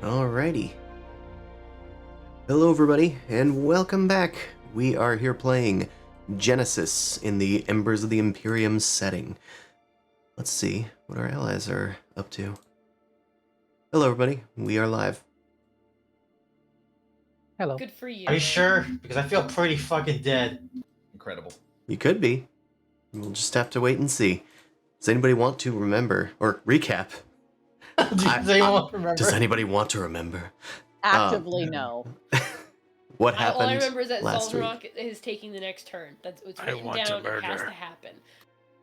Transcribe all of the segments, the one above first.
Alrighty. Hello, everybody, and welcome back. We are here playing Genesis in the Embers of the Imperium setting. Let's see what our allies are up to. Hello, everybody. We are live. Hello. Good for you. Are you sure? Because I feel pretty fucking dead. Incredible. You could be. We'll just have to wait and see. Does anybody want to remember or recap? Does anyone remember? Does anybody want to remember Actively no. what All happened I remember is that last week? Solrock is taking the next turn. That's it's I written want to down. It has murder. to happen.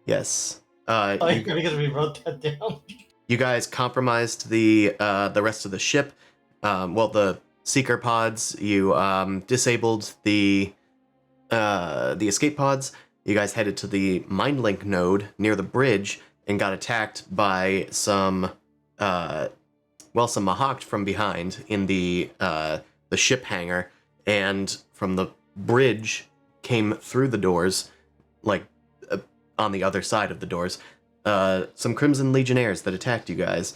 Yes. Because we wrote that down. You guys compromised the rest of the ship. The seeker pods. You disabled the escape pods. You guys headed to the mind link node near the bridge and got attacked by some Mahact from behind in the ship hangar, and from the bridge came through the doors, on the other side of the doors. Some Crimson Legionnaires that attacked you guys.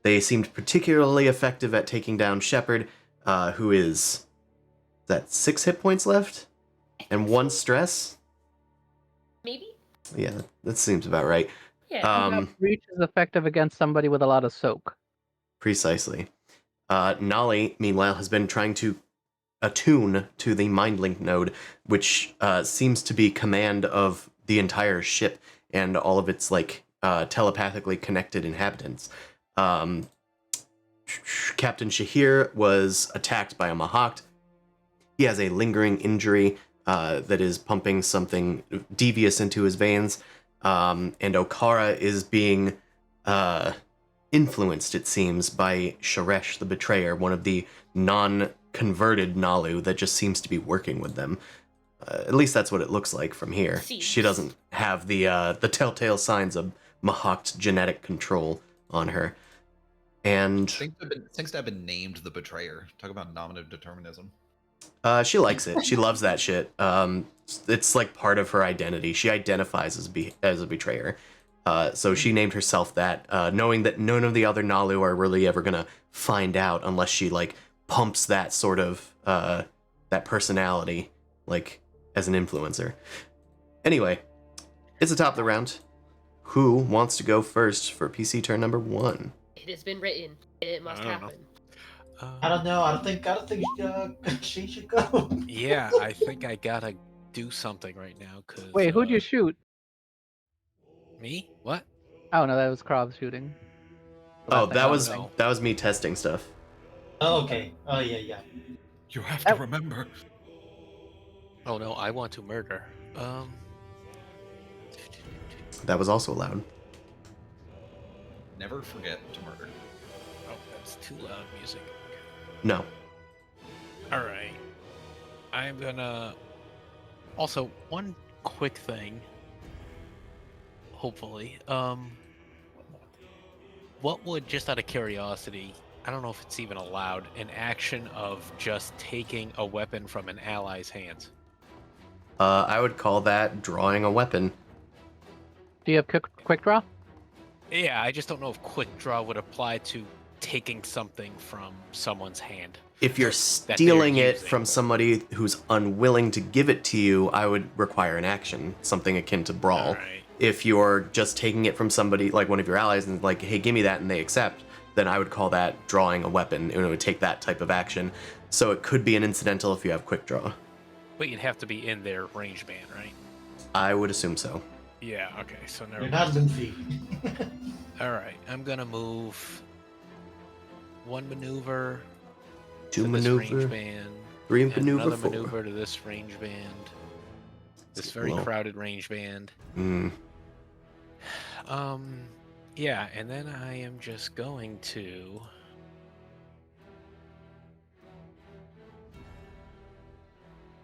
They seemed particularly effective at taking down Shepard, who is that 6 hit points left? And 1 stress? Maybe. Yeah, that seems about right. Yeah. Reach is effective against somebody with a lot of soak. Precisely. Nolly, meanwhile, has been trying to attune to the mind link node, which seems to be command of the entire ship and all of its telepathically connected inhabitants. Captain Shahir was attacked by a Mahact. He has a lingering injury that is pumping something devious into his veins, and Okara is being influenced, it seems, by Sharesh the Betrayer, one of the non-converted Nalu that just seems to be working with them. At least that's what it looks like from here. She doesn't have the telltale signs of Mahact genetic control on her. And Things that have been named the Betrayer. Talk about nominative determinism. She likes it. She loves that shit. It's like part of her identity. She identifies as a betrayer. So she named herself that, knowing that none of the other Nalu are really ever gonna find out unless she pumps that sort of that personality as an influencer. Anyway, it's the top of the round. Who wants to go first for PC turn number 1? It has been written. It must happen. I don't know. I don't think she should go. Yeah, I think I gotta do something right now. Cause Wait, who'd you shoot? Me? What? Oh no, that was Krav shooting. Oh, Last thing. that was me testing stuff. Oh, okay. Oh, yeah. You have to remember. Oh no, I want to murder. That was also loud. Never forget to murder. Oh, that's too loud music. No. All right. I'm gonna. Also, one quick thing. Hopefully, what would, just out of curiosity, I don't know if it's even allowed, an action of just taking a weapon from an ally's hands? I would call that drawing a weapon. Do you have quick draw? Yeah, I just don't know if quick draw would apply to taking something from someone's hand. If you're stealing it from somebody who's unwilling to give it to you, I would require an action, something akin to brawl. All right. If you're just taking it from somebody, like one of your allies, and hey, give me that, and they accept, then I would call that drawing a weapon. It would take that type of action. So it could be an incidental if you have quick draw. But you'd have to be in their range band, right? I would assume so. Yeah, okay, so never You're mind. not Luffy. Alright, I'm gonna move 1 maneuver 2 to maneuver, this range band, 3 and maneuver, another 4. maneuver to this range band. This very Well. crowded range band. Mm. Yeah, and then I am just going to...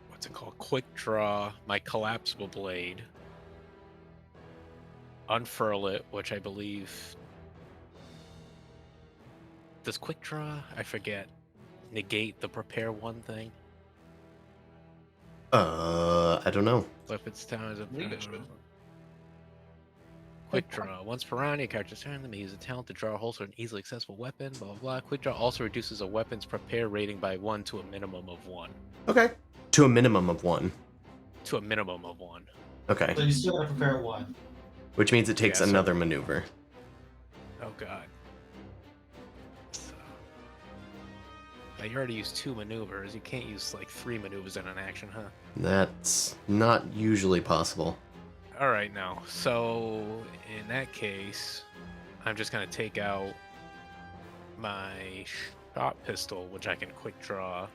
What's it called? Quick draw my collapsible blade. Unfurl it, which I believe... Does quick draw? I forget. Negate the prepare 1 thing? I don't know. Weapons down as a... Believe it should. Quick draw. Once per round, your character's turn, they may use a talent to draw a hole for an easily accessible weapon, blah, blah, blah. Quick draw also reduces a weapon's prepare rating by 1 to a minimum of 1. Okay. To a minimum of 1. To a minimum of 1. Okay. So you still gotta prepare one. Which means it takes Yeah, so- another maneuver. Oh, God. So... Now, you already used 2 maneuvers. You can't use, like, 3 maneuvers in an action, huh? That's not usually possible. Alright, now. So, in that case, I'm just going to take out my shot pistol, which I can quick draw,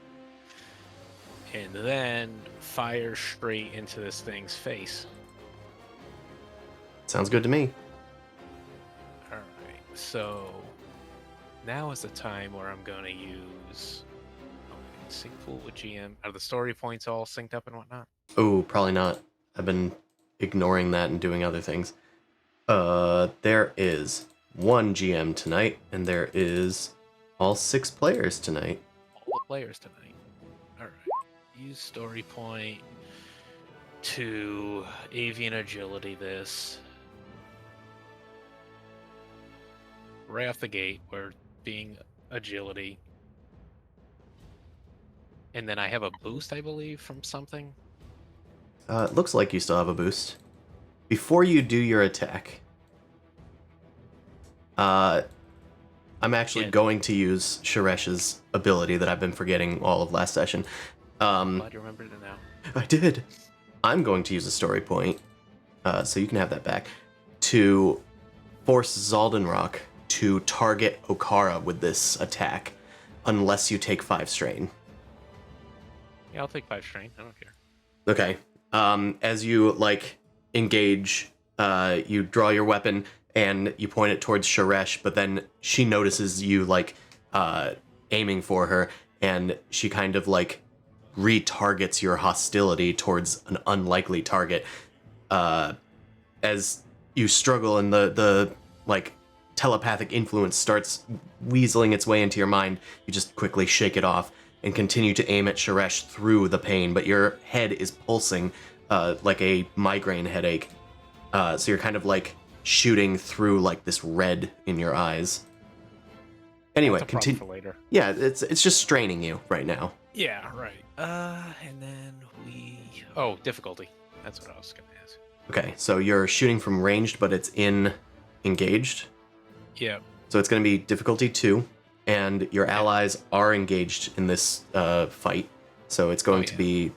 and then fire straight into this thing's face. Sounds good to me. Alright, so now is the time where I'm going to use sync pool with GM. Are the story points all synced up and whatnot? Oh, probably not. I've been ignoring that and doing other things. There is 1 GM tonight, and there is all 6 players tonight. All the players tonight. Alright. Use story point to avian agility this. Right off the gate, we're being agility. And then I have a boost, I believe, from something. It looks like you still have a boost. Before you do your attack, I'm actually Yeah. going to use Sharesh's ability that I've been forgetting all of last session. Glad you remembered it now. I did. I'm going to use a story point, so you can have that back, to force Zaldenrock to target Okara with this attack, unless you take 5 strain. Yeah, I'll take 5 strain. I don't care. Okay. As you engage, you draw your weapon and you point it towards Sharesh, but then she notices you aiming for her, and she kind of retargets your hostility towards an unlikely target. As you struggle and the telepathic influence starts weaseling its way into your mind, you just quickly shake it off and continue to aim at Sharesh through the pain, but your head is pulsing like a migraine headache. So you're kind of shooting through this red in your eyes. Anyway, That's a problem continue. for later. Yeah, it's just straining you right now. Yeah, right. And then Oh, difficulty. That's what I was gonna ask. Okay, so you're shooting from ranged, but it's in engaged. Yeah. So it's going to be difficulty 2, and your allies are engaged in this fight. So it's going to be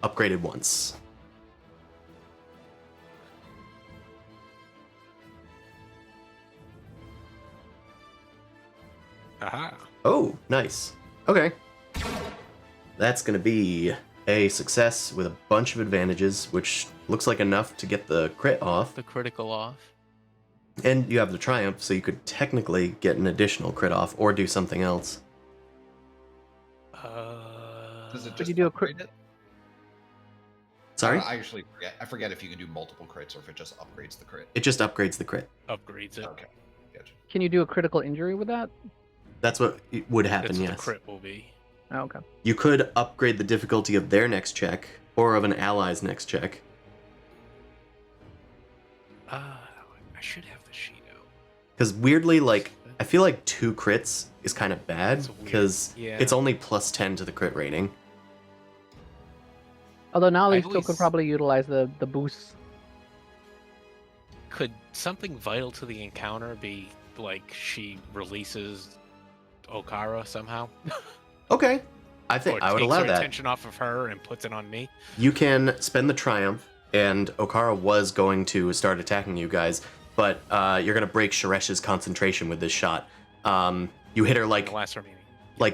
upgraded once. Aha. Oh, nice. Okay. That's going to be a success with a bunch of advantages, which looks like enough to get the crit off. The critical off. And you have the triumph, so you could technically get an additional crit off or do something else. Does it Could just you do a upgrade crit- it? Sorry? I actually forget. I forget if you can do multiple crits or if it just upgrades the crit. It just upgrades the crit. Upgrades it. Okay, gotcha. Can you do a critical injury with that? That's what would happen, That's what yes. the crit will be. Oh, okay. You could upgrade the difficulty of their next check or of an ally's next check. I should have the sheet out. Because weirdly, I feel like 2 crits is kind of bad It's weird. because Yeah. it's only plus 10 to the crit rating. Although now they I've still always- could probably utilize the boost. Could something vital to the encounter be she releases Okara somehow? Okay. I think Or I would takes allow her that. attention off of her and puts it on me? You can spend the triumph, and Okara was going to start attacking you guys, but you're going to break Sharesh's concentration with this shot. You hit her The last remaining.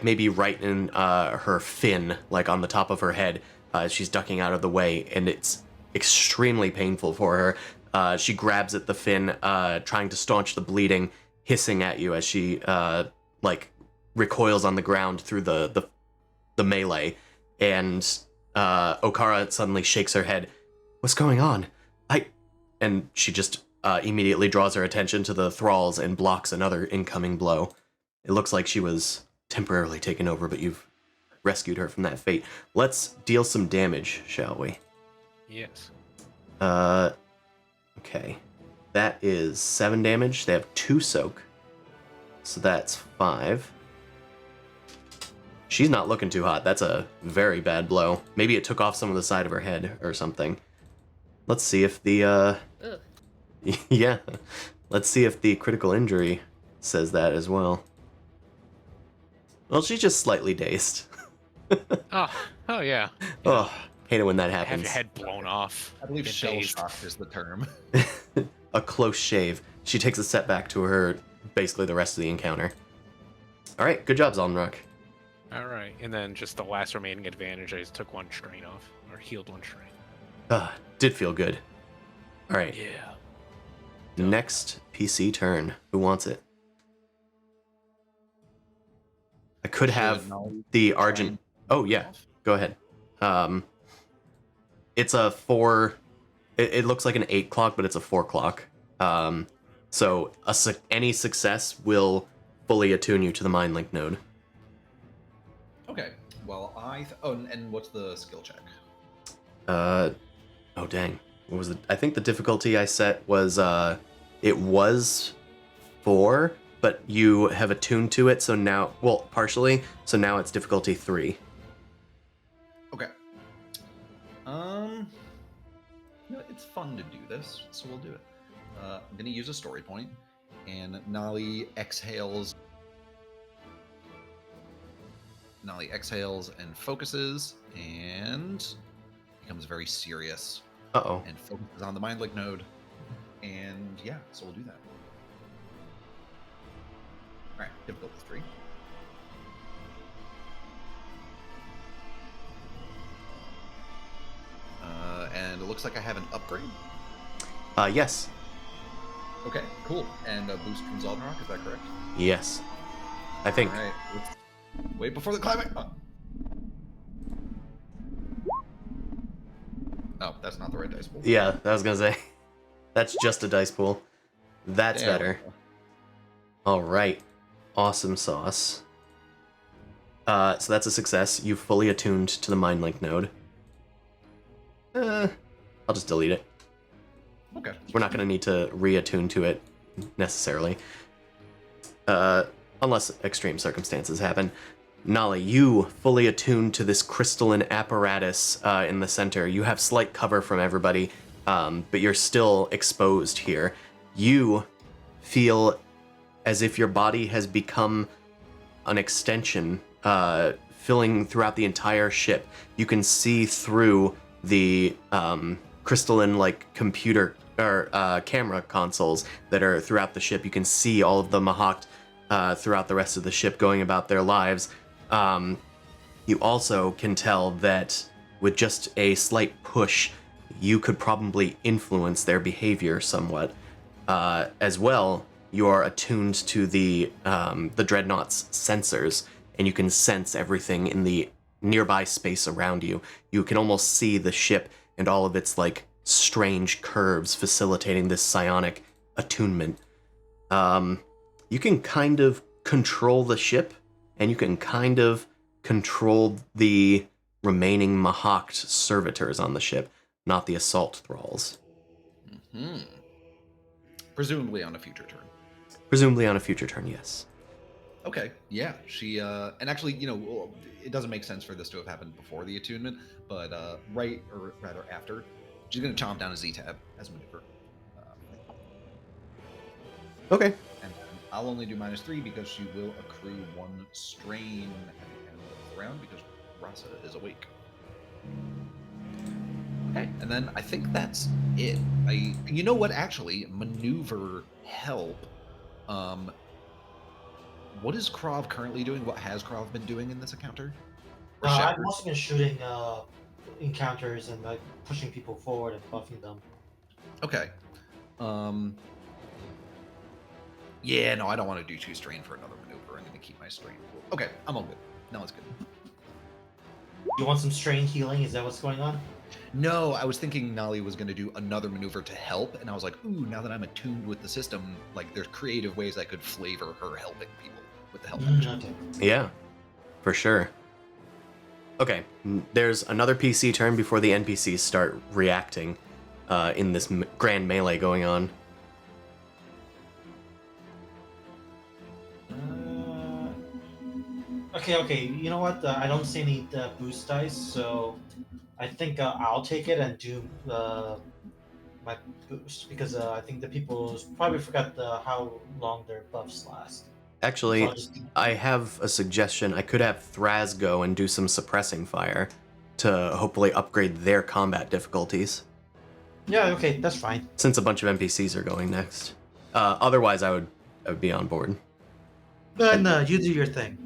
maybe right in her fin, on the top of her head. She's ducking out of the way, and it's extremely painful for her. She grabs at the fin, trying to staunch the bleeding, hissing at you as she recoils on the ground through the melee. And Okara suddenly shakes her head. What's going on? And she just immediately draws her attention to the thralls and blocks another incoming blow. It looks like she was temporarily taken over, but you've rescued her from that fate. Let's deal some damage, shall we? Yes. Okay. That is 7 damage. They have 2 soak. So that's 5. She's not looking too hot. That's a very bad blow. Maybe it took off some of the side of her head or something. Let's see if the, Ugh. yeah. Let's see if the critical injury says that as well. Well, she's just slightly dazed. Oh yeah. Oh, hate it when that Have happens. your head blown off. I believe Get shell dazed. shock is the term. A close shave. She takes a setback to her, basically the rest of the encounter. All right, good job, Zalnrock. All right, and then just the last remaining advantage, I just took 1 strain off, or healed 1 strain. Did feel good. All right, Yeah. next PC turn. Who wants it? I could have the Argent. Oh yeah, go ahead. It's a 4. It looks like an 8 clock, but it's a 4 clock. So any success will fully attune you to the Mind Link node. Okay. Well, and what's the skill check? Oh dang. What was it? I think the difficulty I set was it was 4, but you have attuned to it, so now, well, partially, so now it's difficulty 3. Okay. It's fun to do this, so we'll do it. I'm gonna use a story point, and Nali exhales and focuses, and becomes very serious Uh-oh. and focuses on the Mind Link node. And yeah, so we'll do that. All right, difficulty 3. And it looks like I have an upgrade. Yes. Okay, cool. And a boost from Zalnrock, is that correct? Yes. I think. All right, let's wait before the climax. Oh, that's not the right dice pool. Yeah, I was gonna say. That's just a dice pool. That's There we better. go. All right. Awesome sauce. So that's a success. You've fully attuned to the Mind Link node. I'll just delete it. Okay. We're not going to need to reattune to it necessarily. Unless extreme circumstances happen. Nali, you fully attuned to this crystalline apparatus in the center. You have slight cover from everybody, but you're still exposed here. You feel as if your body has become an extension, filling throughout the entire ship. You can see through the crystalline, like, computer or camera consoles that are throughout the ship. You can see all of the Mahact throughout the rest of the ship going about their lives. You also can tell that with just a slight push, you could probably influence their behavior somewhat. As well, you are attuned to the dreadnought's sensors, and you can sense everything in the nearby space around you. You can almost see the ship and all of its, like, strange curves facilitating this psionic attunement. You can kind of control the ship, and you can kind of control the remaining Mahact servitors on the ship, not the assault thralls. Hmm. Presumably on a future turn. Presumably on a future turn, yes. Okay, yeah, she, and actually, it doesn't make sense for this to have happened before the attunement, but right, or rather after, she's going to chomp down a Z-tab as a maneuver. Okay. And then I'll only do -3 because she will accrue 1 strain at the end of the round because Rasa is awake. Okay, and then I think that's it. You know what, actually, maneuver help. What is Krav currently doing? What has Krav been doing in this encounter? Or I've Shepard? also been shooting encounters and like pushing people forward and buffing them. Okay. Yeah, no, I don't want to do 2 strain for another maneuver. I'm going to keep my strain. Okay, I'm all good. No, it's good. You want some strain healing? Is that what's going on? No, I was thinking Nali was going to do another maneuver to help, and I was like, ooh, now that I'm attuned with the system, like, there's creative ways I could flavor her helping people with the help action. Okay. Yeah, for sure. Okay, there's another PC turn before the NPCs start reacting in this grand melee going on. Okay. You know what? I don't see any boost dice, so I think I'll take it and do my boost because I think the people probably forgot how long their buffs last. So Actually, I'll just I have a suggestion. I could have Thraz go and do some suppressing fire to hopefully upgrade their combat difficulties, yeah. Okay, that's fine. since a bunch of NPCs are going next. Otherwise, I would be on board. Then you do your thing.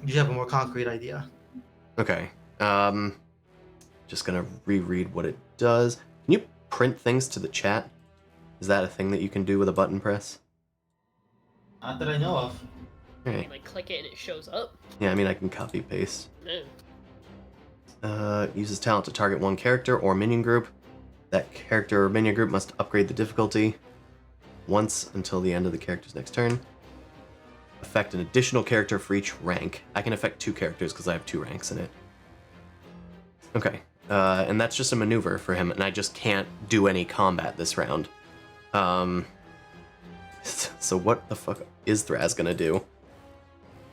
You have a more concrete idea. Okay. Just gonna reread what it does. Can you print things to the chat? Is that a thing that you can do with a button press? Not that I know of. You Okay. can, like, click it and it shows up. Yeah, I mean I can copy paste. No. Uses talent to target one character or minion group. That character or minion group must upgrade the difficulty once until the end of the character's next turn. Affect an additional character for each rank. I can affect 2 characters because I have 2 ranks in it. Okay. And that's just a maneuver for him, and I just can't do any combat this round. So what the fuck is Thraz gonna do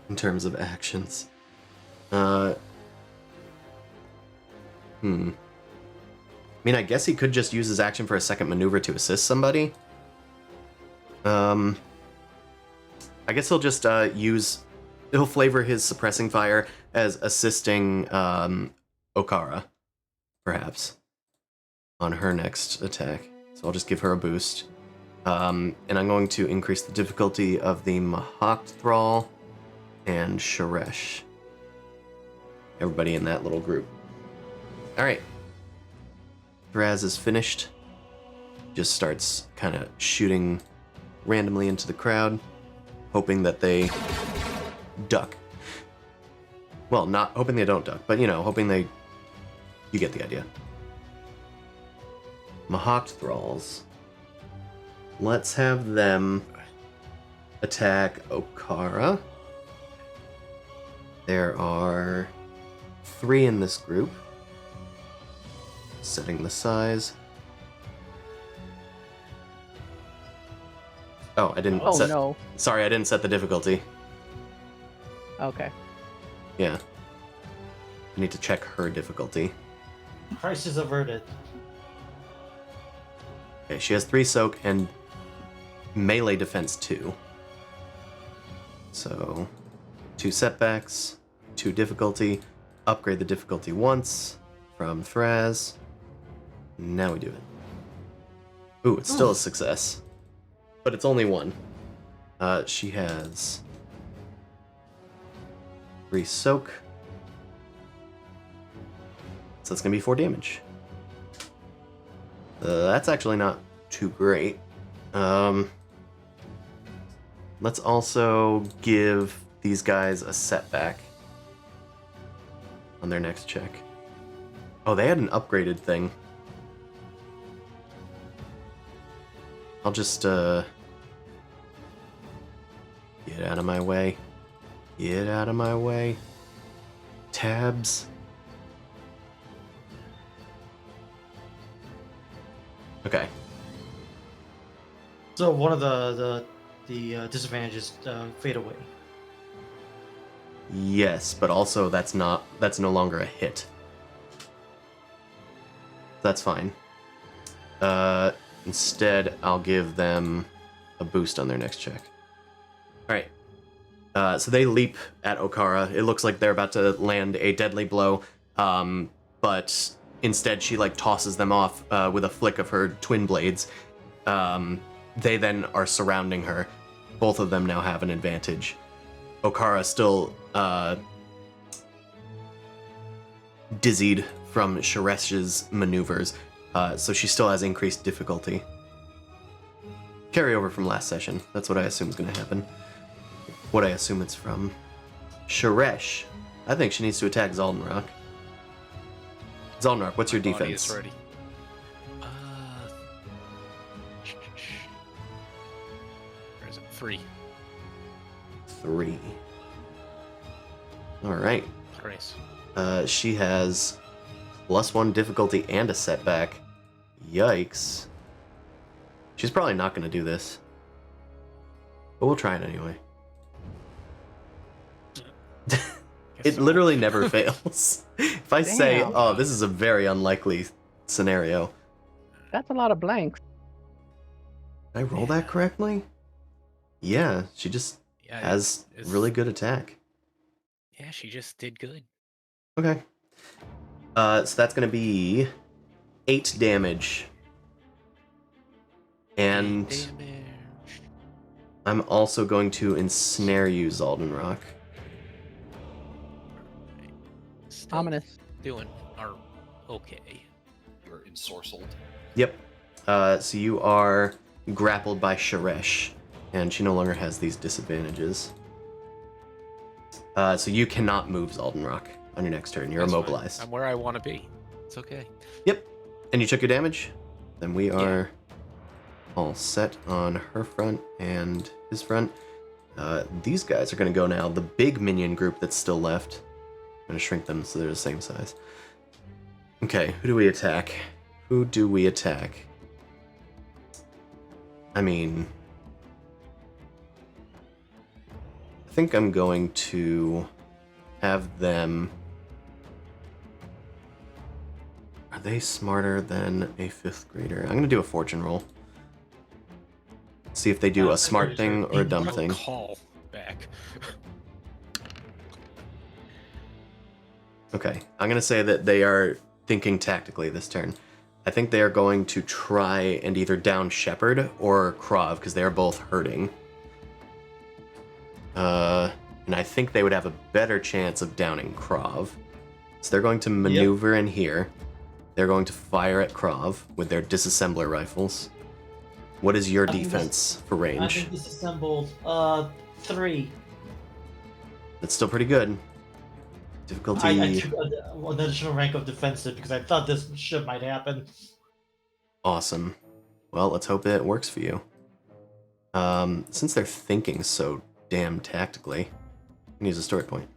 in terms of actions? I mean, I guess he could just use his action for a second maneuver to assist somebody. I guess he'll just he'll flavor his suppressing fire as assisting Okara, perhaps, on her next attack. So I'll just give her a boost. And I'm going to increase the difficulty of the Mahact Thrall and Sharesh. Everybody in that little group. Alright. Thraz is finished. Just starts kind of shooting randomly into the crowd, hoping that they duck. Well, not hoping they don't duck, but hoping they... You get the idea. Mahact Thralls. Let's have them attack Okara. There are 3 in this group. Setting the size. Oh, I didn't Oh set... no. Sorry, I didn't set the difficulty. Okay. Yeah. I need to check her difficulty. Crisis averted. Okay, she has 3 soak and melee defense 2. So, 2 setbacks, 2 difficulty. Upgrade the difficulty once from Thraz. Now we do it. Ooh, it's still a success. But it's only 1. She has 3 soak. So that's going to be 4 damage. That's actually not too great. Let's also give these guys a setback on their next check. Oh, they had an upgraded thing. I'll just, get out of my way. Get out of my way. Tabs. Okay. So one of the disadvantages fade away. Yes, but also that's no longer a hit. That's fine. Instead, I'll give them a boost on their next check. Alright. So they leap at Okara. It looks like they're about to land a deadly blow, but instead she tosses them off with a flick of her twin blades. They then are surrounding her. Both of them now have an advantage. Okara still dizzied from Sharesh's maneuvers, so she still has increased difficulty. Carryover from last session. That's what I assume is going to happen. What I assume it's from. Sharesh. I think she needs to attack Zaldenrock. Zaldenrock, what's your My body defense? is ready. Where is it? 3. 3. Alright. Grace. She has +1 difficulty and a setback. Yikes. She's probably not going to do this. But we'll try it anyway. It so. literally never fails. If I say, Damn. oh, this is a very unlikely scenario. That's a lot of blanks. Did I roll that correctly? Yeah, she just Yeah, has it's- really good attack. Yeah, she just did good. Okay. So that's gonna be 8 damage. And Damage. I'm also going to ensnare you, Zaldenrock. Still Ominous. doing our okay. You're ensorcelled. Yep. So you are grappled by Sharesh, and she no longer has these disadvantages. So you cannot move Zaldenrock on your next turn. You're That's fine. immobilized. I'm where I want to be. It's okay. Yep. And you took your damage? Then we are all set on her front and his front. These guys are going to go now. The big minion group that's still left. I'm going to shrink them so they're the same size. Okay, who do we attack? Who do we attack? I mean, I think I'm going to have them... Are they smarter than a 5th grader? I'm going to do a fortune roll. See if they do a smart thing or a dumb thing. Call back. Okay, I'm going to say that they are thinking tactically this turn. I think they are going to try and either down Shepherd or Krav, because they are both hurting. And I think they would have a better chance of downing Krav. So they're going to maneuver in here. They're going to fire at Krav with their disassembler rifles. What is your I think defense for I range? think disassembled 3. That's still pretty good. Difficulty... I took an additional rank of defensive because I thought this shit might happen. Awesome. Well, let's hope it works for you. Since they're thinking so damn tactically, I can use a story point.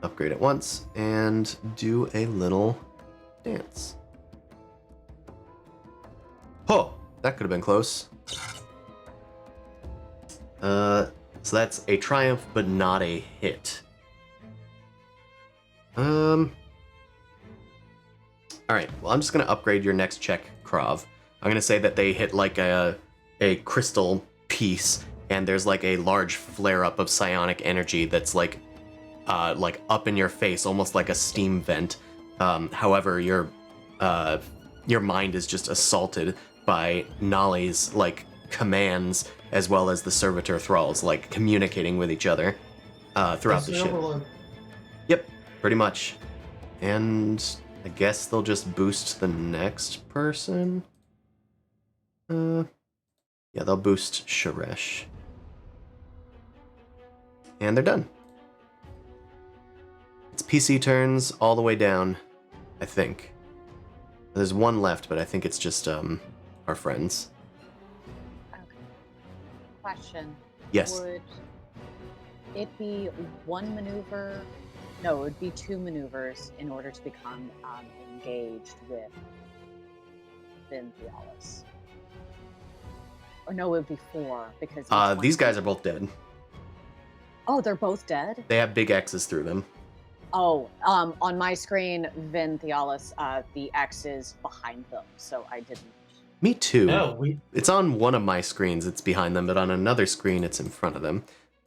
Upgrade it once, and do a little dance. Oh, that could have been close. So that's a triumph, but not a hit. Alright, well, I'm just going to upgrade your next check, Krav. I'm going to say that they hit like a crystal piece, and there's like a large flare-up of psionic energy that's like up in your face, almost like a steam vent. However, your mind is just assaulted by Nolly's like commands, as well as the servitor thralls, like communicating with each other throughout the ship. Overlord. Yep, pretty much. And I guess they'll just boost the next person. Yeah, they'll boost Sharesh. And they're done. It's PC turns all the way down, I think. There's one left, but I think it's just our friends. Okay. Question. Yes. Would it be one maneuver? No, it would be 2 maneuvers in order to become engaged with Vinthialis. Or no, it would be 4 because These guys are both dead. Oh, they're both dead? They have big X's through them. Oh, on my screen, Vinthialis, the X is behind them, so I didn't. Me too. No, It's on one of my screens, it's behind them, but on another screen, it's in front of them.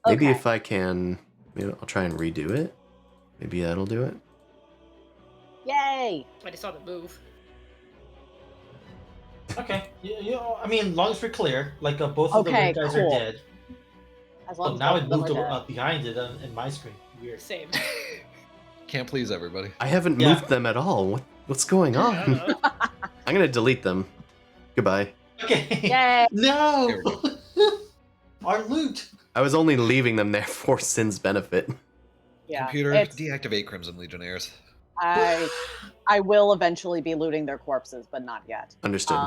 Maybe Okay. if I can... Maybe I'll try and redo it. Maybe that'll do it. Yay! I just saw them move. okay. I mean, long as we're clear, like both of the Okay, red guys cool. are dead. As long Oh, as now both it of them moved are dead. behind it in my screen. Weird. Same. Can't please everybody. I haven't Yeah. moved them at all. What's going on? I'm gonna delete them. Goodbye. Okay. Yay! No. There we Our loot. I was only leaving them there for Sin's benefit. Yeah. Computer, it's- deactivate Crimson Legionnaires. I will eventually be looting their corpses, but not yet. Understood.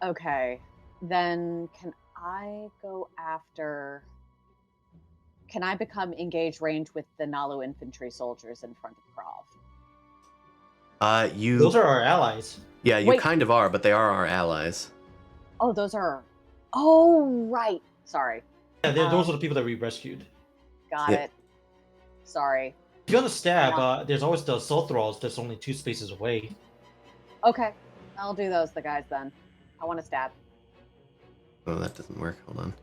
Okay. Then can I go after... Can I become engaged range with the Nalu infantry soldiers in front of Krav? You... Those are our allies. Yeah, you Wait. kind of are, but they are our allies. Oh, those are... Oh, right. Sorry. Yeah, those are the people that we rescued. Got it. Sorry. If you want to stab, Yeah. there's always the assault thralls that's only 2 spaces away. Okay. I'll do those, the guys, then. I want to stab. Oh, that doesn't work. Hold on.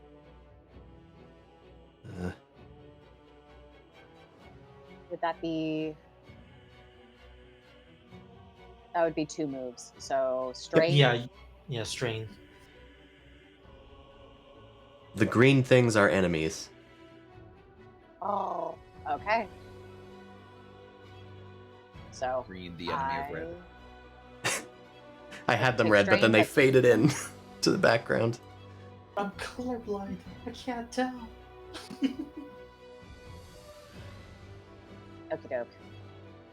Would that be... That would be 2 moves. So, strain. Yeah, strain. The green things are enemies. Oh, okay. So, Green, the enemy of red. I had them Take red, but then strain, they but- faded in to the background. I'm colorblind. I can't tell. Okie doke.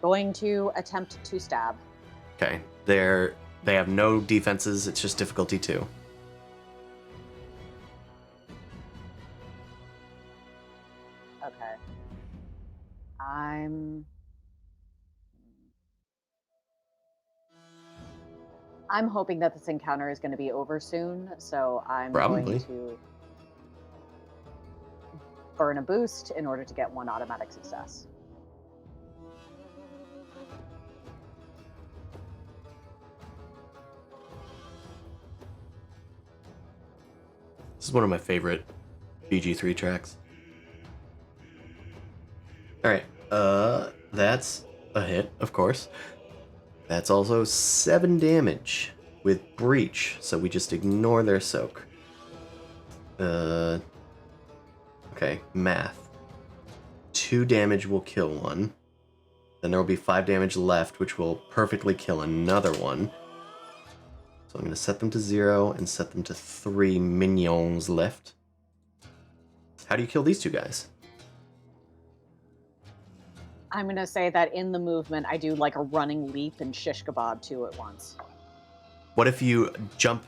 Going to attempt to stab. Okay, they have no defenses. It's just difficulty 2. Okay. I'm hoping that this encounter is going to be over soon, so I'm Probably. going to burn a boost in order to get 1 automatic success. This is one of my favorite BG3 tracks. Alright, that's a hit, of course. That's also 7 damage with breach, so we just ignore their soak. Okay, math. 2 damage will kill one. Then there will be 5 damage left, which will perfectly kill another one. So I'm going to set them to 0 and set them to 3 minions left. How do you kill these 2 guys? I'm going to say that in the movement, I do like a running leap and shish kebab 2 at once. What if you jump,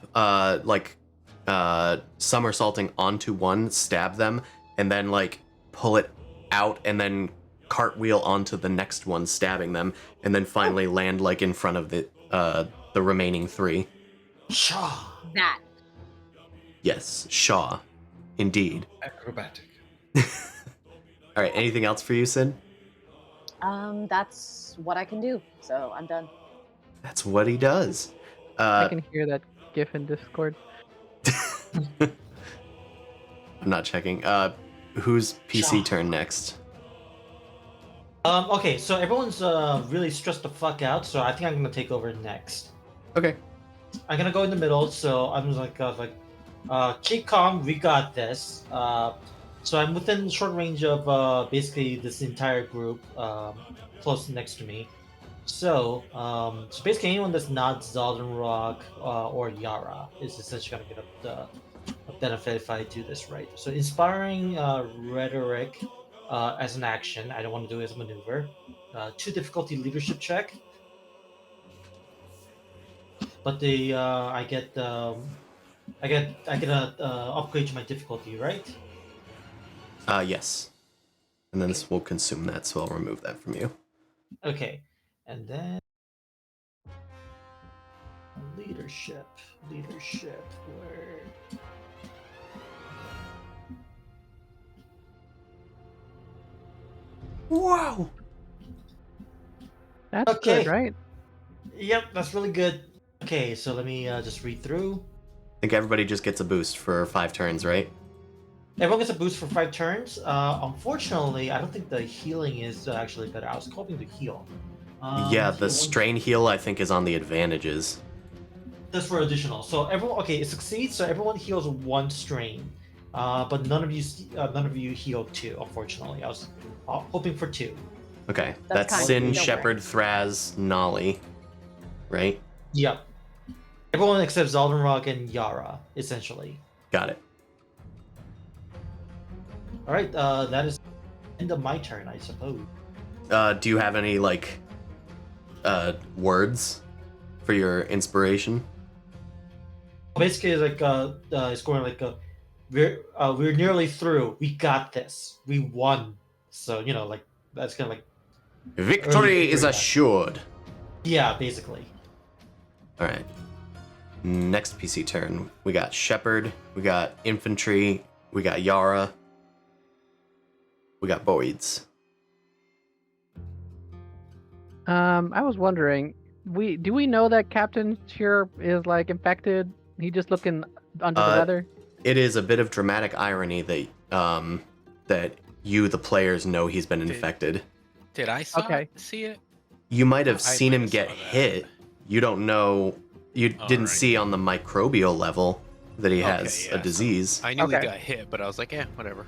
somersaulting onto one, stab them, and then, like, pull it out and then cartwheel onto the next one, stabbing them, and then finally land, like, in front of the remaining 3? Shaw. That. Yes, Shaw. Indeed. Acrobatic. All right, anything else for you, Sid? That's what I can do, so I'm done. That's what he does. I can hear that gif in Discord. I'm not checking. Whose PC Shaw. turn next? Okay, so everyone's really stressed the fuck out, so I think I'm gonna take over next. Okay. I'm gonna go in the middle, so I'm just keep calm, we got this. So I'm within short range of basically this entire group, close next to me. So basically anyone that's not Zaldenrock or Yara is essentially gonna get a benefit if I do this right. So inspiring rhetoric as an action, I don't want to do it as a maneuver. 2 difficulty leadership check. But I get upgrade to my difficulty, right? Yes. And then this will consume that, so I'll remove that from you. Okay, and then leadership, where? Wow. That's Okay. good, right? Yep, that's really good. Okay, so let me just read through. I think everybody just gets a boost for 5 turns, right? Everyone gets a boost for 5 turns. Unfortunately, I don't think the healing is actually better. I was hoping to heal. Yeah, so the strain heal, I think, is on the advantages. That's for additional. So everyone, okay, it succeeds. So everyone heals 1 strain, but none of you healed 2. Unfortunately, I was hoping for 2. Okay, That's that's kind Sin, of- Shepherd, Thraz, Nolly, right? Yep. Everyone except Zaldenrock and Yara, essentially. Got it. All right, that is the end of my turn, I suppose. Do you have any, like, words for your inspiration? Basically, it's like it's going like we're nearly through. We got this. We won. So like that's kind of like Victory is victory. assured. yeah, basically. All right. Next PC turn. We got Shepherd. We got Infantry. We got Yara. We got Boyd's. I was wondering, do we know that Captain here is like infected? He just looking under the weather? It is a bit of dramatic irony that that you, the players, know he's been infected. Did I see it? You might have I seen might him have get saw that. hit. You don't know. You didn't Alright. see on the microbial level that he Okay, has yeah, a so disease. I knew he Okay. got hit, but I was like, whatever.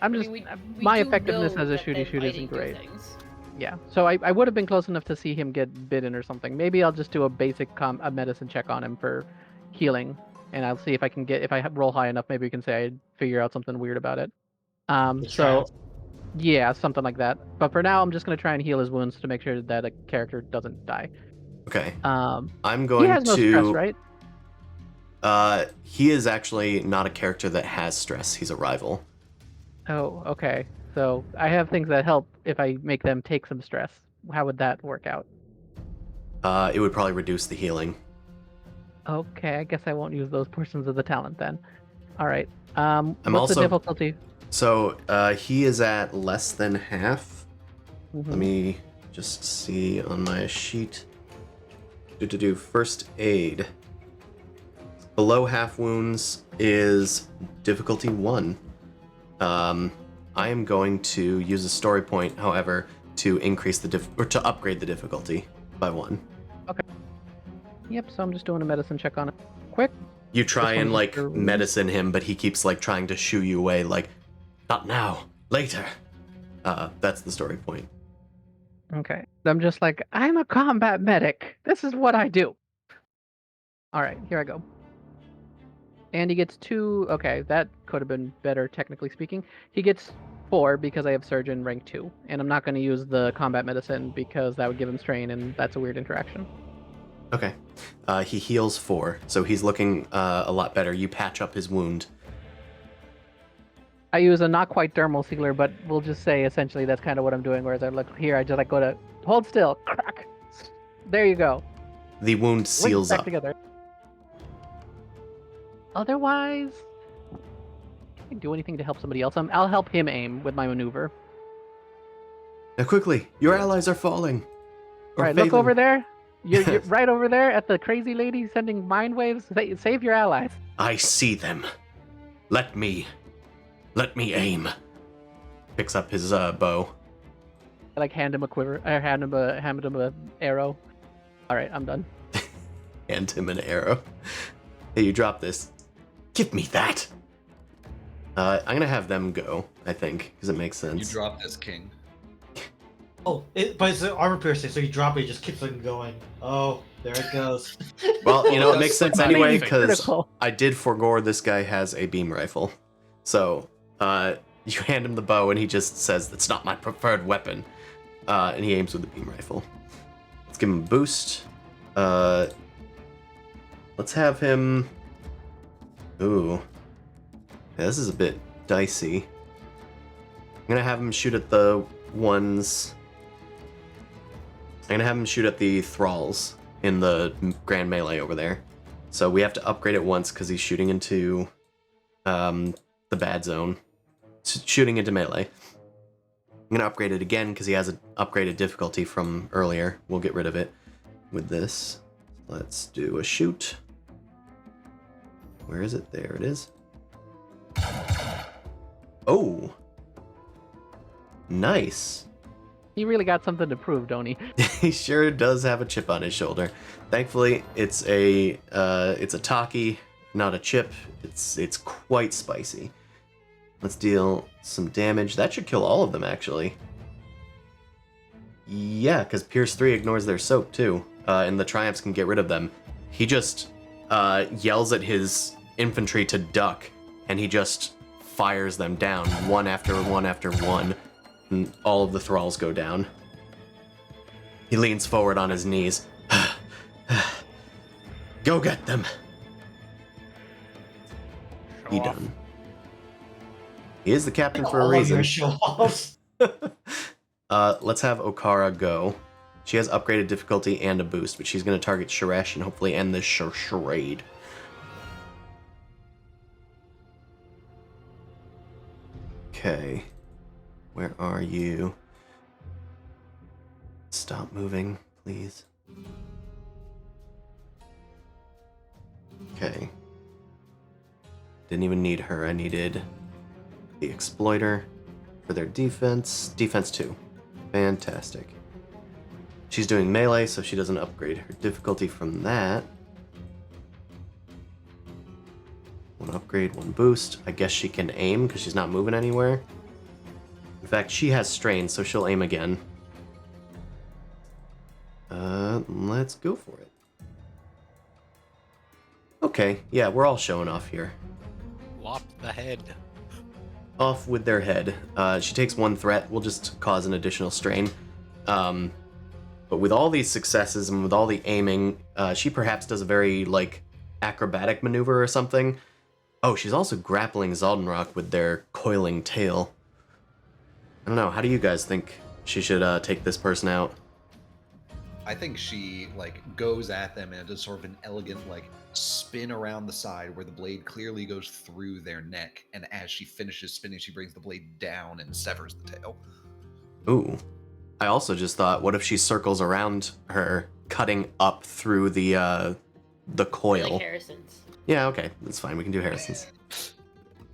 I'm I just mean, my do effectiveness know as a that shooty them shoot isn't biting do great. things. Yeah, so I would have been close enough to see him get bitten or something. Maybe I'll just do a basic a medicine check on him for healing, and I'll see if I can if I roll high enough, maybe we can say I figure out something weird about it. The So trap. yeah, something like that. But for now, I'm just gonna try and heal his wounds to make sure that a character doesn't die. Okay. I'm I'm He going has no to. stress, right? He is actually not a character that has stress. He's a rival. Oh, okay. So I have things that help if I make them take some stress. How would that work out? It would probably reduce the healing. Okay, I guess I won't use those portions of the talent then. All right. I'm What's also- the difficulty? So he is at less than half. Mhm. Let me just see on my sheet. Do first aid. Below half wounds is difficulty 1. I am going to use a story point, however, to increase or to upgrade the difficulty by 1. Yep. So I'm just doing a medicine check on it. Quick. You try This and one's like for- medicine him, but he keeps like trying to shoo you away, like, not now, later. That's the story point. Okay. I'm just like, I'm a combat medic. This is what I do. All right, here I go. And he gets 2. Okay, that could have been better, technically speaking. He gets 4 because I have surgeon rank 2, and I'm not going to use the combat medicine because that would give him strain, and that's a weird interaction. Okay. He heals 4, so he's looking a lot better. You patch up his wound. I use a not quite dermal sealer, but we'll just say essentially that's kind of what I'm doing. Whereas I look here, I just like go to hold still, crack. There you go. The wound Link seals back up. together. Otherwise, can I do anything to help somebody else? I'll help him aim with my maneuver. Now quickly, your allies are falling. Or Right, look failing. over there. You're right over there at the crazy lady sending mind waves. Save your allies. I see them. Let me aim. Picks up his bow. I like hand him a quiver. I hand him a arrow. All right, I'm done. Hand him an arrow. Hey, you drop this. Give me that. I'm gonna have them go, I think, because it makes sense. You drop this, King. Oh, but it's an armor piercing, so you drop it, it just keeps on going. Oh, there it goes. Well, you know, it That's makes sense not anyway, anything. because Critical. I did forego this guy has a beam rifle. So, you hand him the bow and he just says, "That's not my preferred weapon." And he aims with the beam rifle. Let's give him a boost. Let's have him... Ooh. Yeah, this is a bit dicey. I'm gonna have him shoot at the ones... I'm gonna have him shoot at the thralls in the grand melee over there. So we have to upgrade it once because he's shooting into the bad zone. Shooting into melee. I'm gonna upgrade it again because he has an upgraded difficulty from earlier. We'll get rid of it with this. Let's do a shoot. Where is it? There it is. Oh. Nice. He really got something to prove, don't he? He sure does have a chip on his shoulder. Thankfully, it's a Taki, not a chip. It's quite spicy. Let's deal some damage. That should kill all of them, actually. Yeah, because Pierce 3 ignores their soak, too. And the Triumphs can get rid of them. He just yells at his infantry to duck, and he just fires them down, one after one after one. And all of the thralls go down. He leans forward on his knees. Go get them. He Show off. done. He is the captain for a All of reason. your show-offs. Let's have Okara go. She has upgraded difficulty and a boost, but she's going to target Sharesh and hopefully end this charade. Okay. Where are you? Stop moving, please. Okay. Didn't even need her. I needed the exploiter for their defense. Defense 2. Fantastic. She's doing melee, so she doesn't upgrade her difficulty from that. One upgrade, one boost. I guess she can aim because she's not moving anywhere. In fact, she has strain, so she'll aim again. Let's go for it. Okay, yeah, we're all showing off here. Lop the head. Off with their head. She takes one threat, will just cause an additional strain. But with all these successes and with all the aiming, she perhaps does a very, like, acrobatic maneuver or something. Oh, she's also grappling Zaldenrock with their coiling tail. I don't know, how do you guys think she should take this person out? I think she like goes at them and does sort of an elegant like spin around the side where the blade clearly goes through their neck, and as she finishes spinning, she brings the blade down and severs the tail. Ooh. I also just thought, what if she circles around her, cutting up through the coil? Like Harrison's. Yeah, okay, that's fine. We can do Harrison's.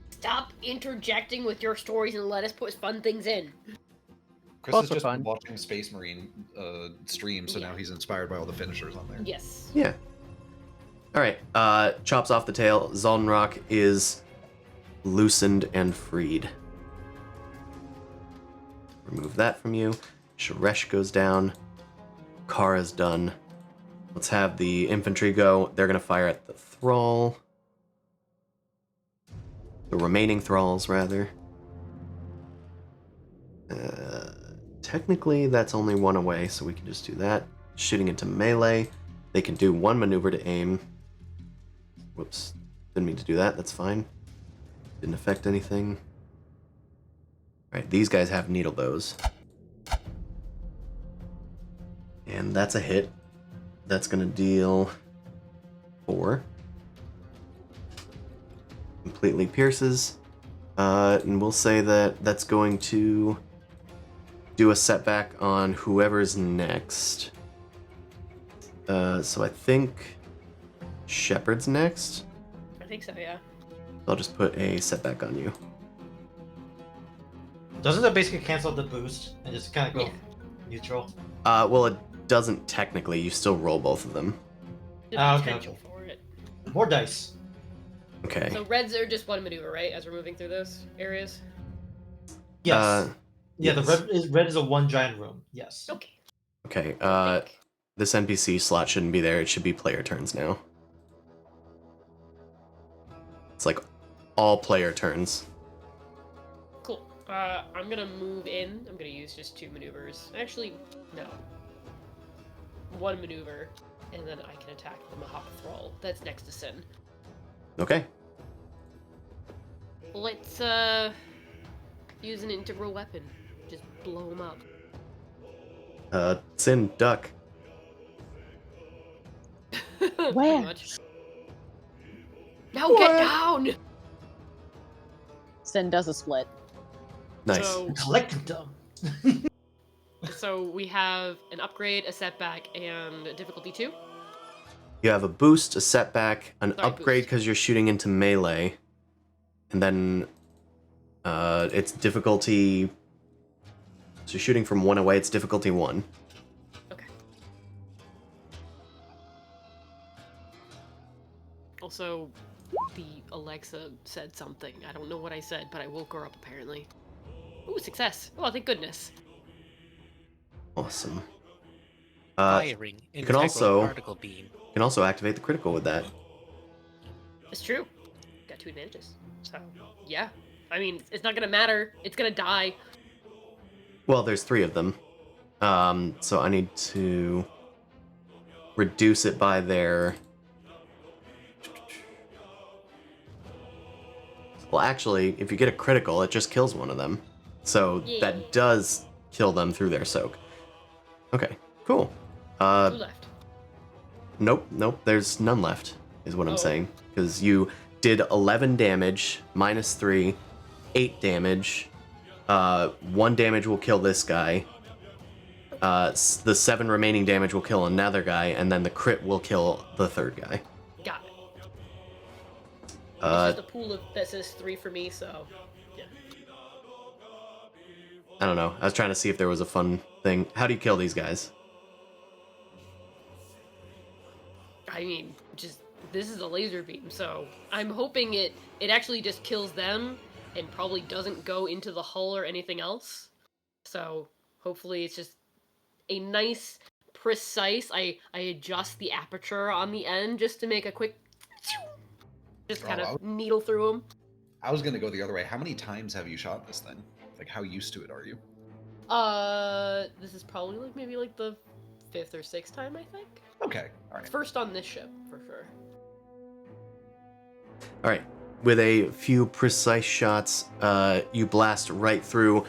Stop interjecting with your stories and let us put fun things in. Chris Also has just fun. been watching Space Marine stream, so now he's inspired by all the finishers on there. Yes. Yeah. All right. Chops off the tail. Zaldenrock is loosened and freed. Remove that from you. Sharesh goes down. Kara's done. Let's have the infantry go. They're gonna fire at the thrall. The remaining thralls, rather. Technically, that's only one away, so we can just do that. Shooting into melee. They can do one maneuver to aim. Whoops. Didn't mean to do that. That's fine. Didn't affect anything. Alright, these guys have needle bows. And that's a hit. That's going to deal 4. Completely pierces. And we'll say that that's going to do a setback on whoever's next. So I think Shepard's next. I think so, yeah. I'll just put a setback on you. Doesn't that basically cancel the boost and just kind of go Yeah. neutral? Well, it doesn't technically. You still roll both of them. The Okay, potential for it. More dice. Okay. So reds are just one maneuver, right? As we're moving through those areas. Yes. Yeah, yes. the red is a one giant room. Yes. Okay. Okay. I think. This NPC slot shouldn't be there. It should be player turns now. It's like all player turns. Cool. I'm gonna move in. I'm gonna use just 2 maneuvers. Actually, no. 1 maneuver, and then I can attack the Mahact thrall that's next to Sin. Okay. Let's use an integral weapon. Just blow him up. Sin, duck. Pretty Where? much. Now get down! Sin does a split. Nice. Collected them. So we have an upgrade, a setback, and a difficulty 2. You have a boost, a setback, an Sorry, upgrade boost. because you're shooting into melee, and then it's difficulty. So you're shooting from 1 away. It's difficulty 1. Okay. Also, the Alexa said something. I don't know what I said, but I woke her up apparently. Ooh, success. Oh, thank goodness. Awesome. Firing. you can also particle beam. you can also activate the critical with that. It's true. Got 2 advantages. So, yeah. I mean, it's not gonna matter. It's gonna die. Well, there's 3 of them. So I need to reduce it by their. Well, actually, if you get a critical, it just kills one of them. So Yeah. that does kill them through their soak. Okay, cool. 2 left. Nope, there's none left, is what I'm Oh. saying. Because you did 11 damage, minus 3, 8 damage, 1 damage will kill this guy. The 7 remaining damage will kill another guy, and then the crit will kill the 3rd guy. Got it. It's just a pool that says 3 for me, so yeah. I don't know. I was trying to see if there was a fun thing. How do you kill these guys? I mean, this is a laser beam, so I'm hoping it actually just kills them and probably doesn't go into the hull or anything else. So hopefully it's just a nice, precise. I adjust the aperture on the end just to make a quick, just kind of needle through them. I was gonna go the other way. How many times have you shot this thing? Like, how used to it are you? This is probably maybe the 5th or 6th time, I think. Okay, all right. First on this ship, for sure. All right. With a few precise shots, you blast right through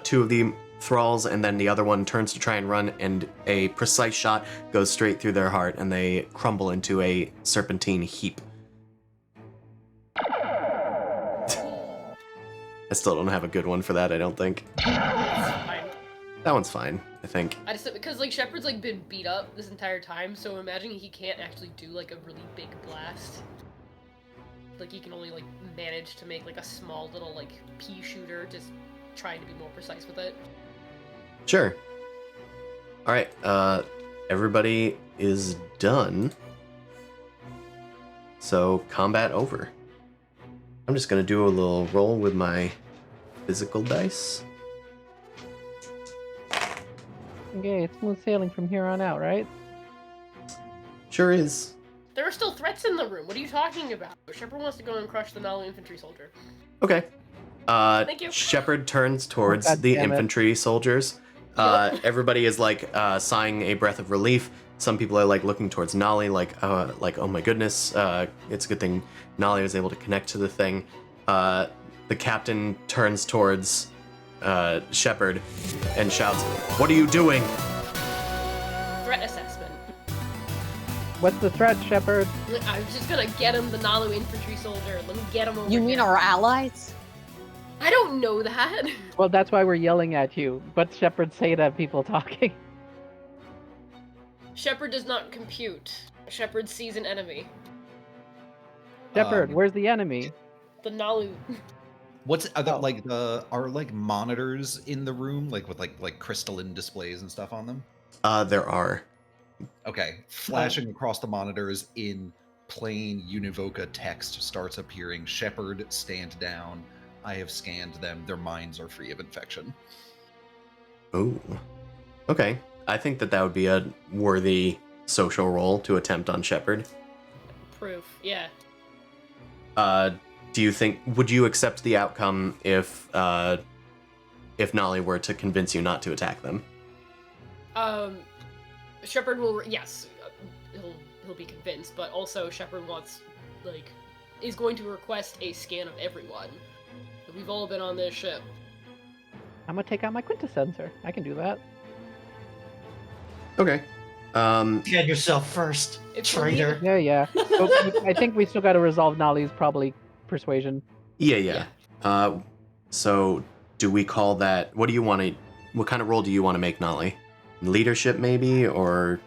2 of the thralls, and then the other one turns to try and run, and a precise shot goes straight through their heart, and they crumble into a serpentine heap. I still don't have a good one for that, I don't think. Fine. That one's fine, I think. I just because Shepard's been beat up this entire time, so imagine he can't actually do a really big blast. He can only manage to make a small little pea shooter, just trying to be more precise with it. Sure. All right. Everybody is done. So combat over. I'm just gonna do a little roll with my physical dice. Okay, it's smooth sailing from here on out, right? Sure is. There are still threats in the room. What are you talking about? Shepard wants to go and crush the Nalu infantry soldier. Okay. Thank you. Shepard turns towards God the damn it. infantry soldiers. Everybody is sighing a breath of relief. Some people are looking towards Nolly, oh my goodness, it's a good thing Nolly was able to connect to the thing. The captain turns towards Shepard and shouts, "What are you doing?" Threat assessment. What's the threat, Shepard? I'm just gonna get him, the Nalu infantry soldier. Let me get him over You mean here. our allies? I don't know that. Well, that's why we're yelling at you. What's Shepard say to people talking? Shepard does not compute. Shepard sees an enemy. Shepard, where's the enemy? The Nalu. What's are monitors in the room with crystalline displays and stuff on them? There are. Okay, flashing across the monitors in plain Univoca text starts appearing. Shepard, stand down. I have scanned them. Their minds are free of infection. Oh. Okay. I think that would be a worthy social roll to attempt on Shepard. Proof, yeah. Would you accept the outcome if Nolly were to convince you not to attack them? Shepard will, yes, he'll be convinced, but also Shepard is going to request a scan of everyone. We've all been on this ship. I'm gonna take out my quintessensor. I can do that. Okay. Get yourself first, It's traitor. Yeah. But I think we still got to resolve Nolly's probably persuasion. Yeah. So do we call that? What kind of role do you want to make Nolly? Leadership, maybe, or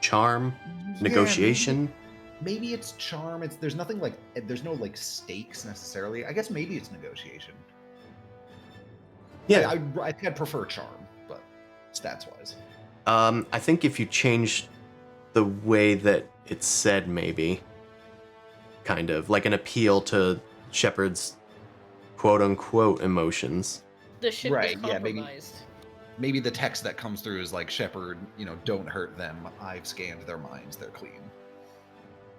charm, negotiation? Maybe it's charm. There's nothing there's no stakes necessarily. I guess maybe it's negotiation. Yeah. I think I'd prefer charm, but stats wise. I think if you change the way that it's said, maybe, kind of like an appeal to Shepard's quote-unquote emotions. The ship Right, is yeah, compromised. Maybe the text that comes through is Shepard, don't hurt them. I've scanned their minds. They're clean.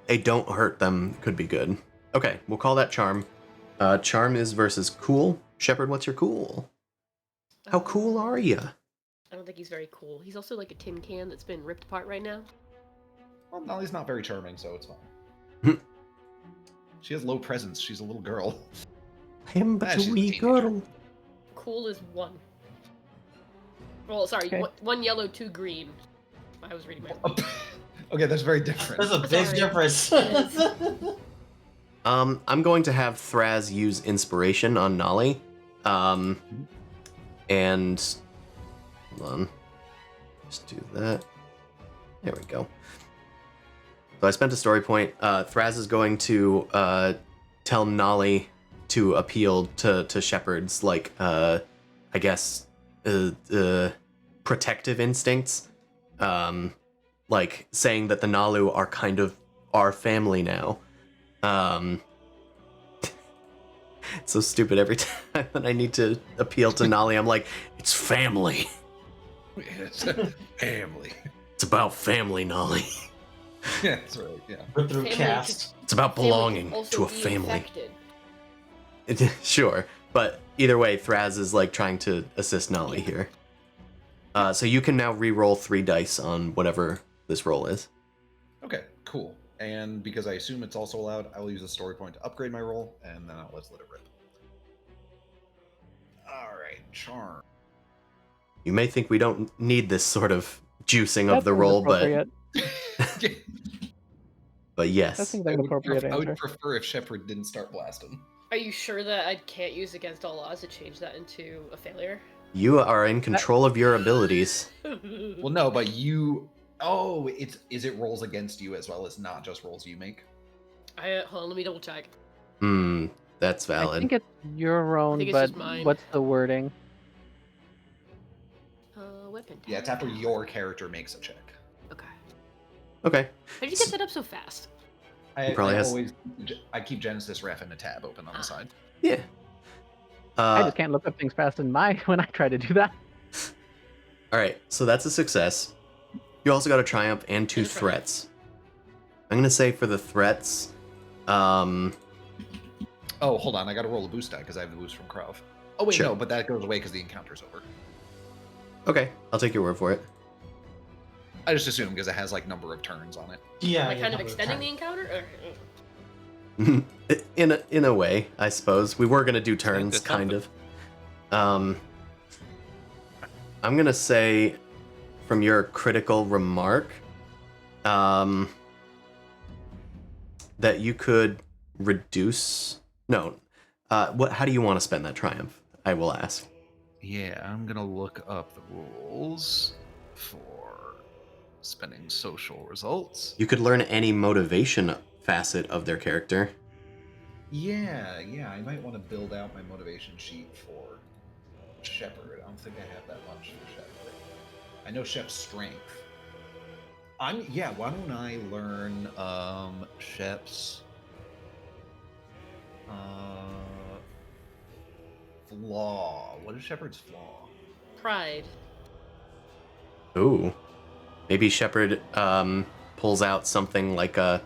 A don't hurt them could be good. Okay, we'll call that charm. Charm is versus cool. Shepard, what's your cool? How cool are you? I don't think he's very cool. He's also like a tin can that's been ripped apart right now. Well, Nolly's not very charming, so it's fine. She has low presence. She's a little girl. I am but She's a a wee teenager. girl. Cool is 1. Well, sorry, Okay. 1 yellow, 2 green. I was reading my... Okay, that's very different. That's a big Sorry. difference. It I'm going to have Thraz use inspiration on Nolly. And hold on. Just do that. There we go. So I spent a story point. Thraz is going to tell Nolly to appeal to Shepard's, like, I guess, protective instincts. Like, saying that the Nalu are kind of our family now. It's so stupid every time that I need to appeal to Nolly. I'm like, it's family. It's family. It's about family, Nolly. Yeah, that's right. Yeah. Rip through Family cast. It's about Family can belonging also to a be family. infected. Sure, but either way, Thraz is like trying to assist Nolly here. So you can now re-roll 3 dice on whatever this roll is. Okay, cool. And because I assume it's also allowed, I will use a story point to upgrade my roll, and then let's let it rip. All right, charm. You may think we don't need this sort of juicing That of the seems roll, appropriate. but That yes, seems like an appropriate I would answer. prefer if Shepard didn't start blasting. Are you sure that I can't use against all odds to change that into a failure? you are in control of your abilities. Well, no, but you. Oh, is it rolls against you as well as not just rolls you make? Hold on, let me double check. That's I valid. think it's your own, think it's but just mine. what's the wording? Weapon. Yeah, it's after your character makes a check. Okay. Okay. How did you get that up so fast? I probably has- always keep Genesis Ref in a tab open on the side. Yeah. I just can't look up things fast in my when I try to do that. All right, so that's a success. You also got a triumph and 2 And a triumph. threats. I'm gonna say for the threats, Oh, hold on, I gotta roll a boost die because I have the boost from Krav. Oh wait, Sure. no, but that goes away because the encounter's over. okay, I'll take your word for it. I just assume because it has like number of turns on it. Yeah. Like yeah, kind of number extending the time. encounter? in a way, I suppose we were gonna do turns, That's kind something. of. I'm gonna say, from your critical remark, that you could reduce. No, what? How do you want to spend that triumph? I will ask. Yeah, I'm gonna look up the rules for spending social results. You could learn any motivation facet of their character. Yeah, I might want to build out my motivation sheet for Shepard. I don't think I have that much for Shepard. I know Shep's strength. Why don't I learn Shep's flaw? What is Shepard's flaw? Pride. Ooh, maybe Shepard pulls out something like the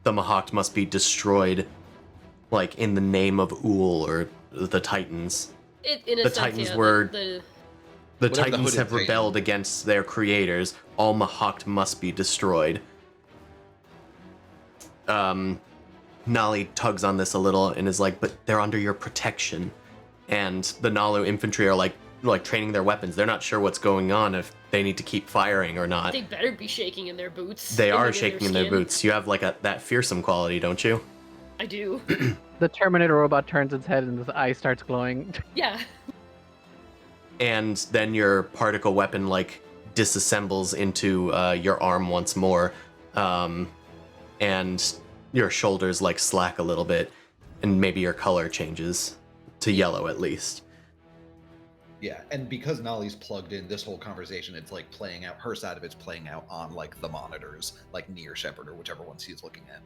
Mahact must be destroyed, like in the name of Uul or the Titans. In a The sense, Titans yeah, were- the The Whatever the Titans hooded have Titan. rebelled against their creators. All Mahact must be destroyed. Nolly tugs on this a little and is like, but they're under your protection. And the Nalu infantry are like training their weapons. They're not sure what's going on, if they need to keep firing or not. they better be shaking in their boots. They are in shaking in their skin. boots. You have like that fearsome quality, don't you? I do. The Terminator robot turns its head and his eye starts glowing. Yeah. And then your particle weapon like disassembles into your arm once more, and your shoulders like slack a little bit, and maybe your color changes to yellow at least. Yeah, and because Nolly's plugged in, this whole conversation, it's like playing out, her side of it's playing out on like the monitors, like near Shepard or whichever ones he's looking at.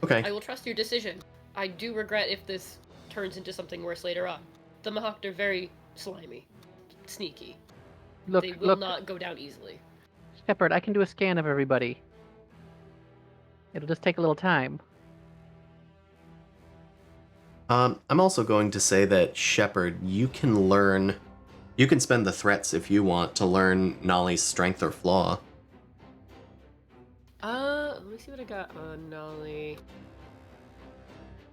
Okay. I will trust your decision. I do regret if this turns into something worse later on. The Mahact are very slimy, sneaky. Look, They will look, not go down easily. Shepard, I can do a scan of everybody. It'll just take a little time. I'm also going to say that Shepard, you can spend the threats if you want to learn Nolly's strength or flaw. Let me see what I got on Nolly.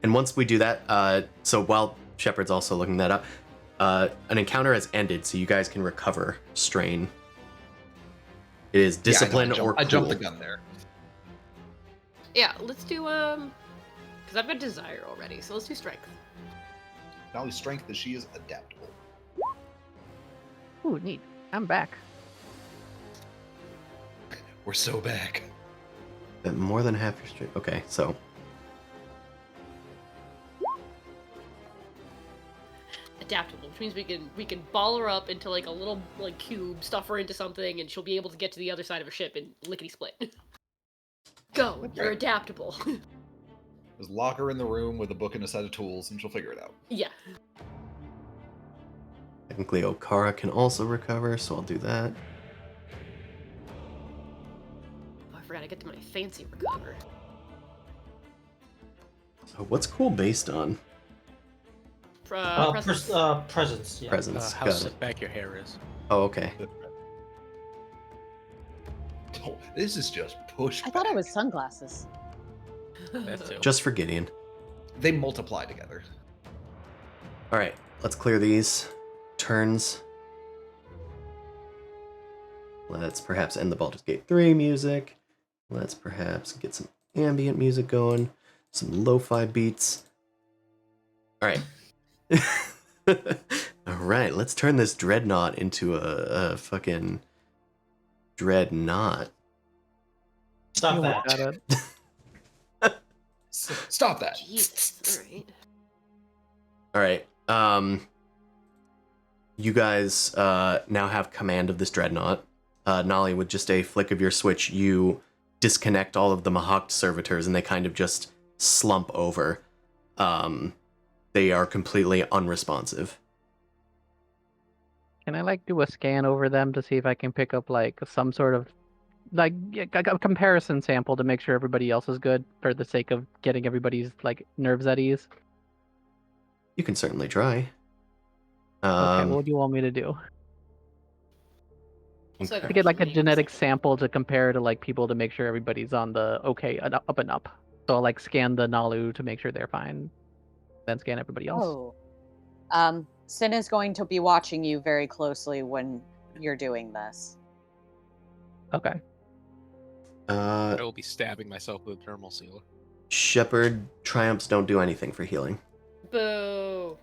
And once we do that, so while Shepard's also looking that up, an encounter has ended, so you guys can recover strain. It is discipline I or cool. I jumped the gun there. Yeah, let's do because because I've got desire already. So let's do strength. Not only strength, but she is adaptable. Ooh, neat. I'm back. We're so back. More than half your strength. Okay, so Adaptable, which means we can ball her up into like a little like cube, stuff her into something, and she'll be able to get to the other side of a ship and lickety split. Go, you're Right. adaptable. Just lock her in the room with a book and a set of tools, and she'll figure it out. Yeah. technically Okara can also recover, so I'll do that. Oh, I forgot I get to my fancy recover. So what's cool based on? Presence. Presence. Yeah. Presence. How Got it. slick back your hair is. Oh, okay. Oh, this is just push. I thought it was sunglasses. That too. Just for Gideon. They multiply together. All right, let's clear these turns. Let's perhaps end the Baldur's Gate 3 music. Let's perhaps get some ambient music going, some lo-fi beats. All right. All right, let's turn this dreadnought into a fucking dreadnought. Stop You that. look at it. Stop that. Jesus. All right. You guys now have command of this dreadnought. Nolly, with just a flick of your switch, you disconnect all of the Mahact servitors, and they kind of just slump over. They are completely unresponsive. Can I like do a scan over them to see if I can pick up like some sort of like a comparison sample to make sure everybody else is good for the sake of getting everybody's like nerves at ease? You can certainly try. Okay, what do you want me to do? So To get like a genetic sample to compare to like people to make sure everybody's on the okay up and up. So I'll like scan the Nalu to make sure they're fine, then scan everybody else. Oh. Sin is going to be watching you very closely when you're doing this. Okay. I will be stabbing myself with a thermal sealer. Shepherd triumphs don't do anything for healing. Boo.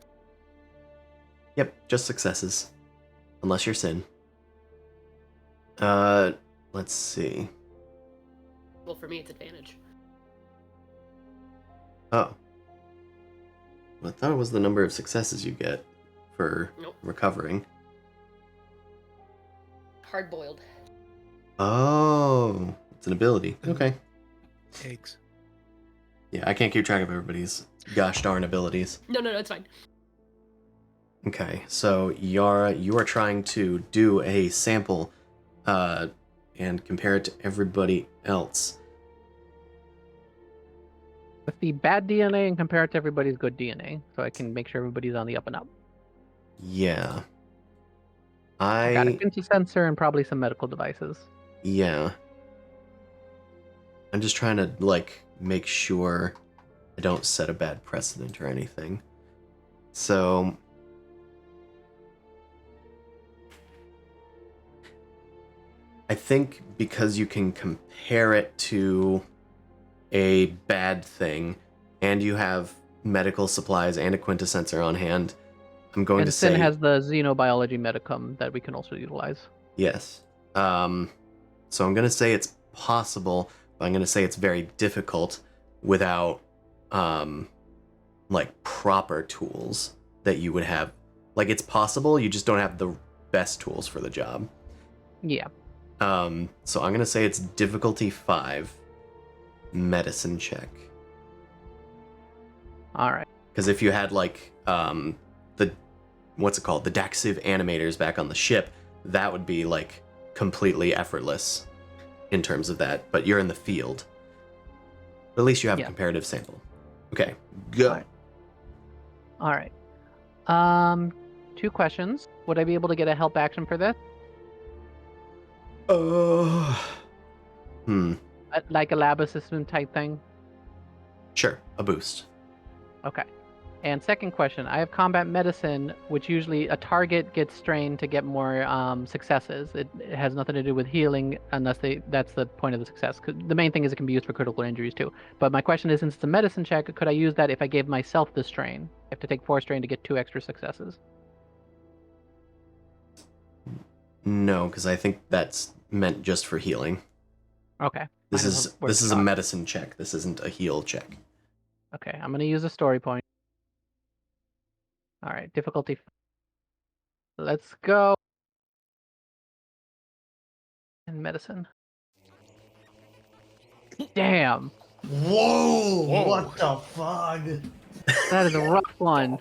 Yep, just successes. Unless you're Sin. Let's see. Well, for me, it's advantage. Oh. Well, I thought it was the number of successes you get for Nope. recovering. Hard boiled. Oh, it's an ability. Okay. Eggs. Yeah, I can't keep track of everybody's gosh darn abilities. No, it's fine. Okay, so Yara, you are trying to do a sample and compare it to everybody else. With the bad DNA and compare it to everybody's good DNA, so I can make sure everybody's on the up and up. Yeah. I got a quintessensor and probably some medical devices. Yeah. I'm just trying to, like, make sure I don't set a bad precedent or anything. So... I think because you can compare it to a bad thing, and you have medical supplies and a quintessensor on hand, I'm going to Sin say... has the xenobiology medicum that we can also utilize. Yes. So I'm going to say it's possible, but I'm going to say it's very difficult without, like, proper tools that you would have. Like, it's possible, you just don't have the best tools for the job. Yeah. So I'm going to say it's difficulty 5, medicine check. All right. Because if you had, like, what's it called? The Daxiv animators back on the ship, that would be, like, completely effortless in terms of that. But you're in the field. But at least you have a comparative sample. Okay, go. All right. 2 questions. Would I be able to get a help action for this? Like a lab assistant type thing? Sure, a boost. Okay. And second question, I have combat medicine, which usually a target gets strained to get more successes. It has nothing to do with healing, unless that's the point of the success. 'Cause the main thing is it can be used for critical injuries too. But my question is, since it's a medicine check, could I use that if I gave myself the strain? I have to take 4 strain to get 2 extra successes. No, because I think that's meant just for healing. Okay. This might as is well this is a shot. medicine check. This isn't a heal check. Okay, I'm gonna use a story point. All right, difficulty. Let's go. And medicine. Damn, Whoa! Whoa. What the fuck? that is a rough one.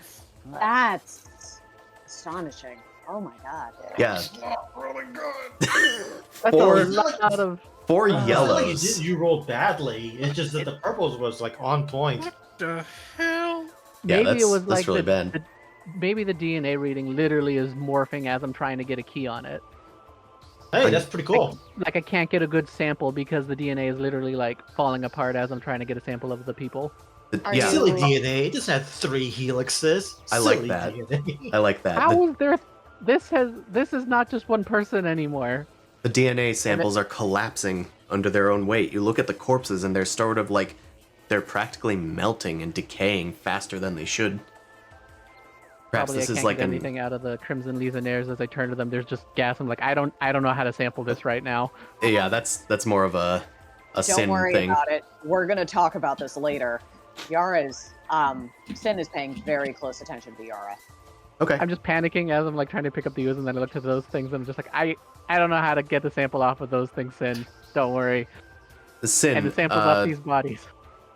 That's astonishing. Oh my god. Yeah, It's not really good. That's Four- a lot of. 4 I feel like yellows. you rolled badly. It's just that the purples was like on point. What the hell? Yeah, Maybe it was that's like really bad. maybe the DNA reading literally is morphing as I'm trying to get a key on it. Hey, that's pretty cool. Like I can't get a good sample because the DNA is literally like falling apart as I'm trying to get a sample of the people. Are Yeah, Silly you- DNA. It doesn't have 3 helixes. I like Silly that. DNA. I like that. How is there? This is not just one person anymore. The DNA samples are collapsing under their own weight. You look at the corpses and they're sort of like they're practically melting and decaying faster than they should. Perhaps Probably this I is can't like get anything out of the Crimson Legionnaires as I turn to them. There's just gas. I'm like, I don't know how to sample this right now. yeah, that's more of a Don't sin worry thing. about it. We're gonna talk about this later. Yara's Sin is paying very close attention to Yara. Okay. I'm just panicking as I'm like trying to pick up the ooze, and then I look to those things. I'm just like, I don't know how to get the sample off of those things. Sin, don't worry. The sin. And the samples off these bodies.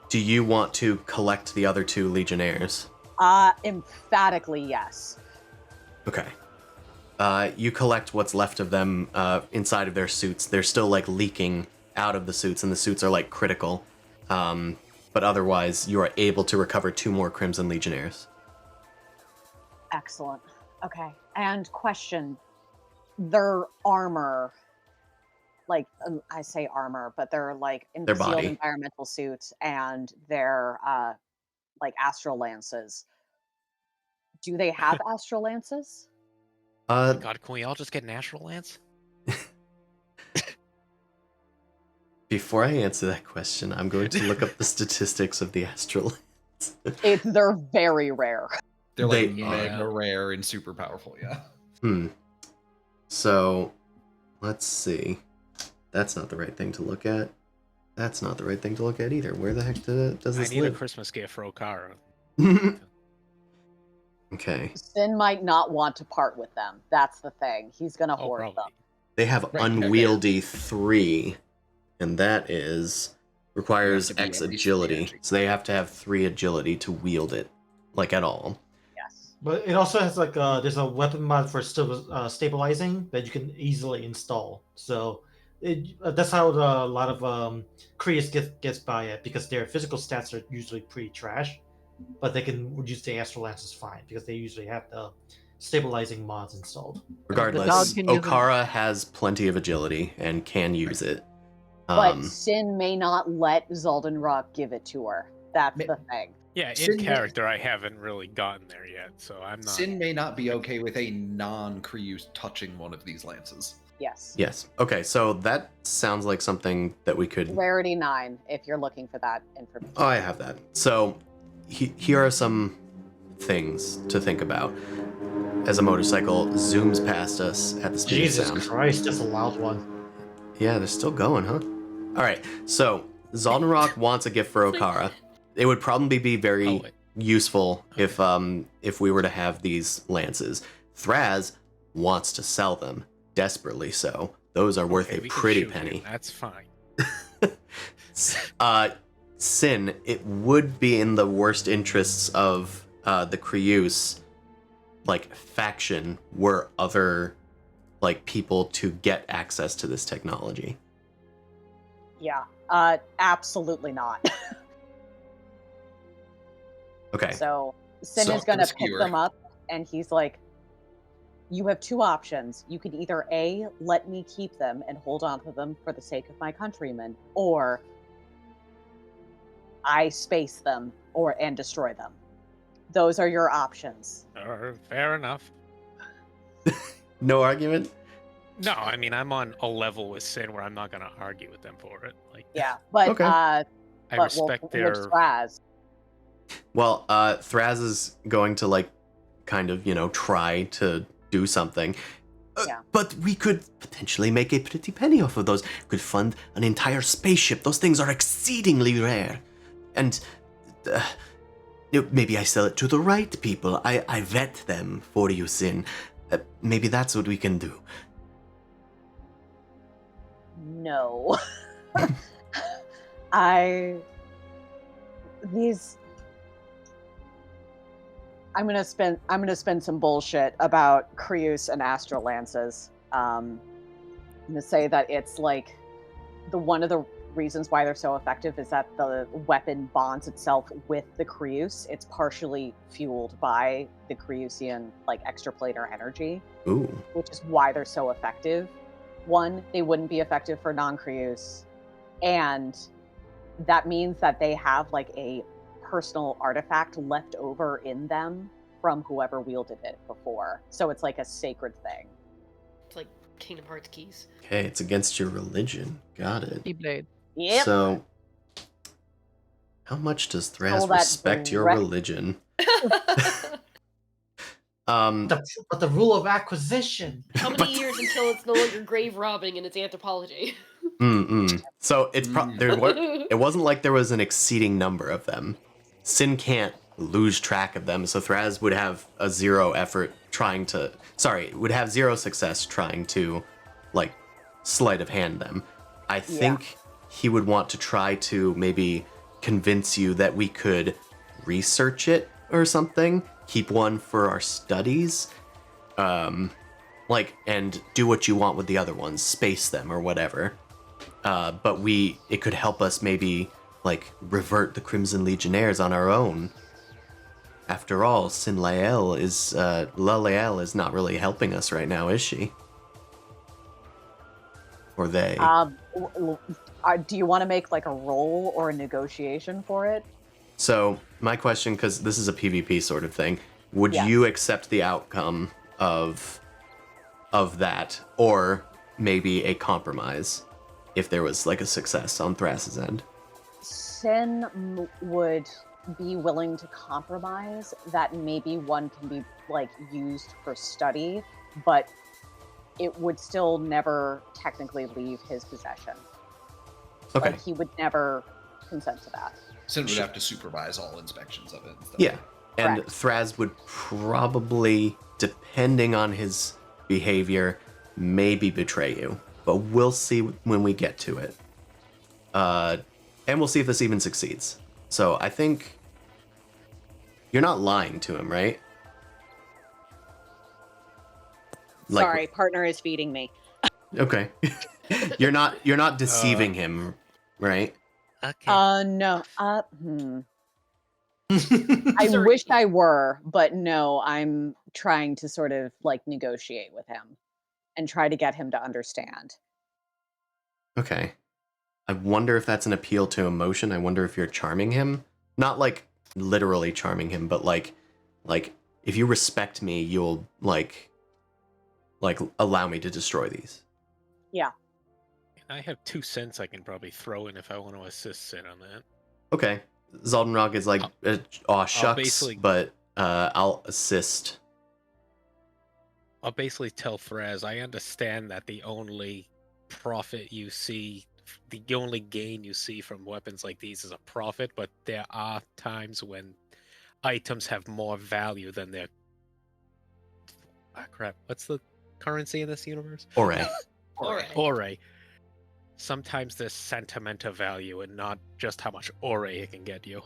Do you want to collect the other 2 legionnaires? Emphatically yes. Okay. You collect what's left of them inside of their suits. They're still like leaking out of the suits, and the suits are like critical. But otherwise, you are able to recover 2 more Crimson Legionnaires. Excellent. Okay. And question, their armor, like I say armor, but they're like Their sealed body. environmental suits and their like astral lances. Do they have astral lances? God, can we all just get natural lance? Before I answer that question, I'm going to look up the statistics of the Astral. They're very rare. They're like They are. mega rare and super powerful, yeah. So, let's see. That's not the right thing to look at. That's not the right thing to look at either. Where the heck does I this need a live? Christmas gift for Okara. Okay. Sin might not want to part with them. That's the thing. He's gonna Oh, hoard probably. them. They have Right, they're unwieldy 3, and that requires You have to be X at least agility. 3 So they have to have 3 agility to wield it, like at all. Yes. But it also has like there's a weapon mod for stabilizing that you can easily install. So that's how a lot of Krias gets by it, because their physical stats are usually pretty trash, but they can use the Astral Lances fine because they usually have the stabilizing mods installed. Regardless, dog can use it. Okara has plenty of agility and can use it. But Sin may not let Zaldenrock give it to her. That's Ma- the thing. Yeah, in Sin- character, I haven't really gotten there yet, so I'm not. Sin may not be okay with a non-Krius touching one of these lances. Yes. Yes. Okay, so that sounds like something that we could... Rarity 9, if you're looking for that information. Oh, I have that. So, here are some things to think about. As a motorcycle zooms past us at the speed Jesus of sound. Christ, that's a loud one. Yeah, they're still going, huh? All right, so Zaldenrock wants a gift for Okara. It would probably be very Oh, wait. useful if we were to have these lances. Thraz wants to sell them, desperately so. Those are worth Okay, a we can pretty shoot him, penny. That's fine. Sin, it would be in the worst interests of the Krius, like, faction, were other, like, people to get access to this technology. Yeah. Absolutely not. Okay. So Sin So is gonna pick obscure. them up, and he's like, you have 2 options. You can either A, let me keep them and hold on to them for the sake of my countrymen, or I space them and destroy them. those are your options. Fair enough. No argument? No, I mean, I'm on a level with Sin where I'm not going to argue with them for it. Like, Yeah, but Okay. I but respect which their. Thraz? Well, Thraz is going to, like, kind of, try to do something. Yeah. But we could potentially make a pretty penny off of those. Could fund an entire spaceship. Those things are exceedingly rare. And maybe I sell it to the right people. I vet them for you, Sin. Maybe that's what we can do. No. I'm gonna spend some bullshit about Creus and Astral Lances. I'm gonna say that it's like one of the reasons why they're so effective is that the weapon bonds itself with the Creus. It's partially fueled by the Creusian like extraplanar energy, Ooh. which is why they're so effective. One, they wouldn't be effective for non-Creus, and that means that they have like a personal artifact left over in them from whoever wielded it before. So it's like a sacred thing. It's like Kingdom Hearts keys. Okay, it's against your religion. Got it. Keyblade. Yep. So, how much does Thraz All that respect your direct- religion? But the rule of acquisition. How many years until it's no longer grave robbing and it's anthropology? So it's it wasn't like there was an exceeding number of them. Sin can't lose track of them, so Thraz would have zero success trying to, like, sleight of hand them. I think he would want to try to maybe convince you that we could research it or something, keep one for our studies, and do what you want with the other ones, space them or whatever. But it could help us maybe, like, revert the Crimson Legionnaires on our own. After all, Lalael is not really helping us right now, is she? Or they? Do you want to make like a roll or a negotiation for it? So, my question, because this is a PvP sort of thing, would Yes. you accept the outcome of that, or maybe a compromise if there was, like, a success on Thraz's end? Sin would be willing to compromise that maybe one can be like used for study, but it would still never technically leave his possession. Okay. Like he would never consent to that. Sin would have to supervise all inspections of it. And stuff. Yeah. And Correct. Thraz would probably, depending on his behavior, maybe betray you. But we'll see when we get to it. And we'll see if this even succeeds. So I think you're not lying to him, right? Sorry, partner is feeding me. Okay. You're not deceiving him, right? Okay. No. I Sorry. wish I were, but no, I'm trying to sort of like negotiate with him and try to get him to understand. Okay. I wonder if that's an appeal to emotion. I wonder if you're charming him. Not like literally charming him, but like if you respect me, you'll like allow me to destroy these. Yeah. I have 2 cents I can probably throw in if I want to assist Sin on that. Okay. Zaldenrock is like, aw, shucks, basically- but I'll assist. I'll basically tell Thraz, I understand that the only profit you see, the only gain you see from weapons like these is a profit, but there are times when items have more value than their... Ah, crap. What's the currency in this universe? Ore. Alright. Ore. Sometimes there's sentimental value and not just how much ore it can get you.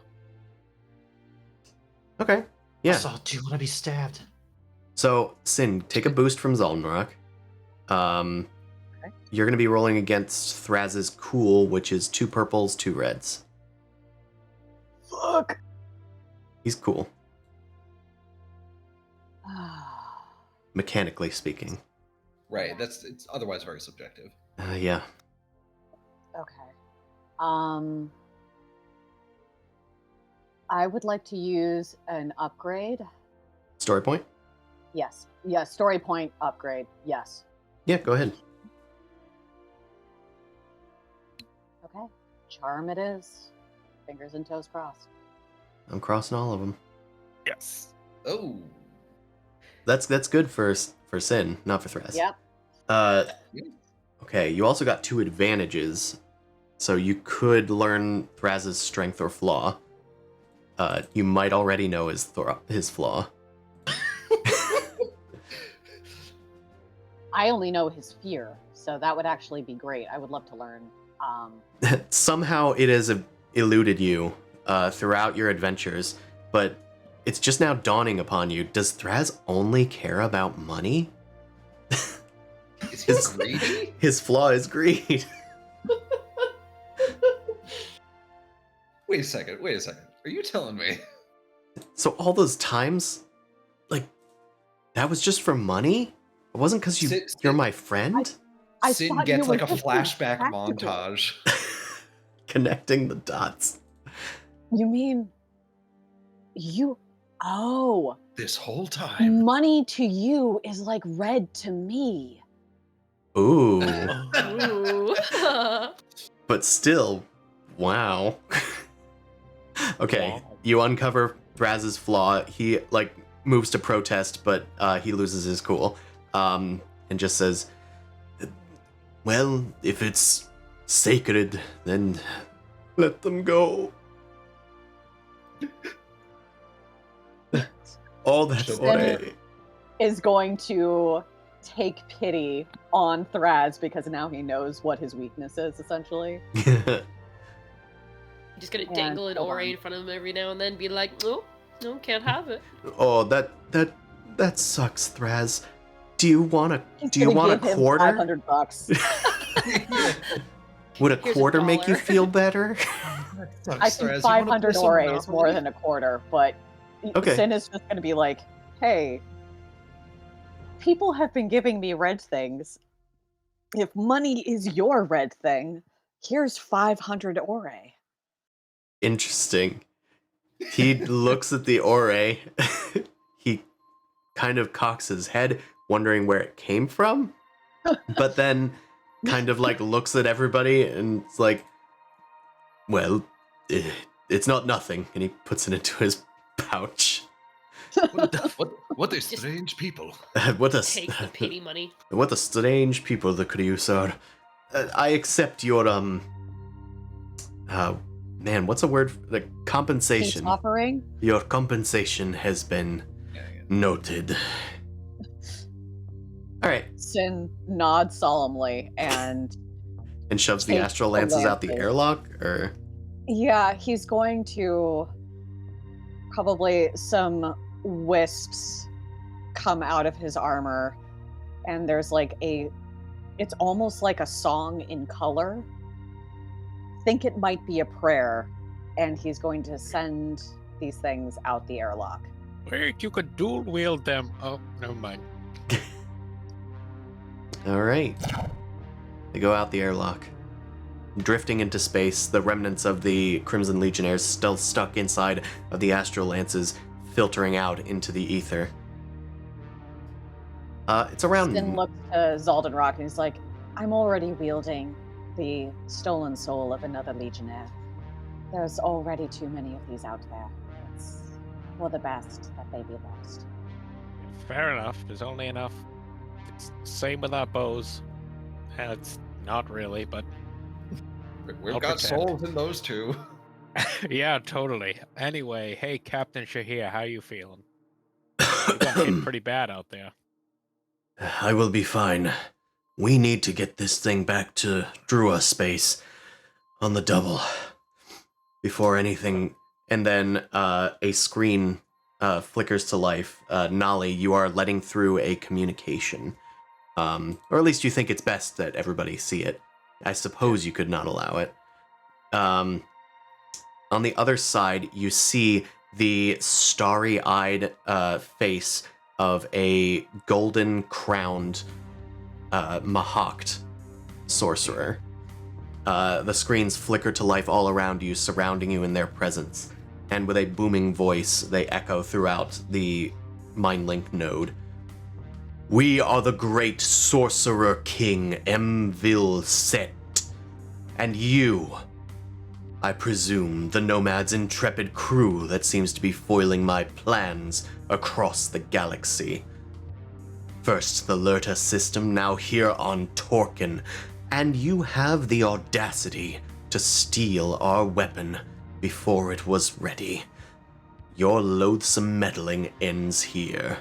Okay. Yeah. Also, do you want to be stabbed? So, Sin, take a boost from Zaldenrock. You're going to be rolling against Thraz's Cool, which is 2 purples, 2 reds. Fuck. He's cool, mechanically speaking. Right. It's otherwise very subjective. Yeah. Okay. I would like to use an upgrade. Story point? Yes. Yes. Story point upgrade. Yes. Yeah, go ahead. Okay. Charm it is. Fingers and toes crossed. I'm crossing all of them. Yes. Oh. That's good for Sin, not for Threz. Yep. Okay, you also got 2 advantages. So you could learn Thraz's strength or flaw. You might already know his flaw. I only know his fear, so that would actually be great. I would love to learn. Somehow it has eluded you throughout your adventures, but it's just now dawning upon you. Does Thraz only care about money? Is he greedy? His flaw is greed. Wait a second. Are you telling me? So all those times, like, that was just for money? It wasn't because you're my friend? I Sin thought gets you were like a just being flashback practical. montage. Connecting the dots. You mean you? Oh, This whole time. money to you is like red to me. Ooh. Ooh. But still, wow. Okay, Wow. you uncover Thraz's flaw. He, like, moves to protest, but he loses his cool. And just says, well, if it's sacred, then let them go. All that So way. Is going to take pity on Thraz because now he knows what his weakness is, essentially. Just gonna And dangle an hold ora on. in front of him every now and then, be like, oh, no, can't have it. Oh, that sucks, Thraz. Do you want a He's do you gonna want a give him quarter? $500. Would a Here's a quarter make you dollar. feel better? I think 500 ore is more than a quarter, but Okay. Sin is just going to be like, hey, people have been giving me red things. If money is your red thing, here's 500 ore. Interesting. He looks at the ore. He kind of cocks his head, wondering where it came from, but then kind of like looks at everybody and it's like, well, it's not nothing, and he puts it into his pouch. What a Just strange people. What a Take the pity money. what a strange people the Kryus are. I accept your man, what's a word? Like Peace compensation. offering? Your compensation has been noted. All right, Sin nods solemnly and and shoves the Take astral the lances out the lances. airlock, or yeah, he's going to probably some wisps come out of his armor, and there's like it's almost like a song in color. Think it might be a prayer, and he's going to send these things out the airlock. Wait, you could dual wield them. Oh, never mind. all right. They go out the airlock, drifting into space. The remnants of the Crimson Legionnaires still stuck inside of the astral lances, filtering out into the ether. It's around. Sin looks to Zalden Rock and he's like, I'm already wielding the stolen soul of another legionnaire. There's already too many of these out there. It's for the best that they be lost. Fair enough. There's only enough. It's same with our bows. It's not really, but We've I'll got pretend. souls in those two. yeah, totally. Anyway, hey, Captain Shahir, how you feeling? You got hit pretty bad out there. I will be fine. We need to get this thing back to Drua space on the double before anything. And then a screen flickers to life. Nolly, you are letting through a communication. Or at least you think it's best that everybody see it. I suppose you could not allow it. On the other side, you see the starry-eyed face of a golden-crowned Mahact sorcerer. The screens flicker to life all around you, surrounding you in their presence. and with a booming voice, they echo throughout the Mindlink node. We are the great sorcerer king Emvil Set, and you, I presume, the Nomad's intrepid crew that seems to be foiling my plans across the galaxy. First the Lurta system, now here on Torkin, and you have the audacity to steal our weapon before it was ready. Your loathsome meddling ends here.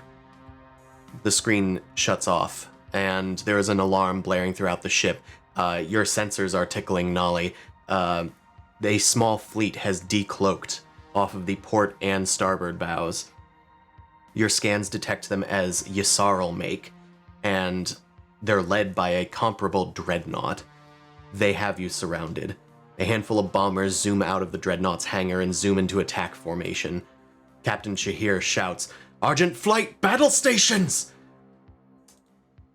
The screen shuts off, and there is an alarm blaring throughout the ship. Your sensors are tickling Nolly. A small fleet has decloaked off of the port and starboard bows. Your scans detect them as Yssaril make, and they're led by a comparable dreadnought. They have you surrounded. A handful of bombers zoom out of the dreadnought's hangar and zoom into attack formation. Captain Shahir shouts, "Argent Flight battle stations!"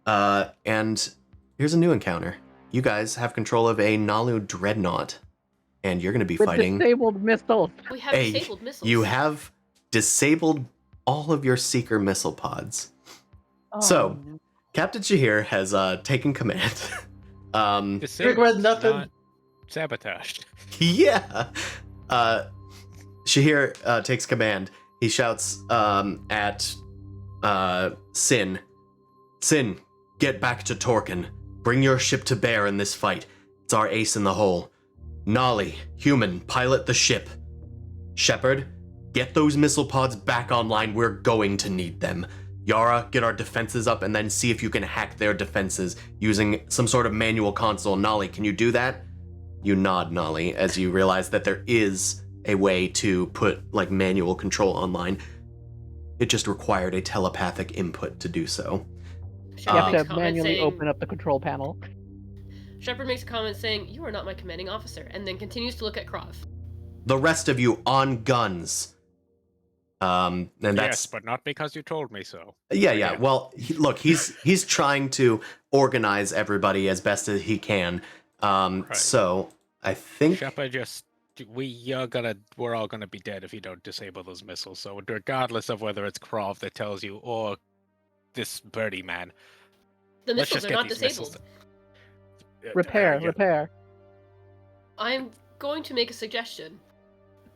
And here's a new encounter. You guys have control of a Nalu dreadnought, and you're going to be With fighting. disabled missiles. We have disabled missiles. You have disabled all of your seeker missile pods. So, no. Captain Shahir has taken command. Disabled, Regret nothing. not sabotaged. Yeah. Shahir takes command. He shouts at Sin. Sin, get back to Torkin. Bring your ship to bear in this fight. It's our ace in the hole. Nolly, human, pilot the ship. Shepard, get those missile pods back online. We're going to need them. Yara, get our defenses up and then see if you can hack their defenses using some sort of manual console. Nolly, can you do that? You nod, Nolly, as you realize that there is a way to put like manual control online. It just required a telepathic input to do so. You have makes a to comment manually saying- open up the control panel. Shepard makes a comment saying, "You are not my commanding officer," and then continues to look at Croft. The rest of you on guns. And that's Yes, but not because you told me so. yeah. Well, look, he's trying to organize everybody as best as he can. Right. So I think Shepard, we're all gonna be dead if you don't disable those missiles. So regardless of whether it's Croft that tells you or this birdie man, The let's missiles just are get not these missiles. disabled. Repair. I'm going to make a suggestion.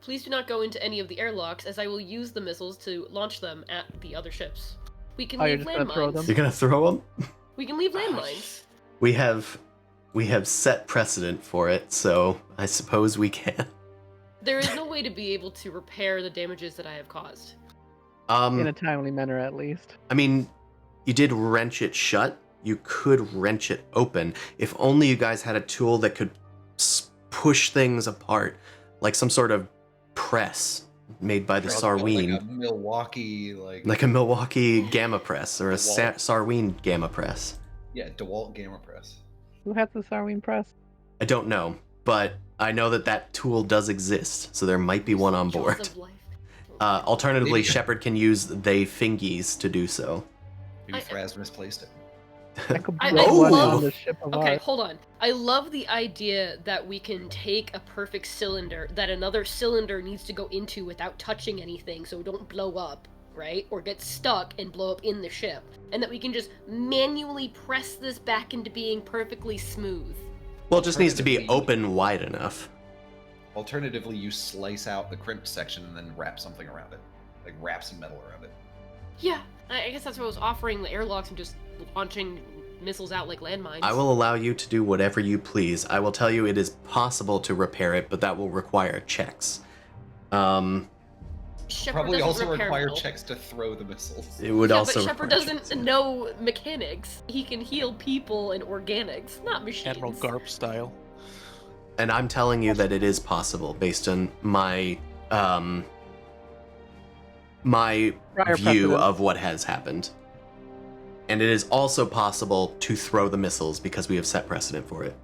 Please do not go into any of the airlocks, as I will use the missiles to launch them at the other ships. We can Oh, you're leave just gonna throw them? you're gonna throw them. We can leave landmines. We have set precedent for it, so I suppose we can. There is no way to be able to repair the damages that I have caused. In a timely manner, at least. I mean, you did wrench it shut. You could wrench it open. If only you guys had a tool that could push things apart, like some sort of press made by the Sarween. Like a Milwaukee, Like a Milwaukee gamma press or a DeWalt. Sarween gamma press. Yeah, DeWalt Gamma Press. Who has the Sarween press? I don't know, but I know that tool does exist, so there might be one on Jaws board. of life. Alternatively, Maybe. Shepard can use they fingies to do so. Maybe I- Fraz misplaced it. I could I blow one love- on the ship of Okay, ours. hold on. I love the idea that we can take a perfect cylinder that another cylinder needs to go into without touching anything so it don't blow up, right? Or get stuck and blow up in the ship. And that we can just manually press this back into being perfectly smooth. Well, it just needs to be open wide enough. Alternatively, you slice out the crimped section and then wrap something around it. Like wrap some metal around it. Yeah, I guess that's what I was offering, the airlocks and just launching missiles out like landmines. I will allow you to do whatever you please. I will tell you it is possible to repair it, but that will require checks. Shepard Probably doesn't also repair require metal. checks to throw the missiles. It would Yeah, also but Shepard require doesn't checks, yeah. know mechanics. He can heal people and organics, not machines. Admiral Garp style. And I'm telling you that it is possible based on my my Prior view precedent. of what has happened. And it is also possible to throw the missiles because we have set precedent for it.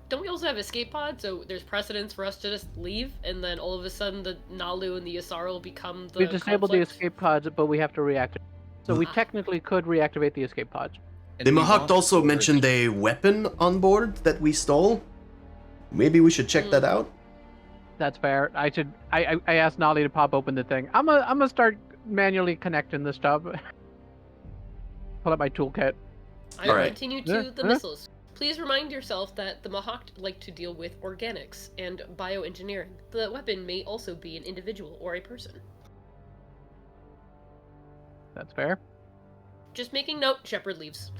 Don't we also have escape pods? So there's precedence for us to just leave, and then all of a sudden the Nalu and the Yssaril become the We disabled the conflict? escape pods, but we have to reactivate. So we technically could reactivate the escape pods. And The we Mahact want also to- mentioned a weapon on board that we stole. Maybe we should check that out. That's fair. I asked Nolly to pop open the thing. I'm gonna start manually connecting this stuff. Pull up my toolkit. I will Alright. continue to the missiles. Please remind yourself that the Mahact like to deal with organics and bioengineering. The weapon may also be an individual or a person. That's fair. Just making note, Shepard leaves.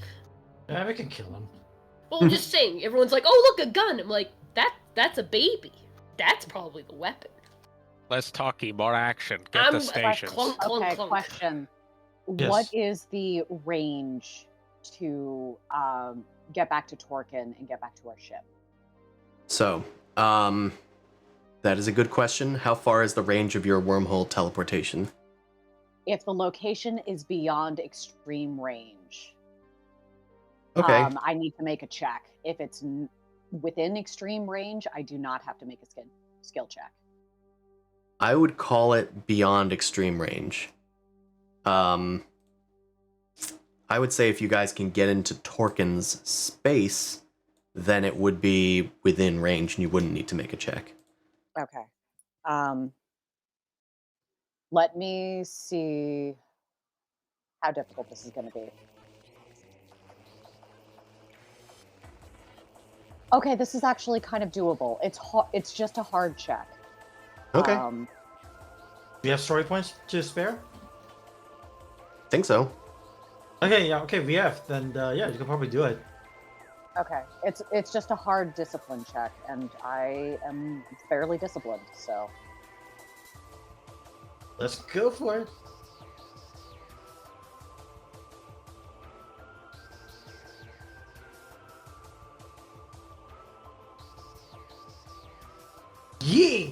Yeah, we can kill him. Well, I'm just saying, everyone's like, oh, look, a gun! I'm like, that's a baby. That's probably the weapon. Less talky, more action. Get the I'm stations. clunk, clunk, Okay, clunk. question. Yes. What is the range to get back to Torkin and get back to our ship? So, that is a good question. How far is the range of your wormhole teleportation? If the location is beyond extreme range, Okay. I need to make a check. If it's within extreme range, I do not have to make a skill check. I would call it beyond extreme range. I would say if you guys can get into Torkin's space, then it would be within range and you wouldn't need to make a check. Okay. Let me see how difficult this is going to be. Okay, this is actually kind of doable. It's just a hard check. Okay. Um, Do you have story points to spare? Think so. Okay, yeah, okay, we have. Then, yeah, you can probably do it. okay, it's just a hard discipline check, and I am fairly disciplined, so. Let's go for it. Yeah!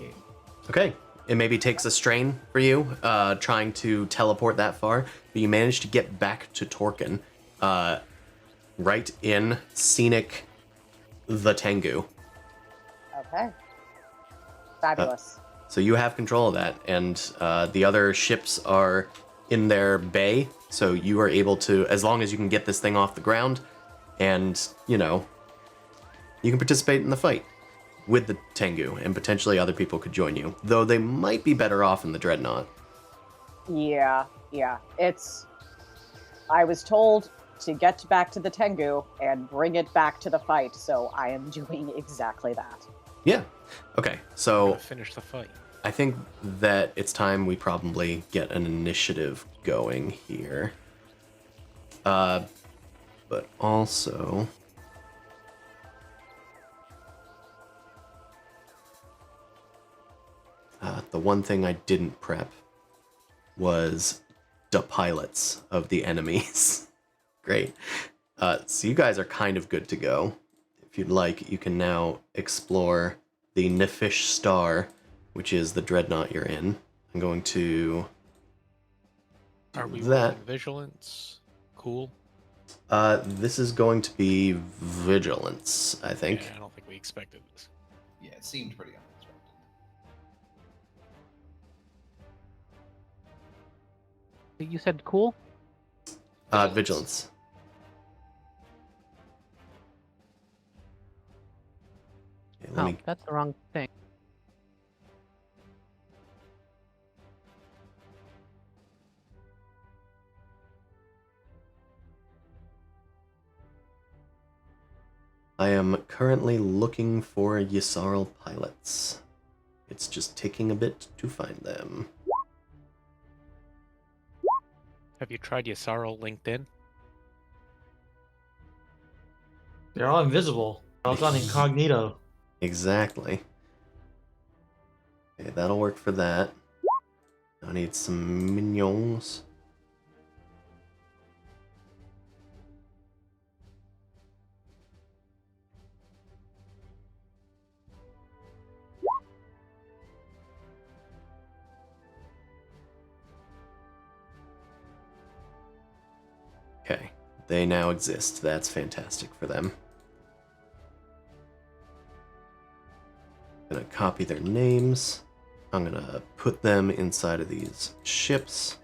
Okay. It maybe takes a strain for you, trying to teleport that far, but you manage to get back to Torkin, right in scenic the Tengu. Okay. Fabulous. So you have control of that, and the other ships are in their bay, so you are able to, as long as you can get this thing off the ground, and, you know, you can participate in the fight with the Tengu, and potentially other people could join you, though they might be better off in the dreadnought. Yeah. I was told to get back to the Tengu and bring it back to the fight, so I am doing exactly that. Yeah. Okay, so Gonna finish the fight. I think that it's time we probably get an initiative going here. But also... the one thing I didn't prep was the pilots of the enemies. Great. So you guys are kind of good to go. If you'd like, you can now explore the Nefish Star, which is the dreadnought you're in. I'm going to... Are we that. rolling vigilance? Cool. This is going to be vigilance, I think. Yeah, I don't think we expected this. Yeah, it seemed pretty unexpected. You said cool? Vigilance. Okay, let Oh, me... that's the wrong thing. I am currently looking for Yssarl pilots. It's just taking a bit to find them. Have you tried Yssarl LinkedIn? They're all invisible. They're all gone incognito. Exactly. Okay, that'll work for that. I need some minions. Okay, they now exist. That's fantastic for them. I'm gonna copy their names. I'm gonna put them inside of these ships.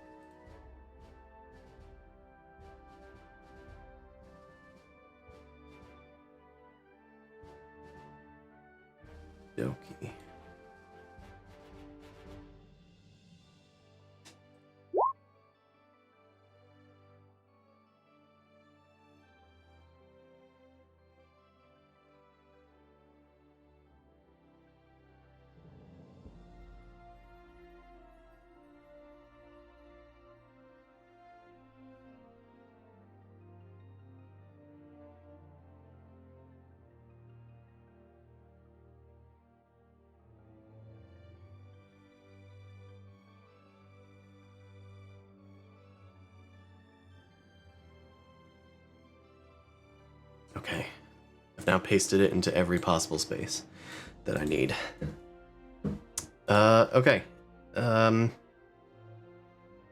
Dokie. Okay. I've now pasted it into every possible space that I need. Okay.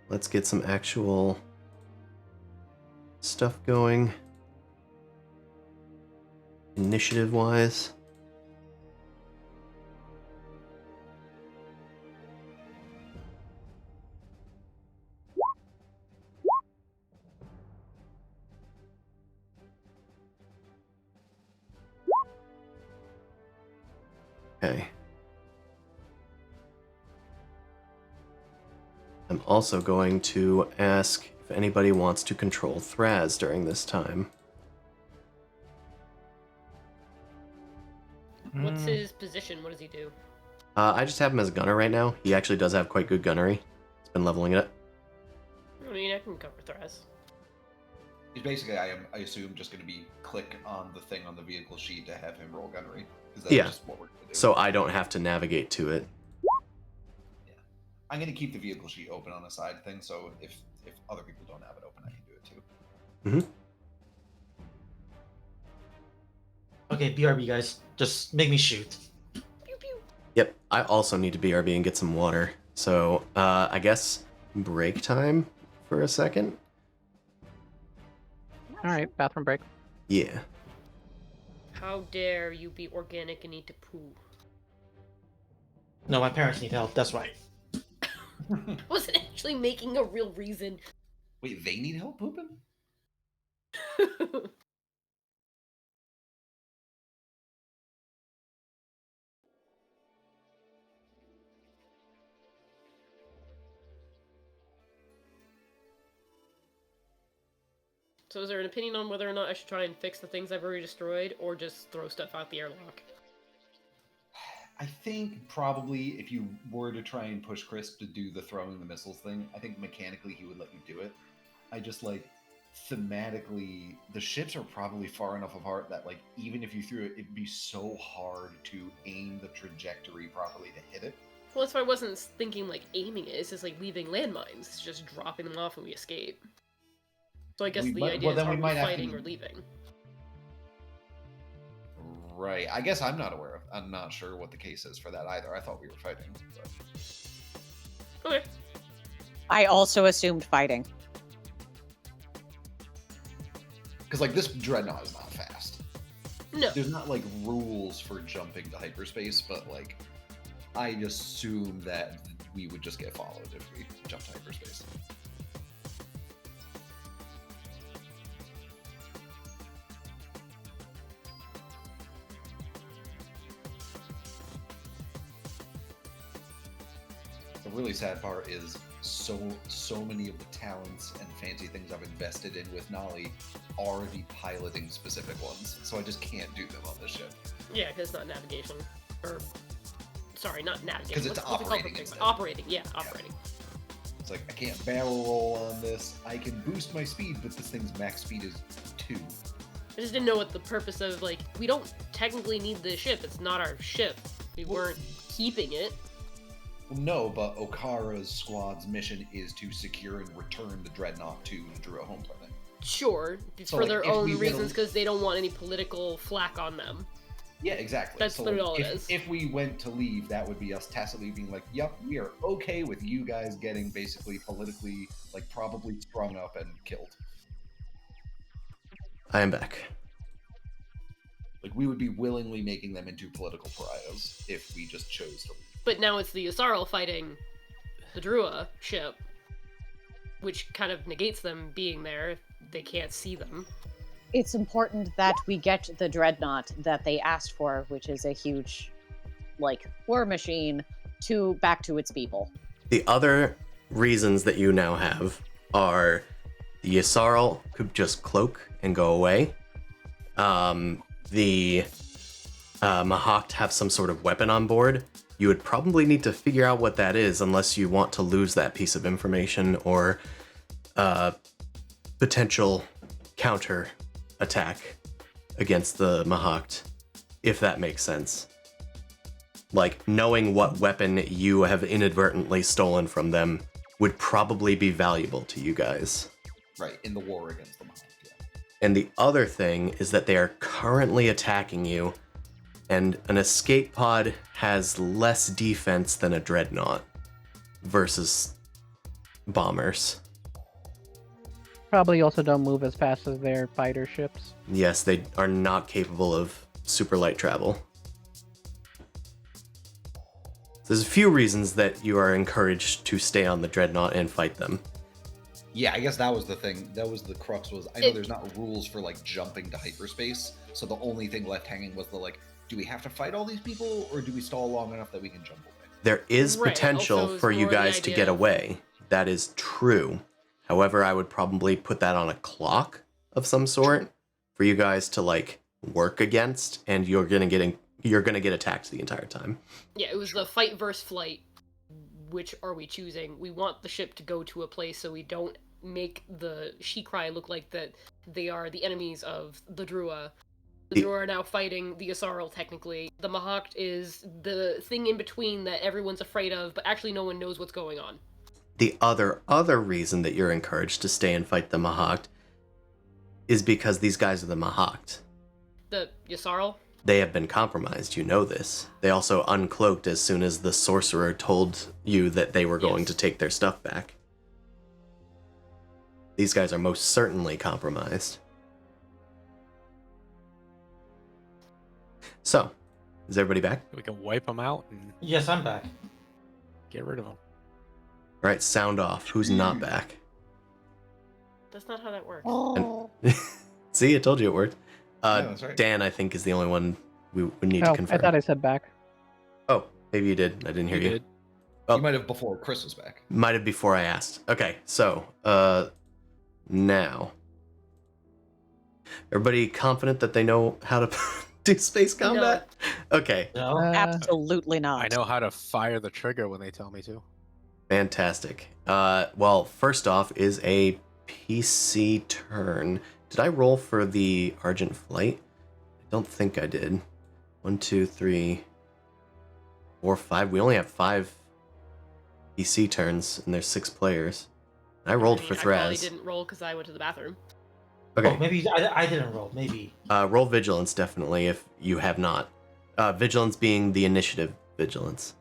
Let's get some actual stuff going. Initiative-wise. Okay. I'm also going to ask if anybody wants to control Thraz during this time. What's his position? What does he do? I just have him as a gunner right now. He actually does have quite good gunnery. He's been leveling it. I mean, I can cover Thraz. He's basically, I assume, just going to be click on the thing on the vehicle sheet to have him roll gunnery. That's Yeah. just what we're going to do. So I don't have to navigate to it. Yeah. I'm going to keep the vehicle sheet open on a side thing, so if other people don't have it open, I can do it too. Mm-hmm. Okay, BRB guys, just make me shoot. Pew pew. Yep, I also need to BRB and get some water. So, I guess break time for a second? All right, bathroom break. Yeah. How dare you be organic and eat a poo? No, my parents need help, that's right. I wasn't actually making a real reason. Wait, they need help pooping? So is there an opinion on whether or not I should try and fix the things I've already destroyed, or just throw stuff out the airlock? I think probably if you were to try and push Chris to do the throwing the missiles thing, I think mechanically he would let you do it. I just like thematically, the ships are probably far enough apart that like even if you threw it, it'd be so hard to aim the trajectory properly to hit it. Well, that's why I wasn't thinking like aiming it. It's just like leaving landmines. It's just dropping them off and we escape. So I guess the idea is, are we fighting or leaving? Right. I guess I'm not sure what the case is for that either. I thought we were fighting. But... Okay. I also assumed fighting. Because like this dreadnought is not fast. No. There's not like rules for jumping to hyperspace, but like I assume that we would just get followed if we jumped to hyperspace. The really sad part is so many of the talents and fancy things I've invested in with Nolly are the piloting specific ones, so I just can't do them on this ship. Yeah, because it's not navigation. Or, sorry, not navigation. Because it's What's it called? operating instead. Operating, yeah, operating. It's like, I can't barrel roll on this. I can boost my speed, but this thing's max speed is 2. I just didn't know what the purpose of, like, we don't technically need the ship. It's not our ship. We weren't keeping it. Well, no, but Okara's squad's mission is to secure and return the dreadnought to the Drua home planet. Sure, So, for like, their if own we reasons, because they don't want any political flack on them. Yeah, exactly. That's literally all it is. If we went to leave, that would be us tacitly being like, "Yup, we are okay with you guys getting basically politically, like, probably strung up and killed." I am back. Like, we would be willingly making them into political pariahs if we just chose to leave. But now it's the Yssaril fighting the Drua ship, which kind of negates them being there if they can't see them. It's important that we get the dreadnought that they asked for, which is a huge, like, war machine, back to its people. The other reasons that you now have are the Yssaril could just cloak and go away. The Mahact have some sort of weapon on board. You would probably need to figure out what that is unless you want to lose that piece of information or potential counter attack against the Mahact, if that makes sense. Like, knowing what weapon you have inadvertently stolen from them would probably be valuable to you guys. Right, in the war against the Mahact, yeah. And the other thing is that they are currently attacking you, and an escape pod has less defense than a dreadnought versus bombers. Probably also don't move as fast as their fighter ships. Yes, they are not capable of super light travel. There's a few reasons that you are encouraged to stay on the dreadnought and fight them. Yeah, I guess that was the thing. That was the crux. Was I know there's not rules for like jumping to hyperspace, so the only thing left hanging was the like, do we have to fight all these people, or do we stall long enough that we can jump away? There is Right, potential also for it's you more the guys to idea get of- away. That is true. However, I would probably put that on a clock of some sort for you guys to like work against, and you're gonna get attacked the entire time. Yeah, it was the fight versus flight. Which are we choosing? We want the ship to go to a place so we don't make the She-Cry look like that they are the enemies of the Drua. The Drua are now fighting the Asarl, technically. The Mahact is the thing in between that everyone's afraid of, but actually no one knows what's going on. The other reason that you're encouraged to stay and fight the Mahact is because these guys are the Mahact. The Yasarl? They have been compromised, you know this. They also uncloaked as soon as the sorcerer told you that they were going Yes. to take their stuff back. These guys are most certainly compromised. So, is everybody back? We can wipe them out and Yes, I'm back. get rid of them. All right, sound off. Who's not back? That's not how that works. Oh. See, I told you it worked. Yeah, that's right. Dan, I think, is the only one we would need Oh, to confirm. I thought I said back. Oh, maybe you did. I didn't hear you. did. Oh. You might have before Chris was back. Might have before I asked. Okay, so, now. Everybody confident that they know how to do space combat? Okay, No. Absolutely not. I know how to fire the trigger when they tell me to. fantastic. Well, first off is a PC turn. Did I roll for the Argent Flight? I don't think I did. 1, 2, 3, 4, 5. We only have 5 PC turns, and there's 6 players. I rolled for I probably Thraz. didn't roll because I went to the bathroom. Okay, Oh, maybe I didn't roll. Maybe. roll Vigilance definitely if you have not. Vigilance being the initiative Vigilance,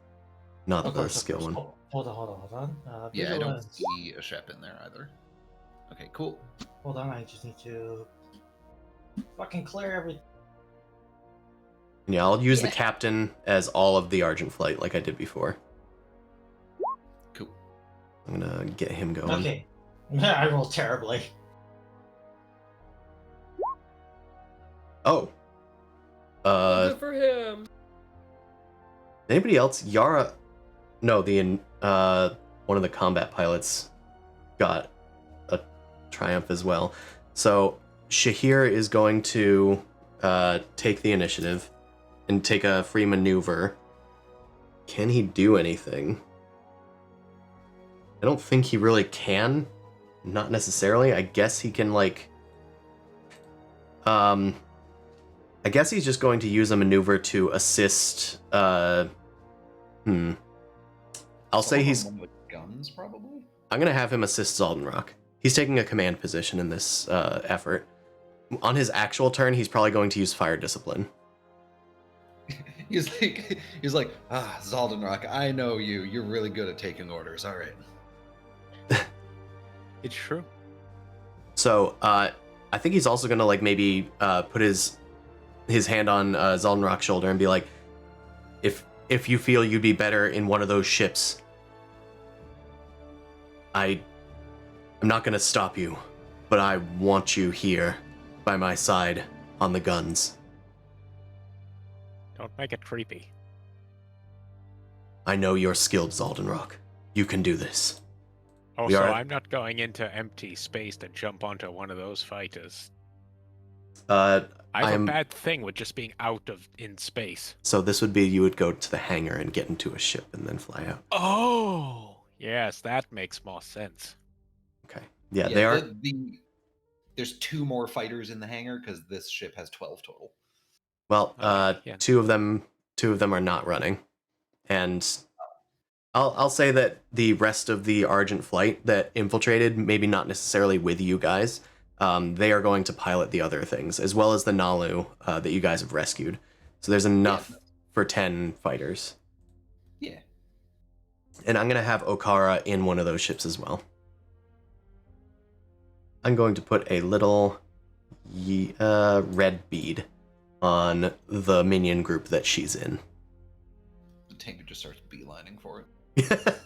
not the skill one. Hold on. Yeah, I don't vigilance. see a Shep in there either. Okay, cool. Hold on, I just need to fucking clear everything. Yeah, I'll use the Yeah. captain as all of the Argent Flight like I did before. Cool. I'm gonna get him going. Okay. I rolled terribly. Oh. Good for him. Anybody else? Yara? No, the one of the combat pilots got a triumph as well. So Shahir is going to take the initiative and take a free maneuver. Can he do anything? I don't think he really can. Not necessarily. I guess he can like. I guess he's just going to use a maneuver to assist. I'll say he's. One with guns, probably. I'm gonna have him assist Zaldenrock. He's taking a command position in this effort. On his actual turn, he's probably going to use Fire Discipline. He's like, Zaldenrock, I know you. You're really good at taking orders. All right. It's true. So I think he's also gonna like maybe put his hand on Zaldenrock's shoulder and be like, if you feel you'd be better in one of those ships, I'm not gonna stop you, but I want you here by my side on the guns. Don't make it creepy. I know you're skilled, Zaldenrock. You can do this. Oh, We so are- I'm not going into empty space to jump onto one of those fighters. I I have am- a bad thing with just being in space. So this would be you would go to the hangar and get into a ship and then fly out. Oh, yes, that makes more sense. Okay. Yeah, they are. There's 2 more fighters in the hangar because this ship has 12 total. Well, Okay, yeah. two of them are not running, and I'll say that the rest of the Argent Flight that infiltrated, maybe not necessarily with you guys, they are going to pilot the other things, as well as the Nalu that you guys have rescued. So there's enough for 10 fighters. Yeah. And I'm going to have Okara in one of those ships as well. I'm going to put a little red bead on the minion group that she's in. The tanker just starts beelining for it.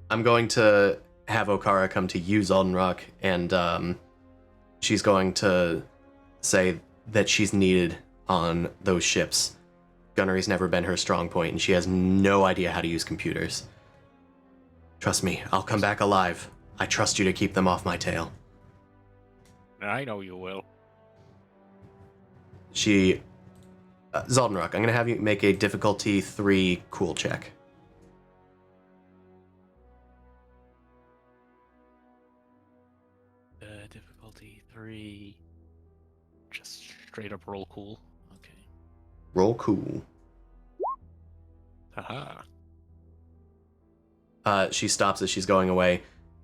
I'm going to have Okara come to you, Zoldenrock, and she's going to say that she's needed on those ships. Gunnery's never been her strong point, and she has no idea how to use computers. Trust me, I'll come back alive. I trust you to keep them off my tail. I know you will. Zoldenrock, I'm going to have you make a difficulty 3 cool check. Difficulty 3. Just straight up roll cool. Okay. Roll cool. Haha. She stops as she's going away,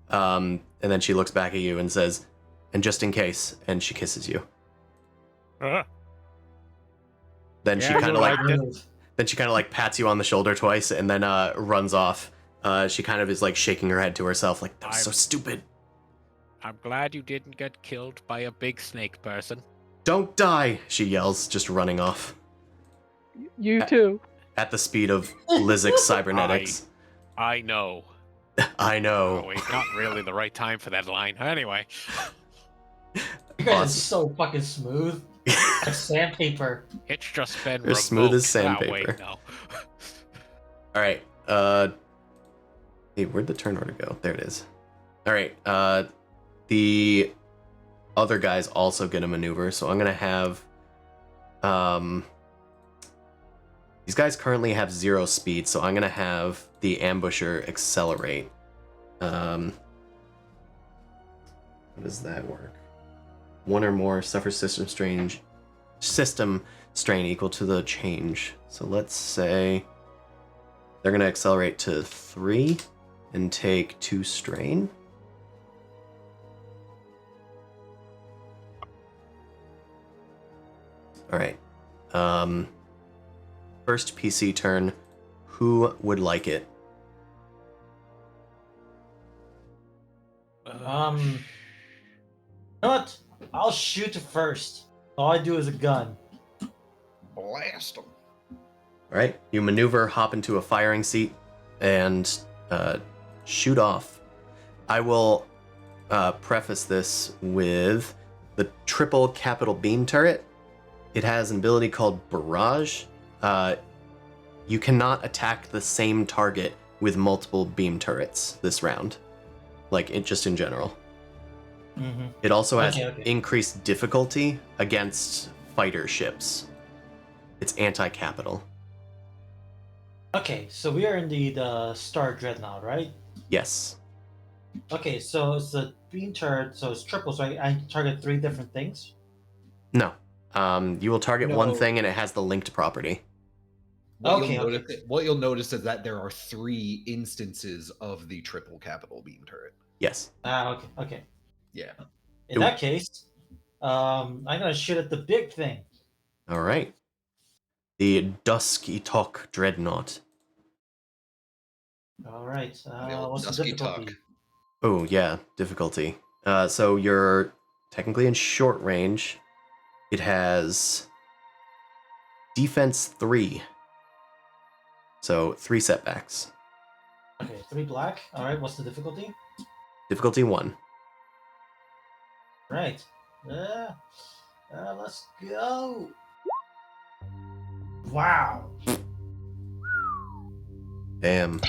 and then she looks back at you and says, "And just in case," and she kisses you. Then she Yeah, kind you're of like, right. then she kind of like pats you on the shoulder twice, and then runs off. She kind of is like shaking her head to herself, like, "That was so stupid." I'm glad you didn't get killed by a big snake person. "Don't die!" she yells, just running off You too. at the speed of Lizik's cybernetics. I know. I know. Oh, wait, not really the right time for that line. Anyway. You guys are Awesome. so fucking smooth. Like sandpaper. It's just been They're smooth as revoked. sandpaper. Wait, no. All right. Hey, where'd the turn order go? There it is. All right. The other guy's also gonna maneuver, so I'm gonna have. These guys currently have 0 speed, so I'm gonna have the ambusher accelerate. How does that work? 1 or more suffer system strain equal to the change. So let's say they're gonna accelerate to 3 and take 2 strain. All right. First PC turn. Who would like it? You know what? I'll shoot first. All I do is a gun. Blast them. All right. You maneuver, hop into a firing seat, and shoot off. I will preface this with the triple capital beam turret. It has an ability called Barrage. You cannot attack the same target with multiple beam turrets this round. Like, just in general. Mm-hmm. It also has Okay. increased difficulty against fighter ships. It's anti-capital. Okay, so we are indeed Star Dreadnought, right? Yes. Okay, so it's a beam turret, so it's triple, so I target 3 different things? No. You will target one No. thing and it has the linked property. Okay, What you'll notice is that there are 3 instances of the triple capital beam turret. Yes. Okay. Yeah. In that case, I'm gonna shoot at the big thing. All right. The Dusky Talk Dreadnought. All right. The old What's the Dusky difficulty? Talk. Oh, yeah, difficulty. So you're technically in short range. It has defense 3. So 3 setbacks. Okay, 3 black. All right. What's the difficulty? Difficulty 1. Right. Let's go. Wow. Damn.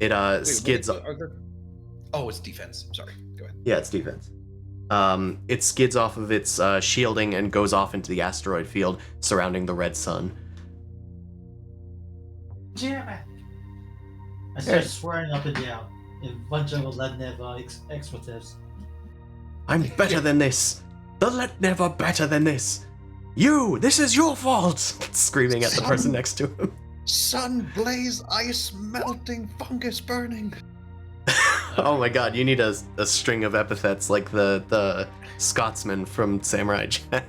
It skids. Oh, it's defense. Sorry. Go ahead. Yeah, it's defense. It skids off of its shielding and goes off into the asteroid field surrounding the red sun. Damn it. I start swearing up and down in a bunch of Lednev expletives. I'm better than this. The let never better than this. You, this is your fault. Screaming at the person next to him. Sun, blaze, ice, melting, fungus burning. Oh my god, you need a string of epithets like the Scotsman from Samurai Jack.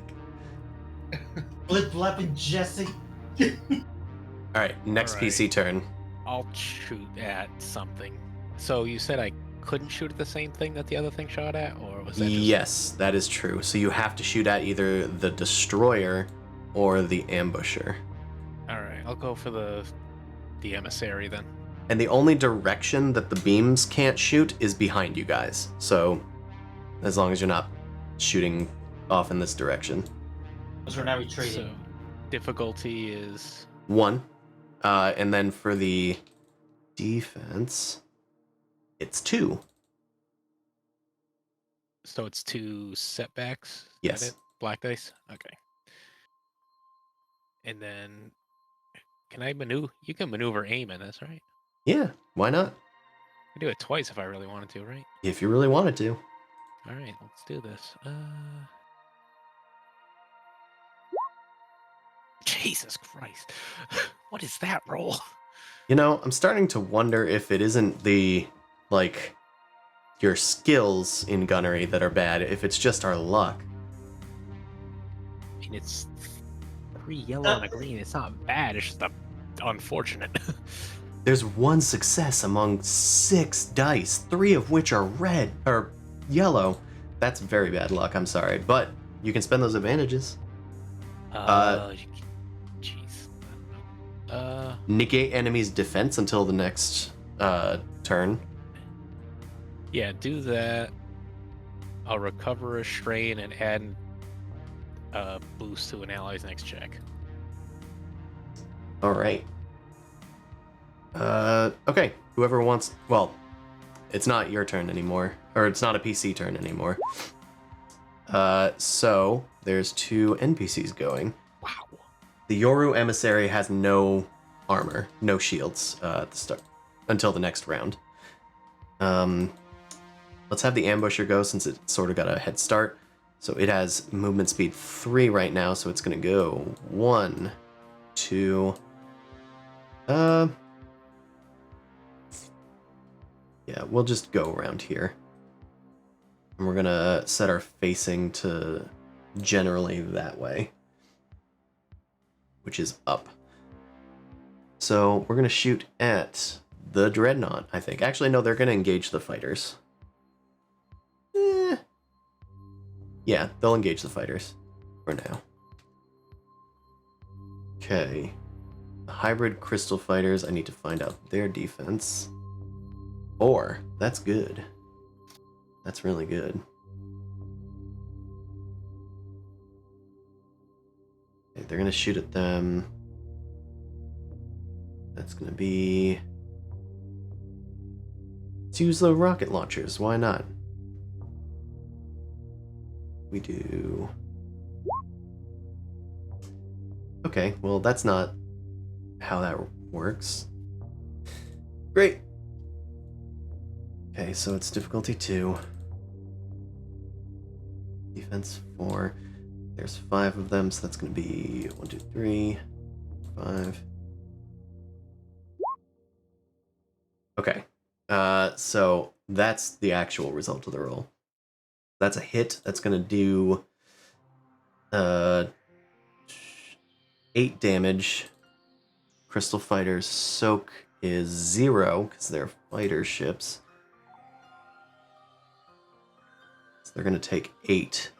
Blip Blapping Jesse. Alright, next Alright. PC turn. I'll shoot at something. So you said I couldn't shoot at the same thing that the other thing shot at, or was that just... Yes, that is true. So you have to shoot at either the destroyer or the ambusher. Alright, I'll go for the emissary then. And the only direction that the beams can't shoot is behind you guys. So as long as you're not shooting off in this direction. Because we're now retreating. So difficulty is 1. And then for the defense, it's 2. so it's 2 setbacks. Is that Yes. it? Black dice. Okay. And then can I maneuver? You can maneuver aim in this, right? Yeah, why not? I do it twice if I really wanted to, right? If you really wanted to. All right, let's do this. Jesus Christ. What is that roll? You know, I'm starting to wonder if it isn't the, like, your skills in gunnery that are bad, if it's just our luck. I mean, it's 3 yellow and a green. It's not bad. It's just unfortunate. There's 1 success among 6 dice, 3 of which are red, or yellow. That's very bad luck, I'm sorry. But you can spend those advantages. Jeez. I don't know. Negate enemy's defense until the next turn. Yeah, do that. I'll recover a strain and add a boost to an ally's next check. Alright. Okay. Whoever wants... Well, it's not your turn anymore. Or it's not a PC turn anymore. So, there's 2 NPCs going. Wow. The Yoru Emissary has no armor, no shields at the start, until the next round. Let's have the Ambusher go since it sort of got a head start. So it has movement speed 3 right now, so it's going to go 1, 2... Yeah, we'll just go around here. And we're going to set our facing to generally that way, which is up. So we're going to shoot at the dreadnought, I think. Actually, no, they're going to engage the fighters. Yeah, they'll engage the fighters for now. Okay. The hybrid crystal fighters, I need to find out their defense. 4. That's good. That's really good. Okay, they're going to shoot at them. That's going to be... Let's use the rocket launchers. Why not? We do... Okay, well, that's not how that works. Great. Okay, so it's difficulty 2. Defense 4. There's 5 of them, so that's going to be 1, 2, 3, 5. Okay, so that's the actual result of the roll. That's a hit. That's going to do 8 damage. Crystal Fighters soak is 0 because they're fighter ships. So they're going to take 8.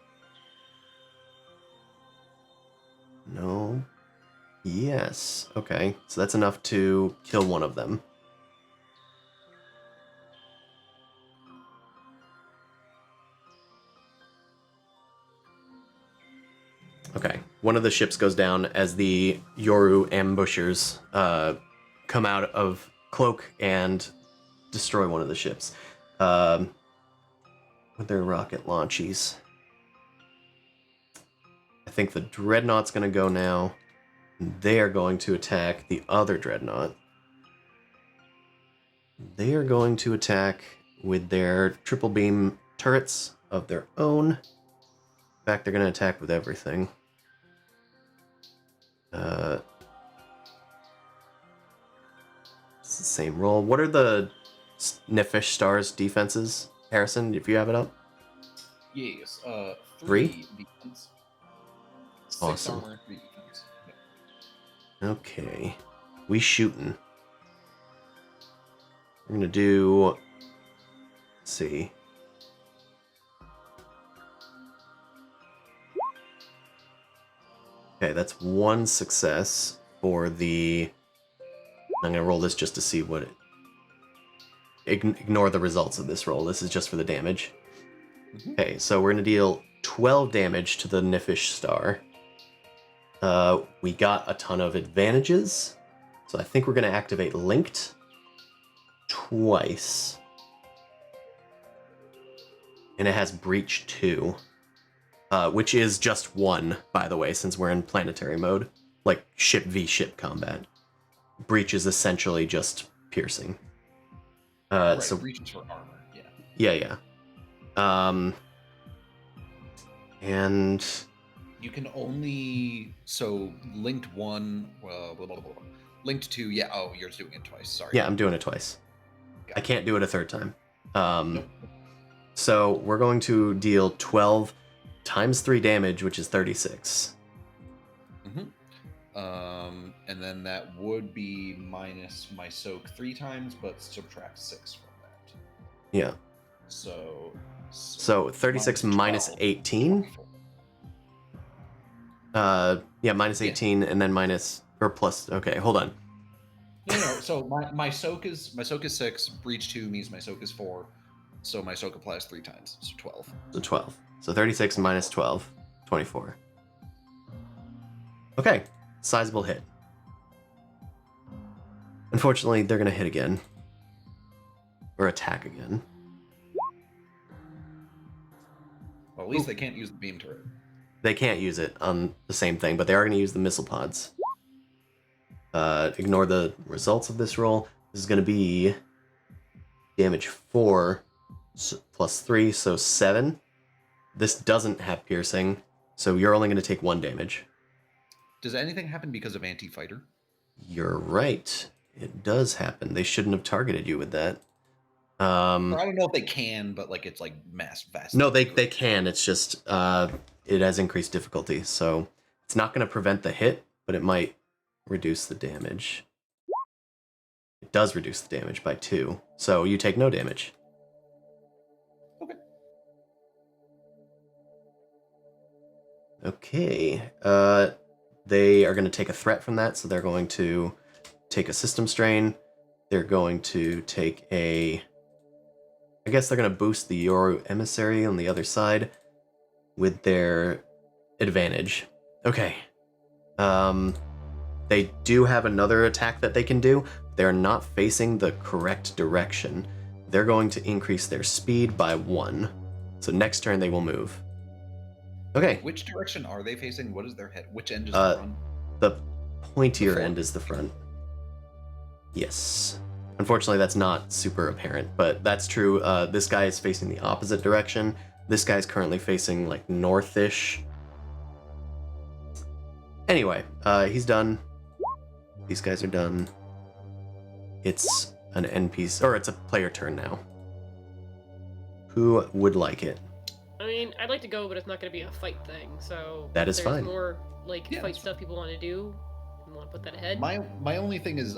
No. Yes. Okay. So that's enough to kill one of them. Okay. One of the ships goes down as the Yoru ambushers come out of cloak and destroy one of the ships with their rocket launchies. I think the dreadnought's going to go now. They are going to attack the other dreadnought. They are going to attack with their triple beam turrets of their own. In fact, they're going to attack with everything. It's the same roll. What are the Niffish Star's defenses, Harrison, if you have it up? Yes. 3 defense. 6 Awesome. armor, 3 defense. Okay. We shooting. We're gonna do... Let's see. Okay, that's 1 success for the... I'm gonna roll this just to see what it... Ignore the results of this roll. This is just for the damage. Okay, so we're gonna deal 12 damage to the Niffish Star. We got a ton of advantages, so I think we're gonna activate Linked twice. And it has Breach 2, which is just 1, by the way, since we're in planetary mode, like ship v ship combat. Breach is essentially just piercing. Right, so breach is for armor, yeah. Yeah. And You can only linked 1, blah, blah, blah, blah. Linked 2, yeah. Oh, you're doing it twice. Sorry. yeah, I'm doing it twice. Got I can't do it a third time. Nope. So we're going to deal 12 times 3 damage, which is 36. And then that would be minus my soak 3 times, but subtract 6 from that. Yeah. So 36 minus 12, 18. 24. Yeah, minus 18 and then minus or plus. Okay, hold on. No. So my soak is 6. Breach 2 means my soak is 4. So my soak applies 3 times. So 12. So 12. So 36 minus 12, 24. Okay, sizable hit. Unfortunately, they're gonna hit again. Or attack again. Well, at least they can't use the beam turret. They can't use it on the same thing, but they are going to use the missile pods. Ignore the results of this roll. This is going to be damage 4 plus 3, so 7. This doesn't have piercing, so you're only going to take 1 damage. Does anything happen because of anti-fighter? You're right. It does happen. They shouldn't have targeted you with that. Or I don't know if they can, but like it's like vast. No, they can. It's just it has increased difficulty, so it's not going to prevent the hit, but it might reduce the damage. It does reduce the damage by 2, so you take no damage. Okay. Okay. They are going to take a threat from that, so they're going to take a system strain. They're going to take a... I guess they're going to boost the Yoru Emissary on the other side with their advantage. Okay. They do have another attack that they can do. They're not facing the correct direction. They're going to increase their speed by 1. So next turn they will move. Okay. Which direction are they facing? What is their head? Which end is the front? The pointier The front? end is the front. Yes. Unfortunately, that's not super apparent, but that's true. This guy is facing the opposite direction. This guy's currently facing, like, northish. Anyway, he's done. These guys are done. It's an NPC, or it's a player turn now. Who would like it? I mean, I'd like to go, but it's not going to be a fight thing, so... That is if there's fine. more, like, Yeah, fight that's stuff people want to do, and want to put that ahead. My only thing is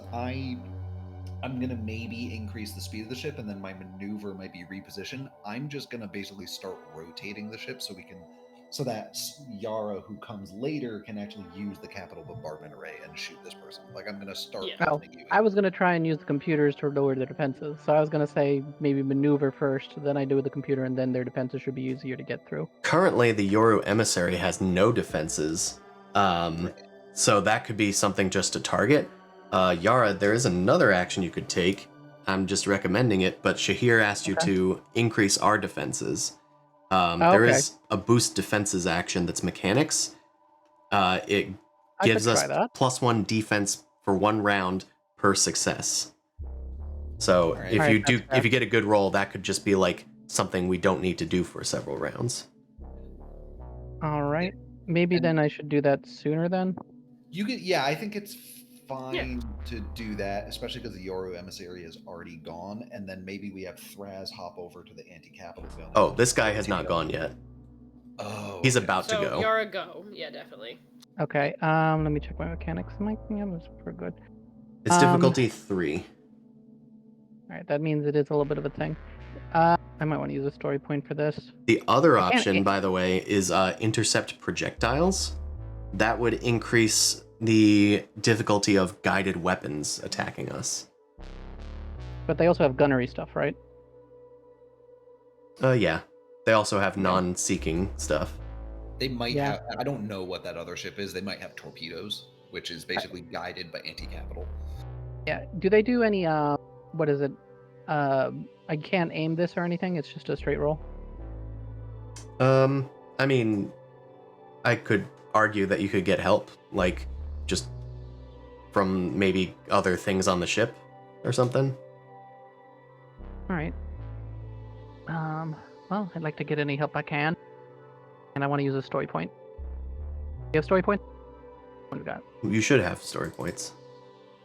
I'm gonna maybe increase the speed of the ship, and then my maneuver might be repositioned. I'm just gonna basically start rotating the ship so that Yara, who comes later, can actually use the capital bombardment array and shoot this person. Like I'm gonna start. Yeah. Oh, making you- I was going to try and use the computers to lower their defenses. So I was going to say maybe maneuver first, then I do with the computer, and then their defenses should be easier to get through. Currently, the Yoru Emissary has no defenses, so that could be something just to target. Yara, there is another action you could take. I'm just recommending it, but Shahir asked you to increase our defenses. There is a boost defenses action that's mechanics. It gives us +1 defense for 1 round per success. So Alright. if Alright, you do, that's fair. if you get a good roll, that could just be like something we don't need to do for several rounds. All right. Maybe And- then I should do that sooner then. You get, yeah, I think it's fine to do that, especially because the Yoru emissary is already gone, and then maybe we have Thraz hop over to the anti-capital gun. Oh, this guy has not gone yet. Oh, He's okay. about to So go. Yara, go. Yeah, definitely. Okay. Let me check my mechanics. My thing was pretty good. It's difficulty 3. All right, that means it is a little bit of a thing. I might want to use a story point for this. The other I can't- option, by the way, is intercept projectiles. That would increase the difficulty of guided weapons attacking us. But they also have gunnery stuff, right? Yeah. They also have non-seeking stuff. They might Yeah. have. I don't know what that other ship is. They might have torpedoes, which is basically guided by anti-capital. Yeah. Do they do any? What is it? I can't aim this or anything. It's just a straight roll. I mean, I could argue that you could get help, like, just from maybe other things on the ship or something. All right. Well, I'd like to get any help I can, and I want to use a story point. You have story point? What do we got? You should have story points.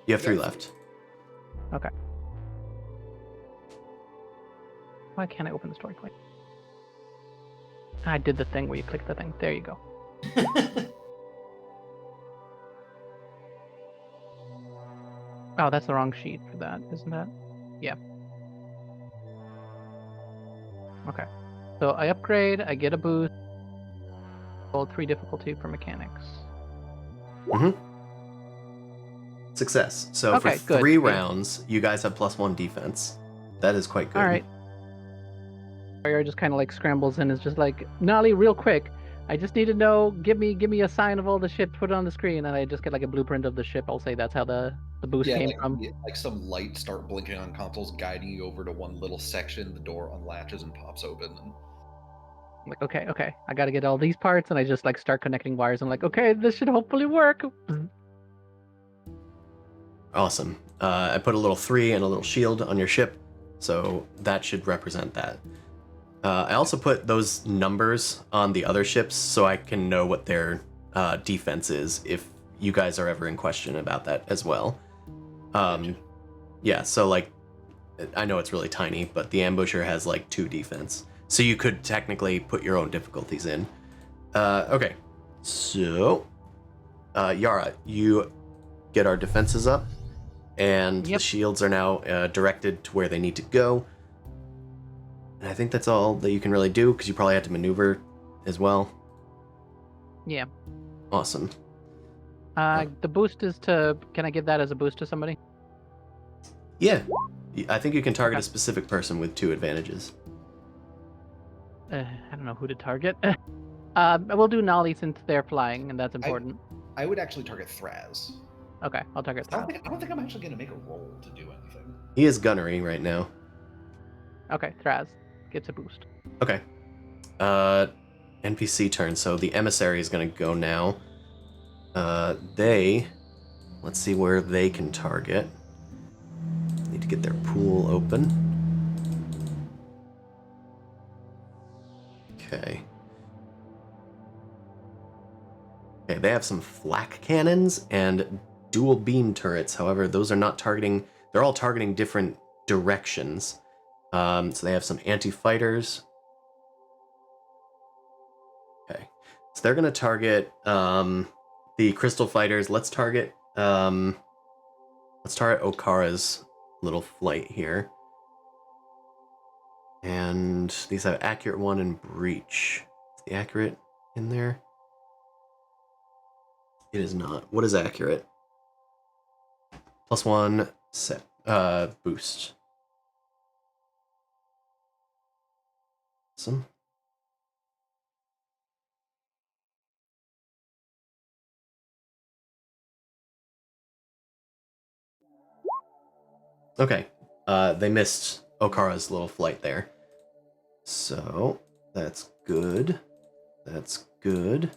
You have 3 Yes. left. Okay. Why can't I open the story point? I did the thing where you click the thing. There you go. Oh, that's the wrong sheet for that, isn't that? Yeah. Okay. So I upgrade, I get a boost. Roll 3 difficulty for mechanics. Success. So Okay, for good, 3 good. rounds, you guys have +1 defense. That is quite good. All right. Warrior just kind of like scrambles in, is just like, Nolly, real quick. I just need to know. Give me a sign of all the ships. Put it on the screen, and I just get like a blueprint of the ship. I'll say that's how the boost Yeah, came from. like some lights start blinking on consoles, guiding you over to one little section. The door unlatches and pops open. And... I'm like, okay, I got to get all these parts, and I just like start connecting wires. I'm like, okay, this should hopefully work. Awesome. I put a little 3 and a little shield on your ship, so that should represent that. I also put those numbers on the other ships so I can know what their defense is if you guys are ever in question about that as well. Yeah, so like, I know it's really tiny, but the ambusher has like 2 defense. So you could technically put your own difficulties in. Okay, so Yara, you get our defenses up, and the Yep. shields are now directed to where they need to go. And I think that's all that you can really do, because you probably have to maneuver as well. Yeah. Awesome. The boost is to. Can I give that as a boost to somebody? Yeah, I think you can target Okay. a specific person with 2 advantages. I don't know who to target. We'll do Nolly since they're flying, and that's important. I would actually target Thraz. Okay, I'll target I Thraz. don't think I'm actually going to make a roll to do anything. He is gunnery right now. Okay, Thraz gets a boost. Okay. NPC turn. So the emissary is going to go now. Let's see where they can target. Need to get their pool open. Okay. Okay, they have some flak cannons and dual beam turrets. However, those are not targeting. They're all targeting different directions. So they have some anti-fighters. Okay, so they're gonna target the crystal fighters. Let's target Okara's little flight here. And these have accurate 1 and breach. Is the accurate in there? It is not. What is accurate? +1 set boost. Awesome. Okay. They missed Okara's little flight there. So that's good. That's good.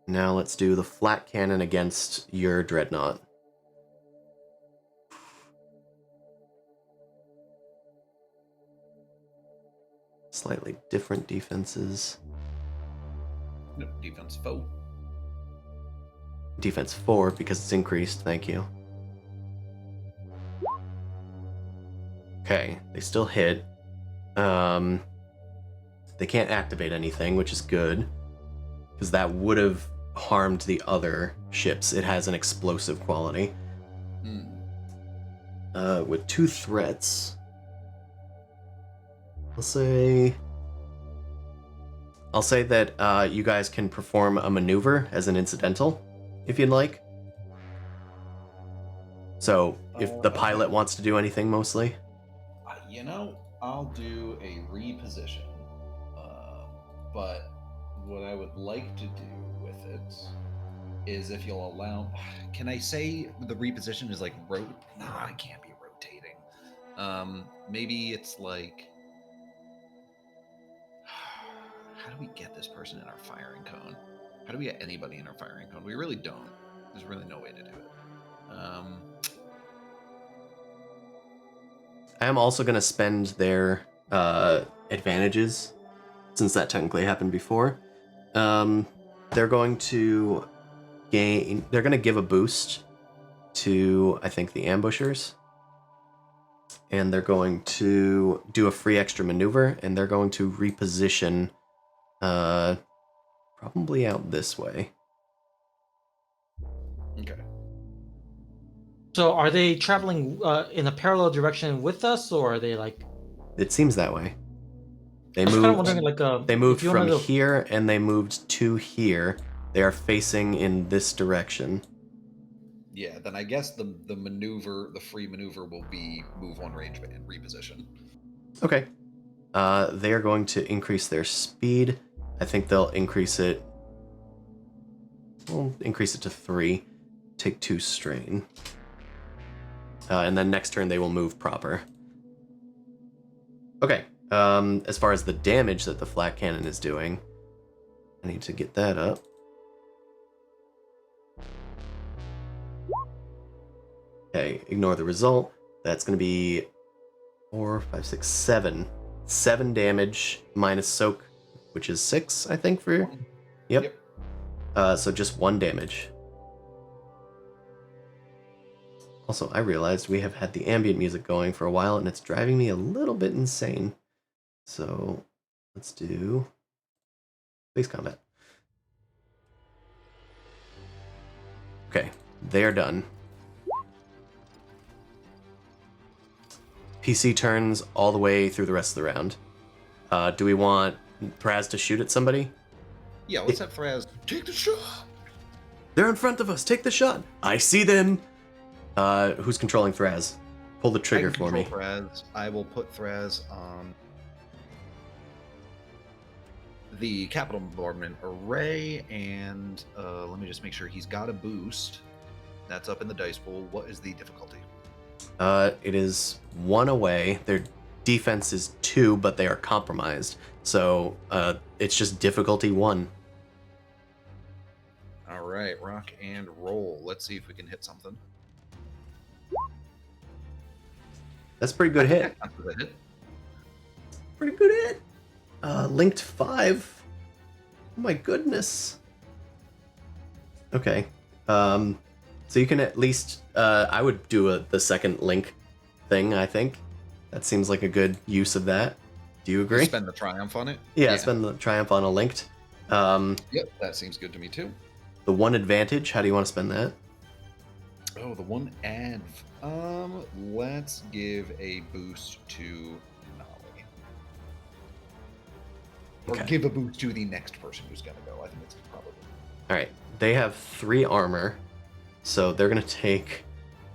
Now let's do the flat cannon against your dreadnought. Slightly different defenses. No defense foe. Defense 4 because it's increased. Thank you. Okay, they still hit. They can't activate anything, which is good, because that would have harmed the other ships. It has an explosive quality. With 2 threats, I'll say that you guys can perform a maneuver as an incidental, if you'd like. So, if the pilot wants to do anything, mostly. I'll do a reposition. But what I would like to do with it is, if you'll allow, can I say the reposition is like Nah, I can't be rotating. Maybe it's like, how do we get this person in our firing cone? How do we get anybody in our firing cone? We really don't. There's really no way to do it. I am also going to spend their advantages, since that technically happened before. They're going to give a boost to, I think, the ambushers. And they're going to do a free extra maneuver, and they're going to reposition probably out this way. Okay. So are they traveling in a parallel direction with us, or are they like? It seems that way. They I was moved. kind of wondering, like, They moved if you from wanted to- here, and they moved to here. They are facing in this direction. Yeah, then I guess the maneuver, the free maneuver, will be move 1 range and reposition. Okay. They are going to increase their speed. I think they'll increase it. We'll increase it to 3. Take 2 strain. And then next turn they will move proper. Okay. As far as the damage that the flak cannon is doing, I need to get that up. Okay, ignore the result. That's going to be 4, 5, 6, 7. 7 damage minus soak, which is 6, I think, for... Yep. So just 1 damage. Also, I realized we have had the ambient music going for a while, and it's driving me a little bit insane. So, let's do space combat. Okay, they are done. PC turns all the way through the rest of the round. Do we want Thraz to shoot at somebody? Yeah, let's have Thraz take the shot. They're in front of us. Take the shot. I see them. Who's controlling Thraz? Pull the trigger for me. Thraz. I will put Thraz on the capital bombardment array, and let me just make sure he's got a boost. That's up in the dice pool. What is the difficulty? It is 1 away. Their defense is 2, but they are compromised. So it's just difficulty 1. All right, rock and roll. Let's see if we can hit something. That's a pretty good hit. Pretty good hit. Linked 5. Oh my goodness. Okay. So you can at least... I would do the second link thing, I think. That seems like a good use of that. Do you agree? Spend the triumph on it? Yeah, spend the triumph on a linked. Yep, that seems good to me too. The 1 advantage, how do you want to spend that? Oh, the 1 adv. Let's give a boost to Nolly. Or Okay. give a boost to the next person who's gonna go. I think it's probably. Alright, they have 3 armor, so they're going to take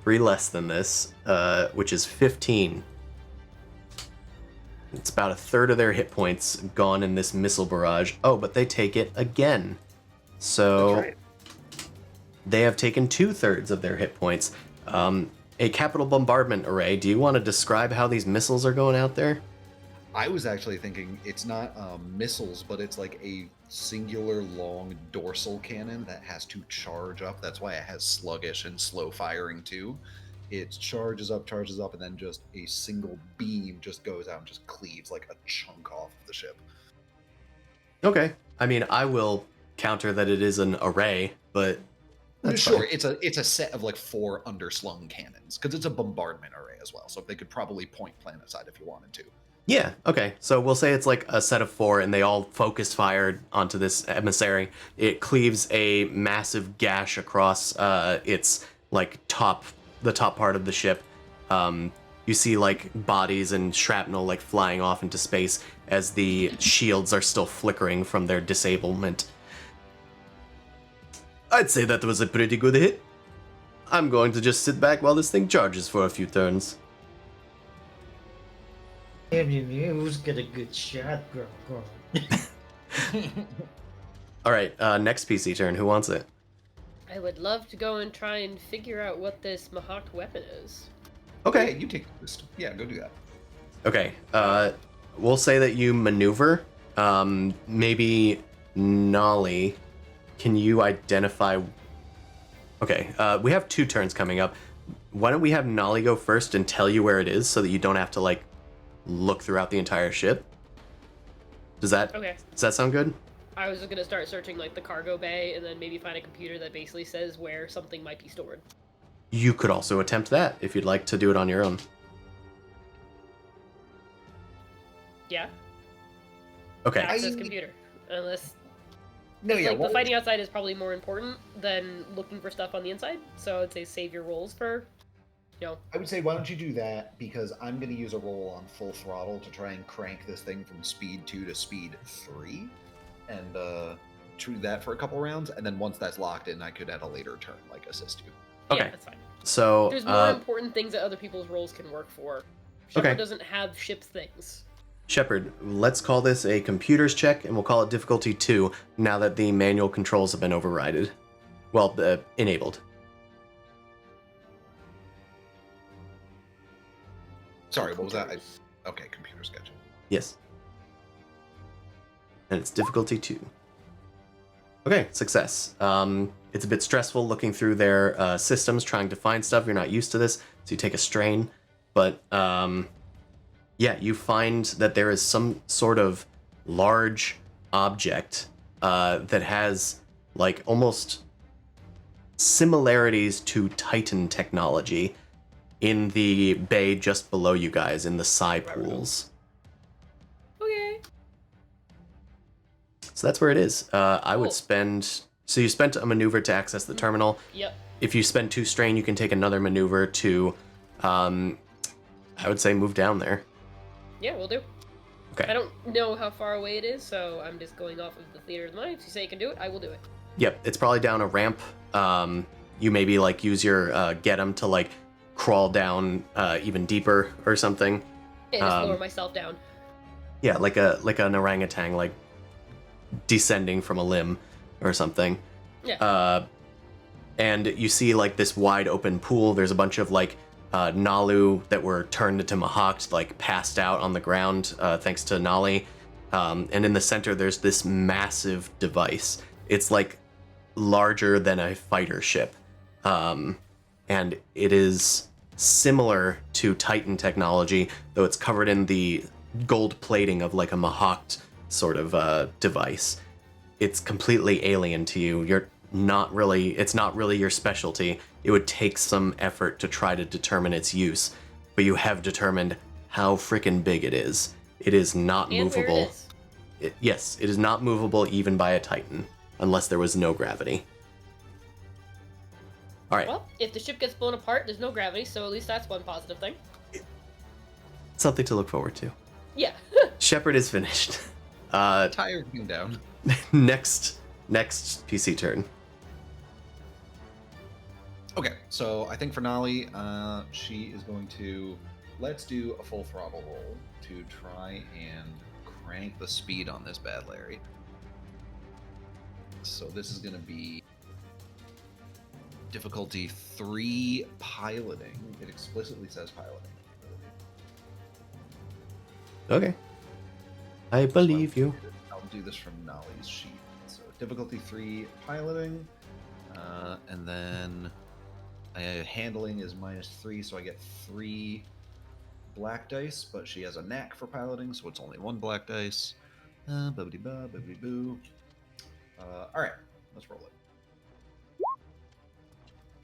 3 less than this, which is 15. It's about a third of their hit points gone in this missile barrage. Oh, but they take it again. So That's right. They have taken 2/3 of their hit points. A capital bombardment array. Do you want to describe how these missiles are going out there? I was actually thinking it's not missiles, but it's like a singular long dorsal cannon that has to charge up. That's why it has sluggish and slow firing too. It charges up, and then just a single beam just goes out and just cleaves like a chunk off of the ship. Okay. I mean, I will counter that it is an array, but That's Sure, fine. it's a set of like 4 underslung cannons because it's a bombardment array as well. So they could probably point planetside if you wanted to. Yeah, okay. So we'll say it's like a set of 4 and they all focus fire onto this emissary. It cleaves a massive gash across its like the top part of the ship. You see like bodies and shrapnel like flying off into space as the shields are still flickering from their disablement. I'd say that was a pretty good hit. I'm going to just sit back while this thing charges for a few turns. Who's got a good shot, girl? All right, next PC turn. Who wants it? I would love to go and try and figure out what this Mahact weapon is. Okay. Yeah, you take the boost. Yeah, go do that. Okay. We'll say that you maneuver. Maybe Nolly, can you identify? Okay. We have 2 turns coming up. Why don't we have Nolly go first and tell you where it is, so that you don't have to like look throughout the entire ship? Does that sound good? I was just gonna start searching like the cargo bay and then maybe find a computer that basically says where something might be stored. You could also attempt that if you'd like to do it on your own. Yeah. Okay. Access computer. Unless No, yeah. like the fighting outside is probably more important than looking for stuff on the inside. So I'd say save your rolls for, I would say, why don't you do that? Because I'm going to use a roll on full throttle to try and crank this thing from speed 2 to speed 3. And do that for a couple rounds. And then once that's locked in, I could at a later turn, like, assist you. Okay. Yeah, that's fine. So There's more important things that other people's rolls can work for. Shepard doesn't have ship things. Shepard, let's call this a computer's check, and we'll call it difficulty 2 now that the manual controls have been overridden. Well, enabled. Sorry, what was that? Okay, computer sketch. Yes. And it's difficulty 2. Okay, success. It's a bit stressful looking through their systems, trying to find stuff. You're not used to this, so you take a strain. But yeah, you find that there is some sort of large object that has like almost similarities to Titan technology in the bay just below you guys in the psi pools. Okay. So that's where it is. I would Cool. spend... So you spent a maneuver to access the terminal. Yep. If you spend 2 strain, you can take another maneuver to, I would say, move down there. Yeah, we'll do. Okay. I don't know how far away it is, so I'm just going off of the theater of the mind. If you say you can do it, I will do it. Yep, it's probably down a ramp. You maybe like use your get 'em to like crawl down even deeper or something. And just lower myself down. Yeah, like an orangutan, like descending from a limb or something. Yeah. And you see like this wide open pool. There's a bunch of like Nalu that were turned into Mahact, like passed out on the ground thanks to Nali. And in the center, there's this massive device. It's like larger than a fighter ship. And it is similar to Titan technology, though it's covered in the gold plating of like a Mahact sort of device. It's completely alien to you. It's not really your specialty. It would take some effort to try to determine its use, but you have determined how freaking big it is. It is not And movable. where it is. Yes, it is not movable even by a Titan, unless there was no gravity. All right. Well, if the ship gets blown apart, there's no gravity, so at least that's one positive thing. Something to look forward to. Yeah. Shepard is finished. Tire came down. Next PC turn. Okay, so I think for Nolly, she is going to... Let's do a full throttle roll to try and crank the speed on this bad Larry. So this is going to be difficulty 3 piloting. It explicitly says piloting. Okay. I believe you. I'll do this from Nolly's sheet. So difficulty 3 piloting, and then handling is -3, so I get 3 black dice, but she has a knack for piloting, so it's only 1 black dice. Bibbidi-ba, bibbidi-boo. All right, let's roll it.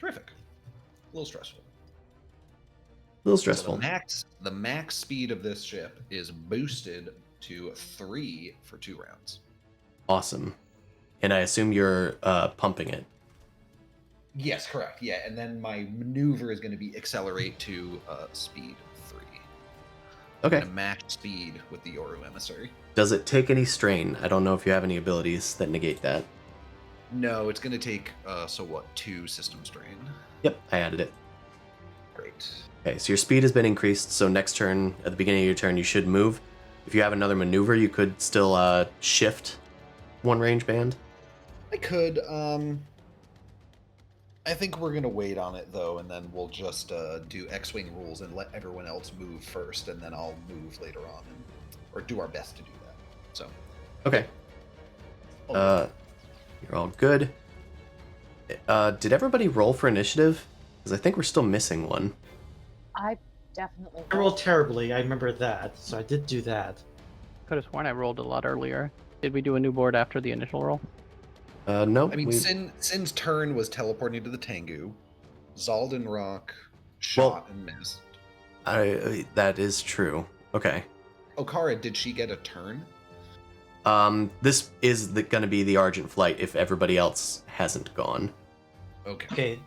Terrific. A little stressful. A little So stressful. the max speed of this ship is boosted to 3 for 2 rounds. Awesome. And I assume you're pumping it. Yes, correct. Yeah, and then my maneuver is going to be accelerate to speed 3. I'm Okay. going to match speed with the Yoru emissary. Does it take any strain? I don't know if you have any abilities that negate that. No, it's going to take 2 system strain. Yep, I added it. Great. Okay, so your speed has been increased, so next turn, at the beginning of your turn, you should move. If you have another maneuver, you could still shift one range band. I could. I think we're gonna wait on it though, and then we'll just do X-wing rules and let everyone else move first, and then I'll move later on, or do our best to do that. So. Okay. You're all good. Did everybody roll for initiative? Because I think we're still missing one. I definitely. I rolled terribly. I remember that, so I did do that. Could have sworn I rolled a lot earlier. Did we do a new board after the initial roll? No. I mean, Sin's turn was teleporting to the Tengu. Zaldan Rock shot and missed. That is true. Okay. Okara, did she get a turn? This is going to be the Argent Flight if everybody else hasn't gone. Okay.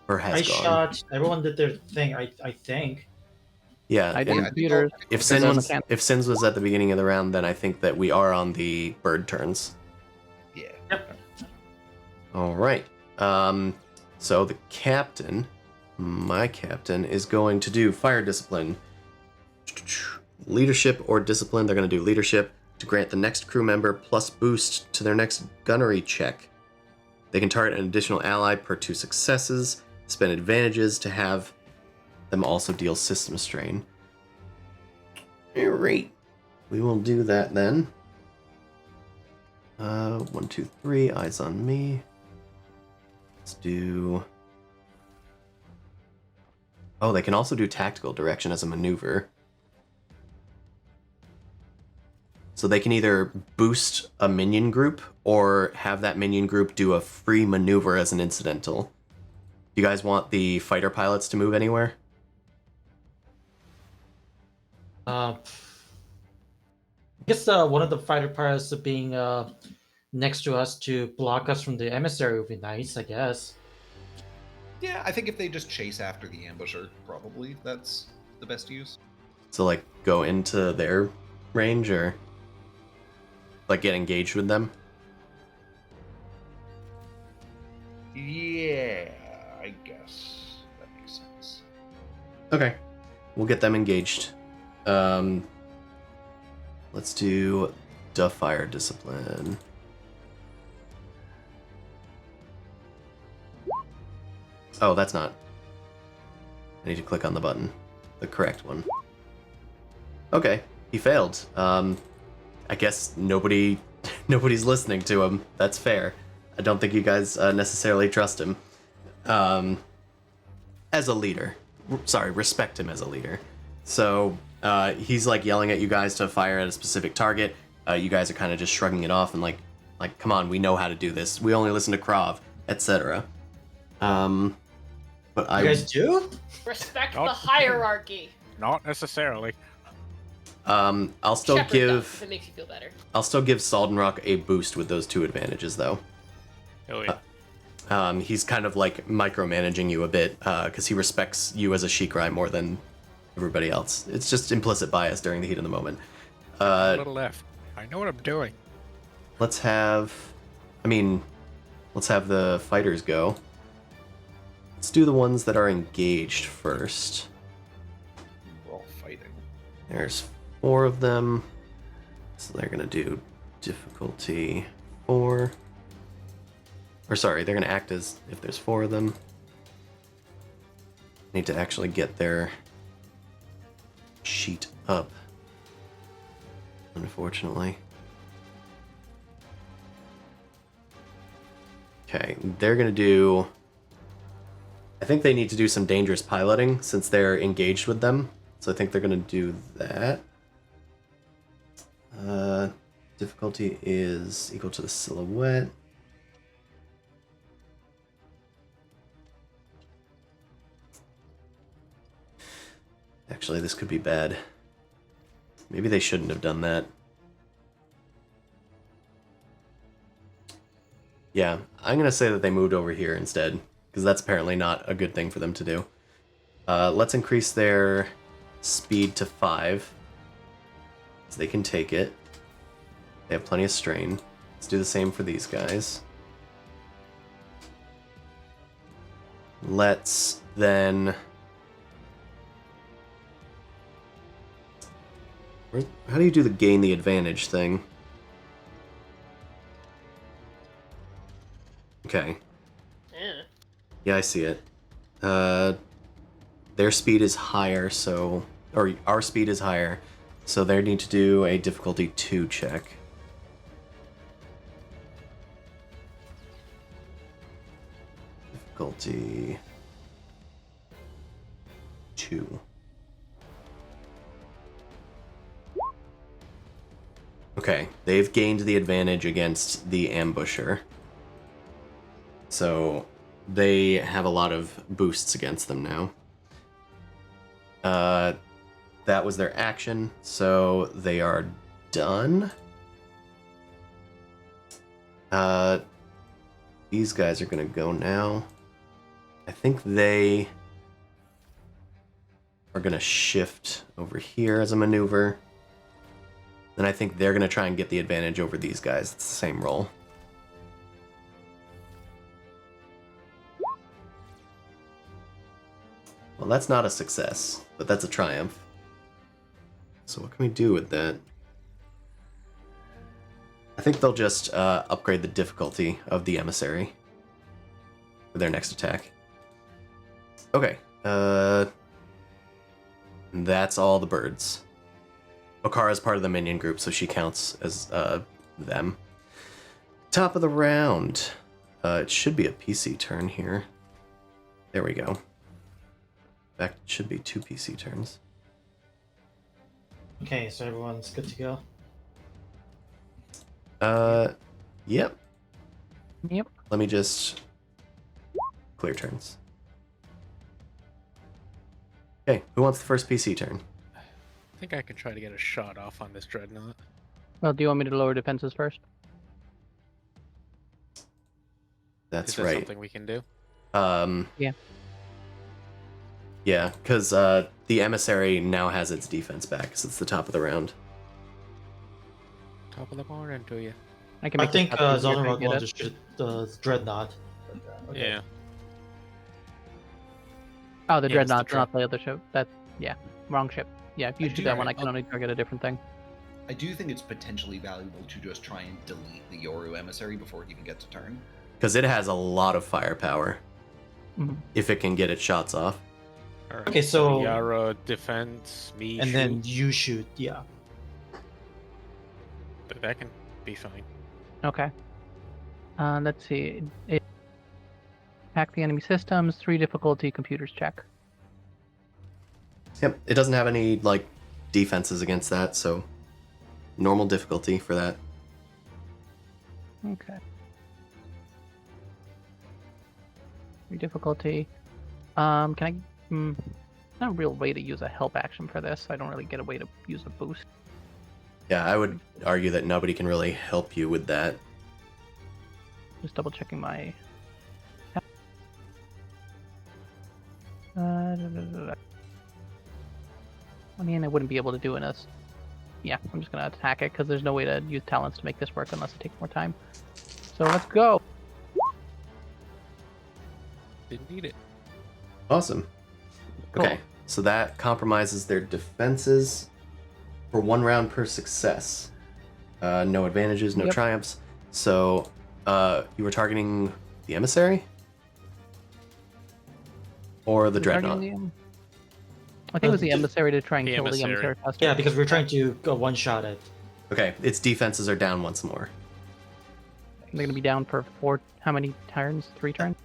Or has I gone. shot. Everyone did their thing. I think. Yeah. I did and computers. if because I'm a Sins can- if Sins was at the beginning of the round, then I think that we are on the bird turns. Yeah. Yep. All right. So the captain, my captain, is going to do fire discipline. Leadership or discipline. They're going to do leadership to grant the next crew member plus boost to their next gunnery check. They can target an additional ally per 2 successes. Spend advantages to have them also deal system strain. All right. We will do that then. 1, 2, 3. Eyes on me. Let's do... Oh, they can also do tactical direction as a maneuver. So they can either boost a minion group or have that minion group do a free maneuver as an incidental. Do you guys want the fighter pilots to move anywhere? I guess one of the fighter pilots being next to us to block us from the emissary would be nice. I guess. Yeah, I think if they just chase after the ambusher, probably that's the best use. So like go into their range or like get engaged with them? Yeah, I guess that makes sense. Okay. We'll get them engaged. Let's do the fire discipline. Oh, that's not. I need to click on the button. The correct one. Okay, he failed. I guess nobody's listening to him. That's fair. I don't think you guys necessarily trust him. As a leader. Sorry, respect him as a leader. So he's like yelling at you guys to fire at a specific target. You guys are kind of just shrugging it off and like, come on, we know how to do this. We only listen to Krav, etc. But You guys do? Respect Oh. the hierarchy. Not necessarily. I'll still Shepard does, if it makes you feel better. I'll still give Saldenrock a boost with those 2 advantages though. Hell yeah. He's kind of like micromanaging you a bit because he respects you as a Shikrai more than everybody else. It's just implicit bias during the heat of the moment. A little left. I know what I'm doing. Let's have the fighters go. Let's do the ones that are engaged first. We're all fighting. There's 4 of them. So they're going to do difficulty 4. Or sorry, they're going to act as if there's 4 of them. Need to actually get their sheet up. Unfortunately. Okay, they're going to do... I think they need to do some dangerous piloting since they're engaged with them. So I think they're going to do that. Difficulty is equal to the silhouette. Actually, this could be bad. Maybe they shouldn't have done that. Yeah, I'm going to say that they moved over here instead, because that's apparently not a good thing for them to do. Let's increase their speed to 5, so they can take it. They have plenty of strain. Let's do the same for these guys. Let's then... How do you do the gain the advantage thing? Okay. Yeah. Yeah, I see it. Their speed is higher, so... Or our speed is higher, so they need to do a difficulty 2 check. Difficulty 2. Okay, they've gained the advantage against the ambusher. So they have a lot of boosts against them now. That was their action, so they are done. These guys are gonna go now. I think they are gonna shift over here as a maneuver. Then I think they're gonna try and get the advantage over these guys. It's the same roll. Well, that's not a success, but that's a triumph. So what can we do with that? I think they'll just upgrade the difficulty of the emissary for their next attack. Okay, that's all the birds. Okara's part of the minion group, so she counts as them. Top of the round. It should be a PC turn here. There we go. In fact, it should be 2 PC turns. Okay, so everyone's good to go. Yep. Yep. Let me just clear turns. Okay, who wants the first PC turn? I think I can try to get a shot off on this dreadnought. Well, do you want me to lower defenses first? That's Is that right. something we can do? Yeah. Yeah, because the emissary now has its defense back, because it's the top of the round. Top of the morning to you. I can. I Make think this up easier if I Zeldarog get wants it. to shoot the dreadnought. Okay. Yeah. Oh, the Yeah, it's the dreadnought, not the other ship. That, yeah, wrong ship. Yeah, if you I shoot do- that one, I alright, can only target a different thing. I do think it's potentially valuable to just try and delete the Yoru emissary before it even gets a turn. Because it has a lot of firepower, Mhm. if it can get its shots off. All right. Okay, so- Yara defense, me And shoot. then you shoot, yeah. But that can be fine. Okay. Let's see. Hack the enemy systems. 3 difficulty. Computers check. Yep, it doesn't have any, like, defenses against that, so normal difficulty for that. Okay. 3 difficulty. Can I? Not a real way to use a help action for this. I don't really get a way to use a boost. Yeah, I would argue that nobody can really help you with that. Just double checking my. I mean, I wouldn't be able to do it as. Yeah, I'm just gonna attack it because there's no way to use talents to make this work unless it takes more time. So let's go. Didn't need it. Awesome. Cool. Okay, so that compromises their defenses for 1 round per success. No advantages, no Yep. triumphs. So, you were targeting the emissary? Or the We're targeting dreadnought? I think it was the emissary to try and The kill the emissary. emissary faster. Yeah, because we're trying to go one shot it. Okay, its defenses are down once more. They're gonna be down for 4. How many turns? 3 turns?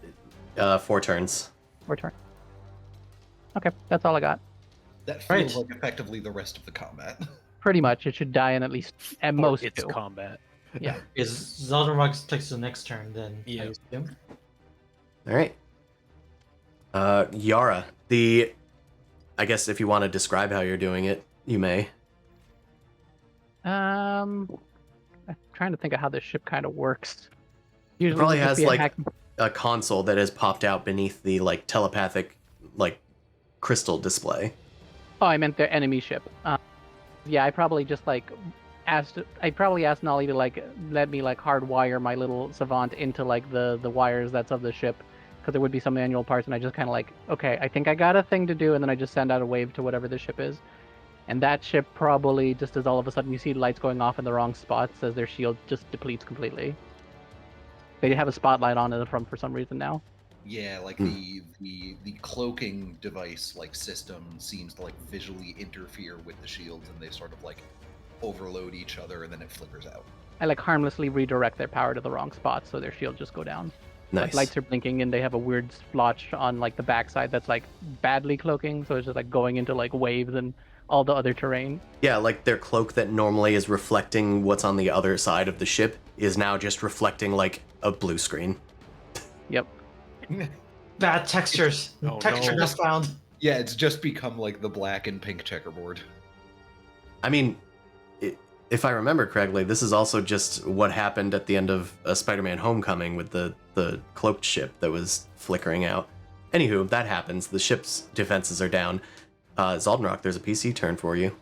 4 turns. 4 turns. Okay, that's all I got. That Right. feels like effectively the rest of the combat. Pretty much, it should die in at least at Or most it's 2. combat. Yeah. Is Zeldarog takes the next turn, then Yeah. I assume. Alright. Yara, the I guess if you want to describe how you're doing it, you may. I'm trying to think of how this ship kind of works. It Usually probably would just has be a like hack. a console that has popped out beneath the like telepathic like crystal display. Oh, I meant their enemy ship. Yeah, I probably just like asked. I probably asked Nolly to like let me like hardwire my little savant into like the wires that's of the ship, because there would be some manual parts, and I just kind of like, okay, I think I got a thing to do, and then I just send out a wave to whatever the ship is, and that ship probably just as all of a sudden you see lights going off in the wrong spots as their shield just depletes completely. They have a spotlight on it from for some reason now. Yeah, like Hmm. the cloaking device like system seems to like visually interfere with the shields, and they sort of like overload each other, and then it flickers out. I like harmlessly redirect their power to the wrong spot, so their shield just go down. Nice. Like lights are blinking, and they have a weird splotch on like the backside that's like badly cloaking, so it's just like going into like waves and all the other terrain. Yeah, like their cloak that normally is reflecting what's on the other side of the ship is now just reflecting like a blue screen. Yep. Bad textures. Oh, Texture no. just found. Yeah, it's just become like the black and pink checkerboard. I mean, if I remember correctly, this is also just what happened at the end of Spider-Man Homecoming with the cloaked ship that was flickering out. Anywho, that happens. The ship's defenses are down. Zaldenrock, there's a PC turn for you.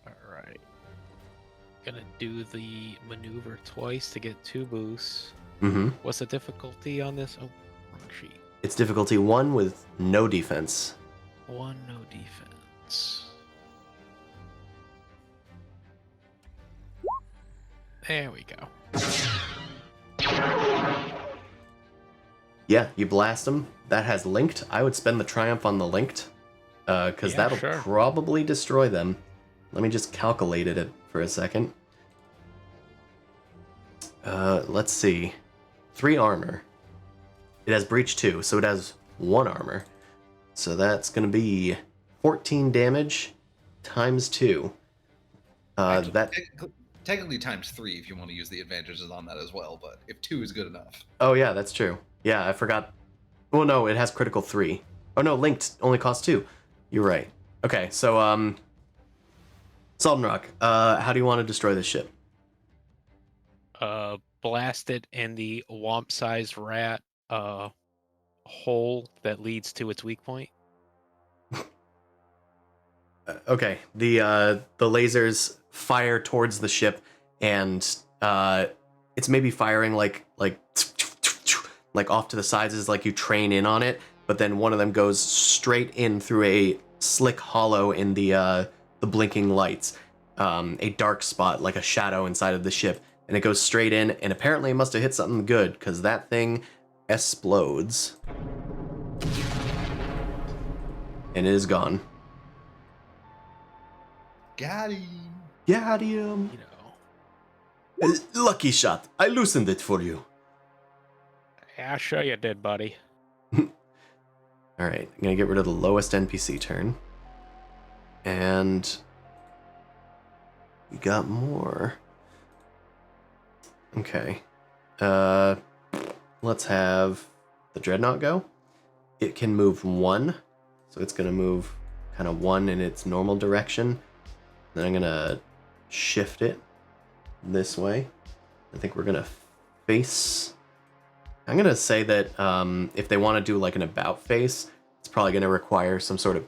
Alright. Gonna do the maneuver twice to get 2 boosts. Mm-hmm. What's the difficulty on this? Oh, wrong sheet. It's difficulty 1 with no defense. 1, no defense. There we go. Yeah, you blast them. That has linked. I would spend the triumph on the linked, because Yeah, that'll sure. probably destroy them. Let me just calculate it for a second. Let's see. 3 armor. It has breach 2, so it has 1 armor. So that's going to be 14 damage times 2. Actually, That. technically times 3 if you want to use the advantages on that as well, but if 2 is good enough. Oh yeah, that's true. Yeah, I forgot. Well, no, it has critical 3. Oh no, linked only costs 2. You're right. Okay, so Saldenrock, how do you want to destroy this ship? Blast it in the womp-sized rat hole that leads to its weak point. Okay, the lasers fire towards the ship, and it's maybe firing like off to the sides as like you train in on it, but then one of them goes straight in through a slick hollow in the blinking lights, a dark spot like a shadow inside of the ship, and it goes straight in, and apparently it must have hit something good because that thing explodes, and it is gone. Got him. Got him. You know. Lucky shot. I loosened it for you. Yeah, sure you did, buddy. All right, I'm gonna get rid of the lowest NPC turn, and we got more. Okay, let's have the dreadnought go. It can move 1, so it's gonna move kind of 1 in its normal direction. Then I'm gonna shift it this way. I think we're gonna face. I'm gonna say that if they want to do like an about face, it's probably gonna require some sort of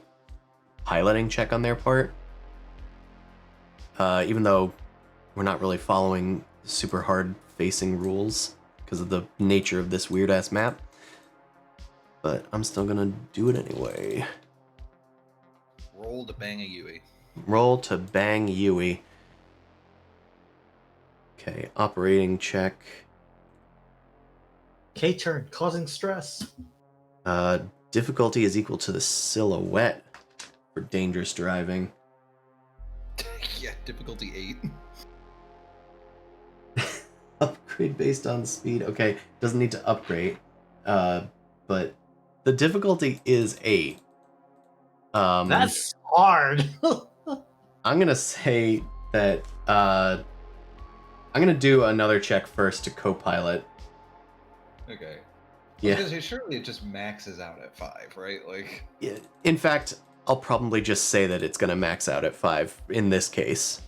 piloting check on their part. Even though we're not really following super hard facing rules because of the nature of this weird ass map. But I'm still gonna do it anyway. Roll to bang a Yui. Roll to bang Yui. Okay, operating check. K-turn, causing stress. Difficulty is equal to the silhouette for dangerous driving. Yeah, difficulty 8. Upgrade based on speed. Okay, doesn't need to upgrade. But the difficulty is 8. That's hard. I'm gonna say that I'm gonna do another check first to co-pilot. Okay. Yeah. Because surely it just maxes out at 5, right? Like. Yeah. In fact, I'll probably just say that it's gonna max out at 5 in this case.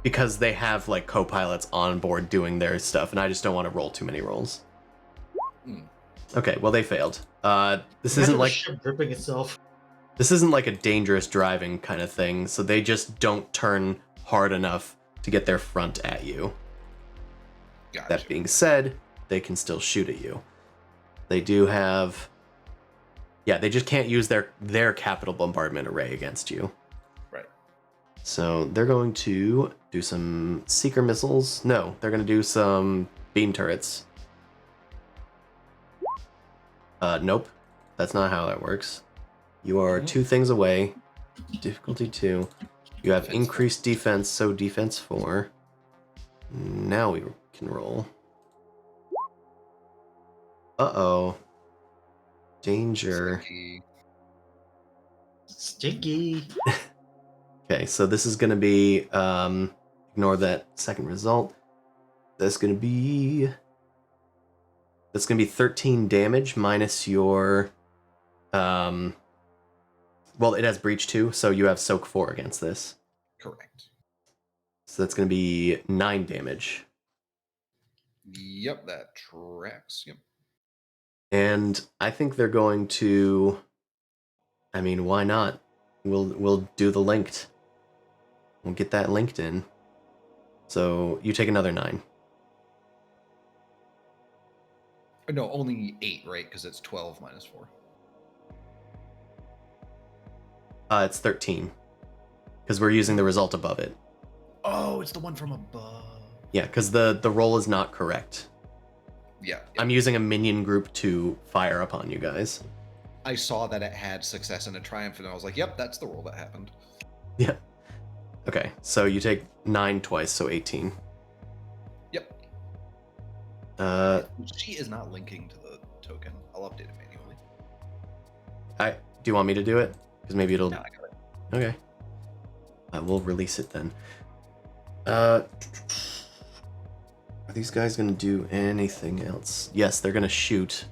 Because they have like co-pilots on board doing their stuff, and I just don't want to roll too many rolls. Okay, well they failed. This isn't Imagine like the ship gripping itself. this isn't like a dangerous driving kind of thing, so they just don't turn hard enough to get their front at you. Gotcha. That being said, they can still shoot at you. They do have... Yeah, they just can't use their capital bombardment array against you. Right. So they're going to do some seeker missiles. No, they're going to do some beam turrets. Nope. That's not how that works. You are 2 things away. Difficulty 2. You have Defense increased defense, so defense 4. Now we can roll. Uh-oh. Danger. Stinky. Okay, so this is going to be... ignore that second result. That's going to be 13 damage minus your... Well, it has breach 2, so you have soak 4 against this. Correct. So that's going to be 9 damage. Yep, that tracks. Yep. And I think they're going to... I mean, why not? We'll do the linked. We'll get that linked in. So you take another 9. No, only 8, right? Because it's 12 minus 4. It's 13. Because we're using the result above it. Oh, it's the one from above. Yeah, because the roll is not correct. Yeah. I'm using a minion group to fire upon you guys. I saw that it had success and a triumph, and I was like, yep, that's the roll that happened. Yeah. Okay, so you take 9 twice, so 18. Yep. She is not linking to the token. I'll update it manually. Do you want me to do it? Because maybe it'll... No, I got it. Okay. We'll release it then. Are these guys going to do anything else? Yes, they're going to shoot.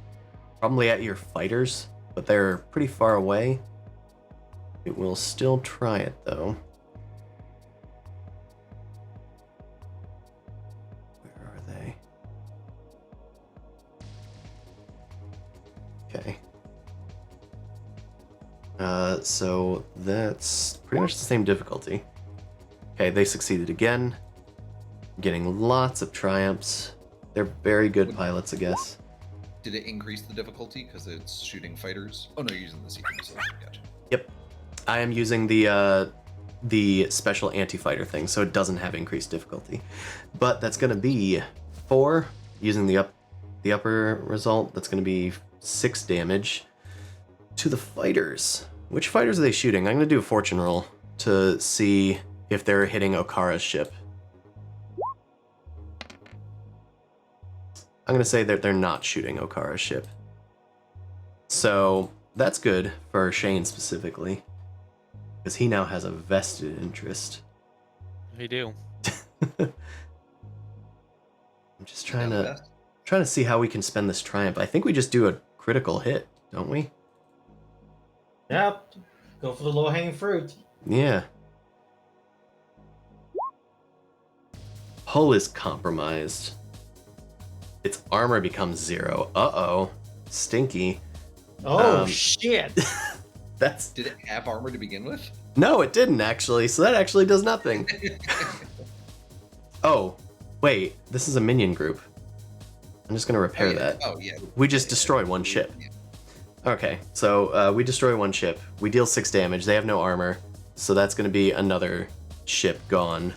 Probably at your fighters, but they're pretty far away. It will still try it, though. Where are they? Okay. So that's pretty much the same difficulty. Okay, they succeeded again. Getting lots of triumphs. They're very good pilots, I guess. Did it increase the difficulty because it's shooting fighters? Oh no, you're using the seeker missiles. Gotcha. Yep. I am using the special anti-fighter thing, so it doesn't have increased difficulty. But that's gonna be 4 using the upper result. That's gonna be 6 damage to the fighters. Which fighters are they shooting? I'm gonna do a fortune roll to see if they're hitting Okara's ship. I'm gonna say that they're not shooting Okara's ship. So that's good for Shane specifically, because he now has a vested interest. We do. I'm just trying to see how we can spend this triumph. I think we just do a critical hit, don't we? Yep. Go for the low-hanging fruit. Yeah. Hull is compromised. Its armor becomes 0. Uh-oh. Stinky. Oh, shit. That's... Did it have armor to begin with? No, it didn't, actually. So that actually does nothing. Oh, wait. This is a minion group. I'm just going to repair that. Oh, yeah. We just destroy one ship. Yeah. Okay, so we destroy one ship. We deal 6 damage. They have no armor. So that's going to be another ship gone.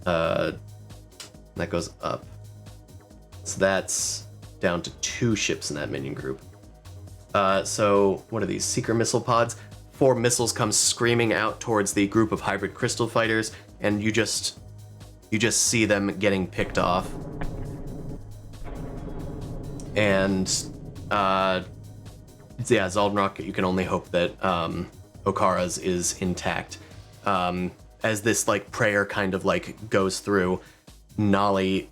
That goes up. So that's down to 2 ships in that minion group. So what are these? Seeker missile pods? 4 missiles come screaming out towards the group of hybrid crystal fighters, and you just see them getting picked off. And yeah, Zaldnrock, you can only hope that Okara's is intact. As this like prayer kind of like goes through, Nolly,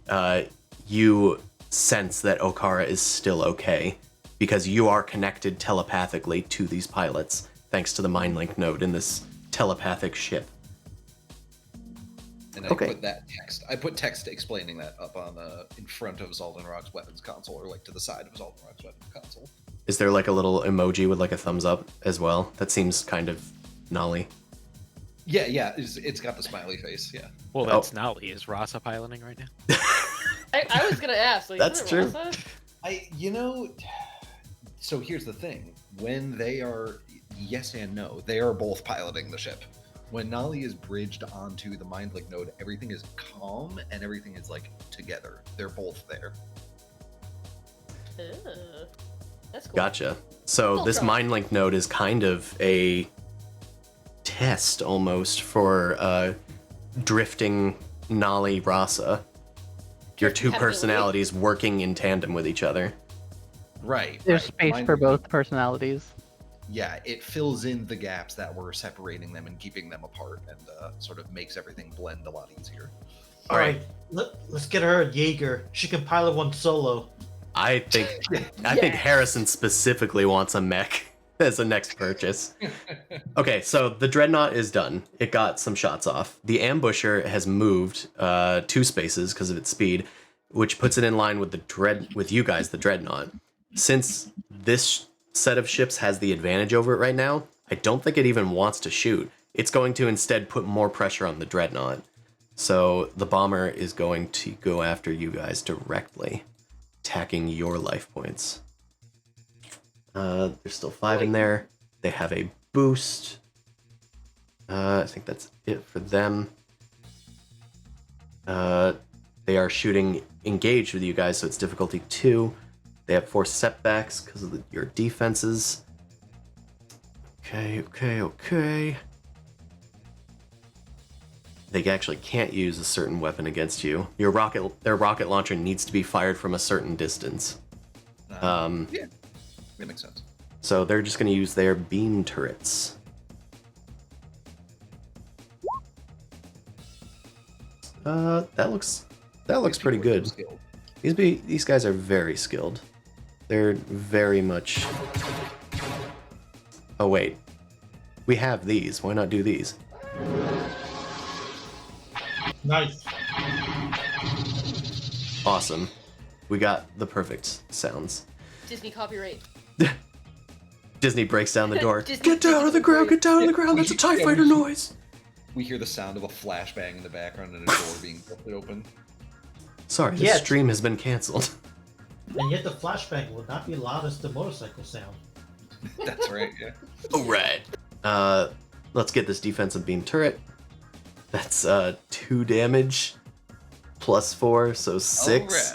you sense that Okara is still okay because you are connected telepathically to these pilots thanks to the mind link node in this telepathic ship. And I Okay. put that text. I put text explaining that up on in front of Zaldenrock's weapons console, or like to the side of Zaldenrock's weapons console. Is there like a little emoji with like a thumbs up as well? That seems kind of Nolly. Yeah, it's got the smiley face. Yeah. Well, that's Nolly. Is Rasa piloting right now? I was gonna ask. Like, That's isn't it true. Rasa? So here's the thing: when they are yes and no, they are both piloting the ship. When Nolly is bridged onto the mind link node, everything is calm and everything is like together. They're both there. That's cool. Gotcha. So Cool this try. mind link node is kind of a test almost for drifting Nolly Rasa. Your two Compatibility. personalities working in tandem with each other. Right. There's right. space Mind for link both node- personalities. Yeah, it fills in the gaps that were separating them and keeping them apart, and sort of makes everything blend a lot easier. All right, let's get her a Jaeger. She can pilot one solo. I think Harrison specifically wants a mech as a next purchase. Okay, so the dreadnought is done. It got some shots off. The ambusher has moved 2 spaces because of its speed, which puts it in line with with you guys, the dreadnought. Since this set of ships has the advantage over it right now, I don't think it even wants to shoot. It's going to instead put more pressure on the dreadnought. So the bomber is going to go after you guys directly, attacking your life points. There's still 5 in there. They have a boost. I think that's it for them. They are shooting engaged with you guys, so it's difficulty 2. They have 4 setbacks because of your defenses. Okay. They actually can't use a certain weapon against you. Their rocket launcher needs to be fired from a certain distance. Yeah, that makes sense. So they're just going to use their beam turrets. That looks pretty good. Skilled. These guys are very skilled. They're very much. Oh wait, we have these. Why not do these? Nice. Awesome. We got the perfect sounds. Disney copyright. Disney breaks down the door. Disney Get down on the ground! Get down on the ground! That's a TIE Yeah, fighter noise! We hear the sound of a flashbang in the background and a door being busted open. Sorry, this Yes. stream has been canceled. And yet the flashbang will not be loud as the motorcycle sound. That's right, yeah. Alright. Let's get this defensive beam turret. That's 2 damage. Plus 4, so 6.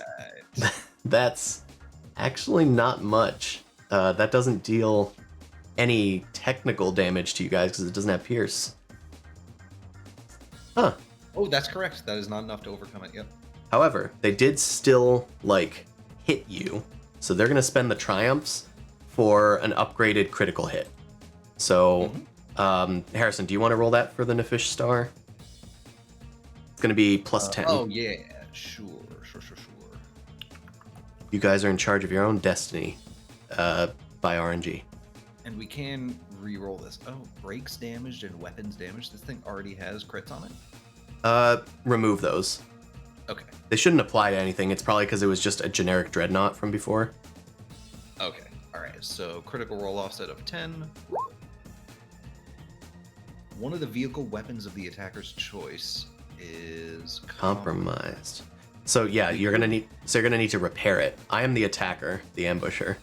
Alright. That's actually not much. That doesn't deal any technical damage to you guys because it doesn't have pierce. Huh. Oh, that's correct. That is not enough to overcome it, yep. However, they did still, hit you. So they're going to spend the triumphs for an upgraded critical hit. So, Harrison, do you want to roll that for the Nefish Star? It's going to be plus 10. Oh, yeah. Sure. You guys are in charge of your own destiny by RNG. And we can re-roll this. Oh, brakes damaged and weapons damaged. This thing already has crits on it? Remove those. Okay. They shouldn't apply to anything. It's probably because it was just a generic dreadnought from before. Okay. Alright, so critical roll offset of 10. One of the vehicle weapons of the attacker's choice is Compromised. So yeah, you're gonna need to repair it. I am the attacker, the ambusher.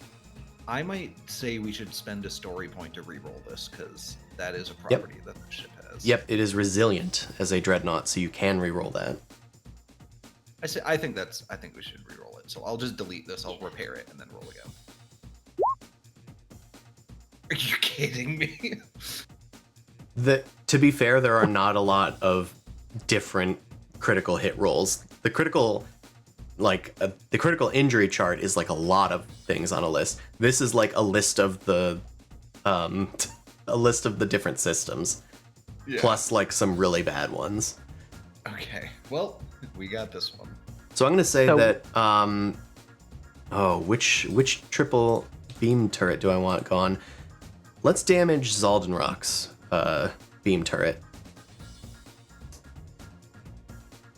I might say we should spend a story point to re-roll this, because that is a property that the ship has. Yep, it is resilient as a dreadnought, so you can reroll that. I think we should re-roll it. So I'll just delete this, I'll repair it, and then roll again. Are you kidding me? To be fair, there are not a lot of different critical hit rolls. The critical injury chart is like a lot of things on a list. This is like a list of the different systems, Yeah. plus like some really bad ones. Okay. Well, we got this one. So I'm gonna say So- that which triple beam turret do I want gone? let's damage Zaldenrock's beam turret.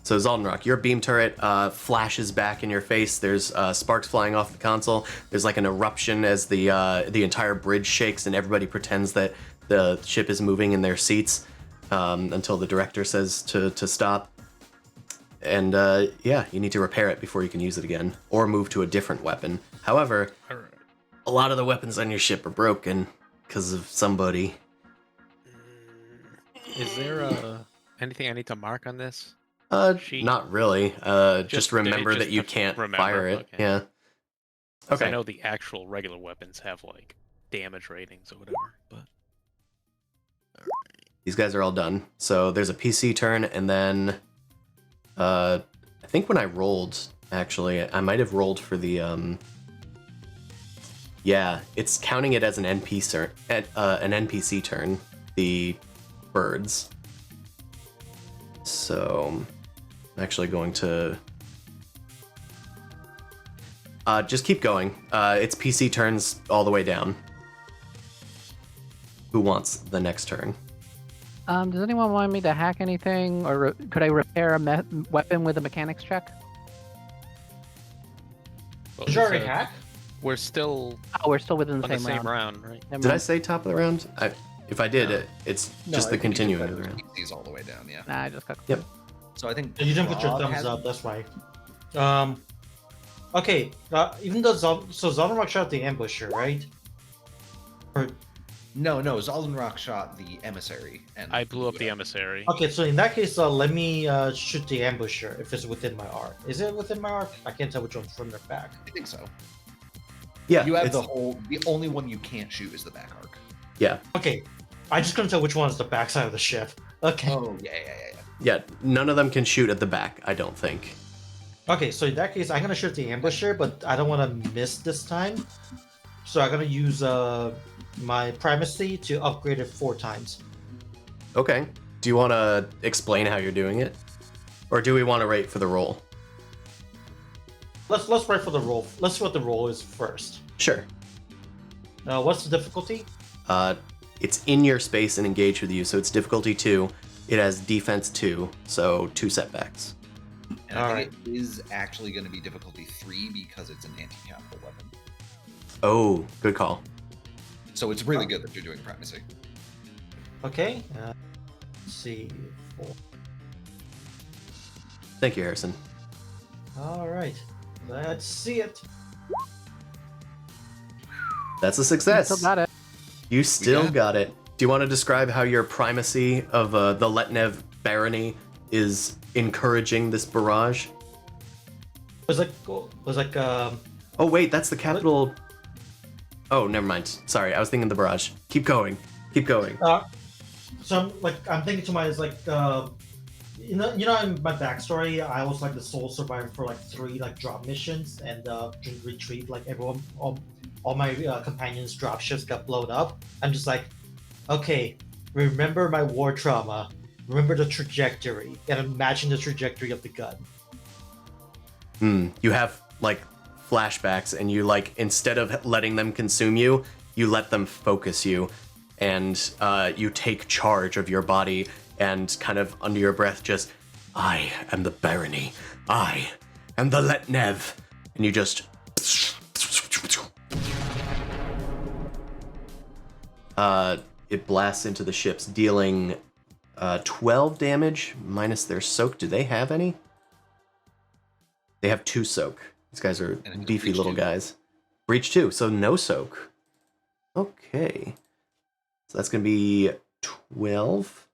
So Zaldenrock, your beam turret flashes back in your face. There's sparks flying off the console. There's like an eruption as the entire bridge shakes and everybody pretends that the ship is moving in their seats until the director says to stop. And yeah, you need to repair it before you can use it again, or move to a different weapon. However, a lot of the weapons on your ship are broken because of somebody. Is there anything I need to mark on this? Sheet? Not really. Just remember that you can't fire it. Okay. Yeah. 'Cause Okay. I know the actual regular weapons have like damage ratings or whatever, but These guys are all done. So there's a PC turn, and then I think when I rolled, actually, I might have rolled for the yeah, it's counting it as an NPC turn, the birds. So I'm actually going to just keep going. It's PC turns all the way down. Who wants the next turn? Does anyone want me to hack anything, or could I repair a weapon with a mechanics check? well, Did you already it's, hack? we're still Oh, we're still within the on the same same round. round, right? Never Did I mind. say top of the round? If I did, No. it's No, just I the think you did continuing of better the with round. PCs all the way down, yeah. Nah, I just got. Yep. So I think You didn't put your Frog thumbs has- up. That's why. Okay. Even though Zaldenrock shot the ambusher, right? Or No, Zaldenrock shot the emissary, and I blew up the emissary. okay, so in that case, let me shoot the ambusher if it's within my arc. Is it within my arc? I can't tell which one's from their back. I think so. Yeah, You have it's- the only one you can't shoot is the back arc. yeah, Okay, I just couldn't tell which one is the backside of the ship. Okay. Oh yeah. yeah. None of them can shoot at the back, I don't think. Okay, so in that case, I'm gonna shoot the ambusher, but I don't want to miss this time. So I'm gonna use my primacy to upgrade it 4 times. Okay. Do you want to explain how you're doing it, or do we want to wait for the roll? Let's wait for the roll. Let's see what the roll is first. Sure. What's the difficulty? It's in your space and engaged with you, so it's difficulty 2. It has defense 2, so 2 setbacks. And I Alright. think it is actually going to be difficulty 3 because it's an anti-capital weapon. Oh, good call. So it's really good that you're doing primacy. Okay. Let's see. 4. Thank you, Harrison. All right. Let's see it. That's a success. Still got it. You still got it. got it. Do you want to describe how your primacy of the Letnev barony is encouraging this barrage? Oh, wait, that's the capital. Oh, never mind. Sorry, I was thinking the barrage. Keep going. Keep going. So I'm thinking to myself in my backstory, I was like the sole survivor for like 3 drop missions and during retreat, like everyone, all my companions' drop ships got blown up. I'm just like, okay, remember my war trauma, remember the trajectory, and imagine the trajectory of the gun. You have like flashbacks, and you instead of letting them consume you, you let them focus you, and you take charge of your body, and kind of under your breath, just, I am the barony, I am the Letnev, and you just. It blasts into the ships, dealing 12 damage minus their soak. Do they have any? They have 2 soak. These guys are And beefy breach little 2. guys. Breach 2, so no soak. Okay. So that's going to be 12.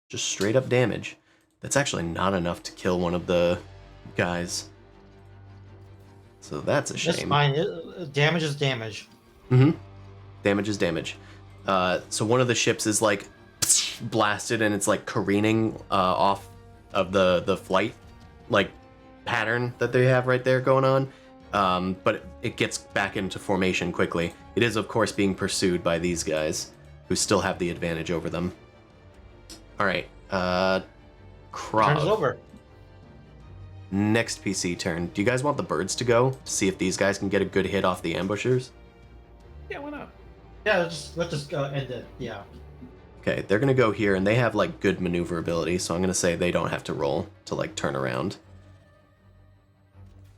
Just straight up damage. That's actually not enough to kill one of the guys. So that's a That's shame. fine. Damage is damage. Damage is damage. So one of the ships is blasted, and it's careening off of the flight pattern that they have right there going on. But it gets back into formation quickly. It is of course being pursued by these guys, who still have the advantage over them. All right, Turns Krog. over. Next PC turn. Do you guys want the birds to go to see if these guys can get a good hit off the ambushers? Yeah, why not? Yeah, let's just end it. Yeah. Okay, they're gonna go here, and they have like good maneuverability, so I'm gonna say they don't have to roll to like turn around.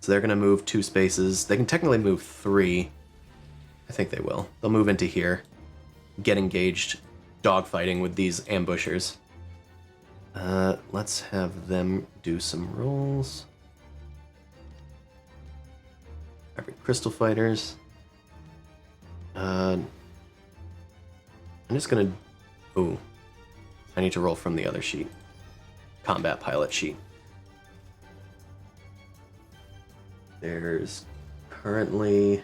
So they're gonna move 2 spaces. They can technically move 3. I think they will. They'll move into here, get engaged, dogfighting with these ambushers. Let's have them do some rolls. Alright, crystal fighters. I'm just gonna. Ooh, I need to roll from the other sheet. Combat pilot sheet. There's currently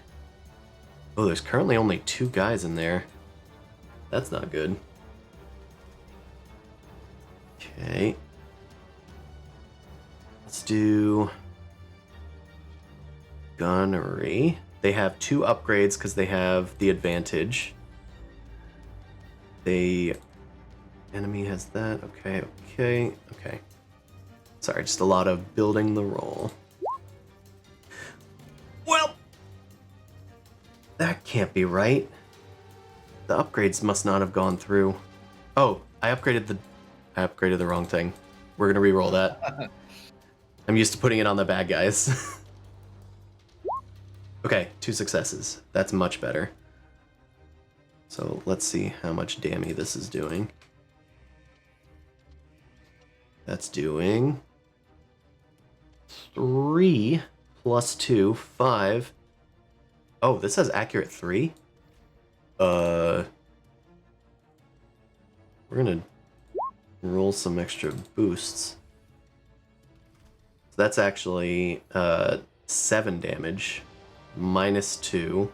only 2 guys in there. That's not good. Okay. Let's do gunnery. They have 2 upgrades because they have the advantage. Enemy has that. Okay. Sorry, just a lot of building the roll. Well, that can't be right. The upgrades must not have gone through. Oh, I upgraded the wrong thing. We're gonna re-roll that. I'm used to putting it on the bad guys. Okay, 2 successes. That's much better. So let's see how much damage this is doing. That's doing 3 plus 2, 5. Oh, this has accurate 3? We're gonna roll some extra boosts. So that's actually 7 damage, minus 2.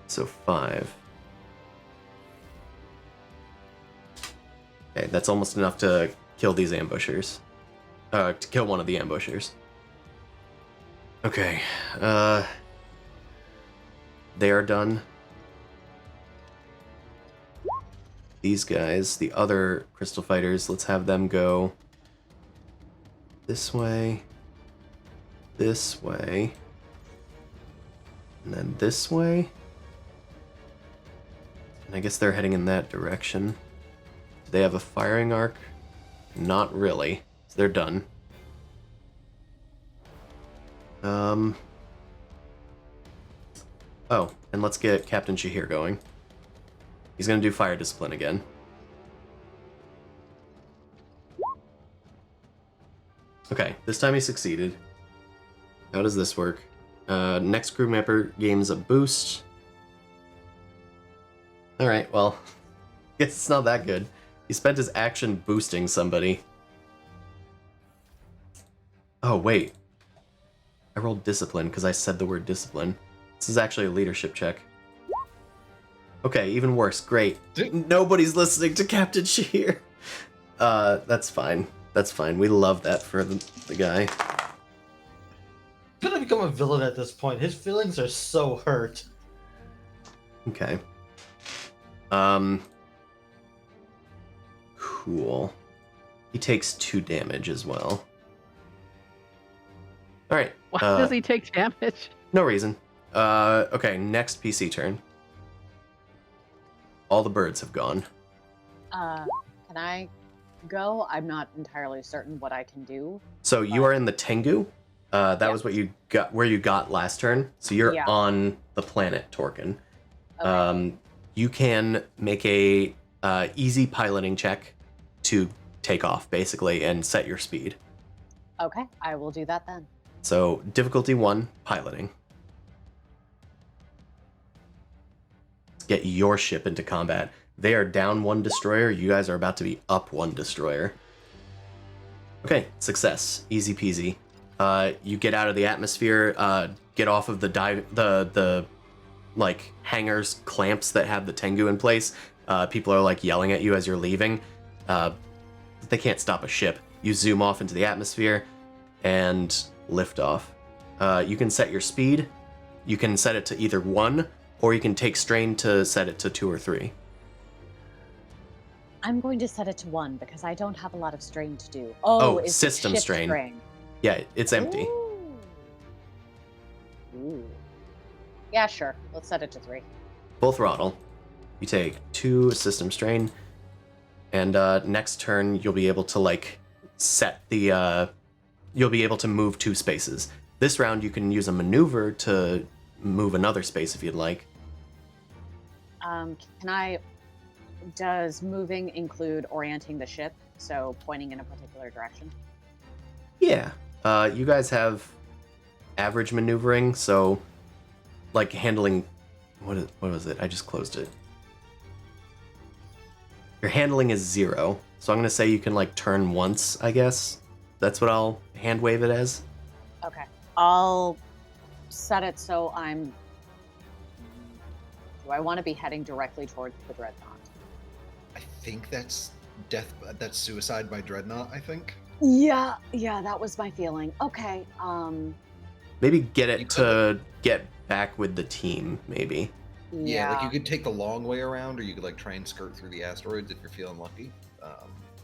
So 5. Okay, that's almost enough to kill these ambushers. To kill one of the ambushers. Okay, they are done. These guys, the other crystal fighters, let's have them go this way, and then this way. And I guess they're heading in that direction. Do they have a firing arc? Not really. So they're done. Oh, and let's get Captain Shahir going. He's gonna do fire discipline again. Okay, this time he succeeded. How does this work? Next crew member gains a boost. Alright, well, guess it's not that good. He spent his action boosting somebody. Oh, wait. I rolled discipline because I said the word discipline. This is actually a leadership check. Okay, even worse. Great. Nobody's listening to Captain Shahir. That's fine. That's fine. We love that for the guy. He's gonna become a villain at this point. His feelings are so hurt. Okay. Cool. He takes 2 damage as well. Alright. Why does he take damage? No reason. Okay, next PC turn. All the birds have gone. Can I go? I'm not entirely certain what I can do. So you are in the Tengu. That was what you got, where you got last turn. So you're on the planet Torkin. Okay. You can make a easy piloting check to take off, basically, and set your speed. Okay, I will do that then. So difficulty 1, piloting. Let's get your ship into combat. They are down 1 destroyer. You guys are about to be up 1 destroyer. Okay, success. Easy peasy. You get out of the atmosphere, get off of the like hangars, clamps that have the Tengu in place. People are like yelling at you as you're leaving. They can't stop a ship. You zoom off into the atmosphere and lift off. You can set your speed. You can set it to either 1, or you can take strain to set it to 2 or 3. I'm going to set it to 1 because I don't have a lot of strain to do. It's system shift strain. Yeah, it's empty. Ooh. Yeah, sure. Let's set it to 3. Full throttle. You take 2 system strain, and next turn you'll be able to like set the. You'll be able to move 2 spaces. This round you can use a maneuver to move another space if you'd like. Does moving include orienting the ship? So pointing in a particular direction? Yeah. You guys have average maneuvering, so like handling. What was it? I just closed it. Your handling is 0, so I'm gonna say you can like turn once, I guess. That's what I'll hand wave it as. Okay. I'll set it so I'm... Do I want to be heading directly towards the dreadnought? I think that's that's suicide by dreadnought, I think. Yeah, that was my feeling. Okay. Maybe get You it could- to get back with the team, maybe. Yeah, like you could take the long way around, or you could like try and skirt through the asteroids if you're feeling lucky.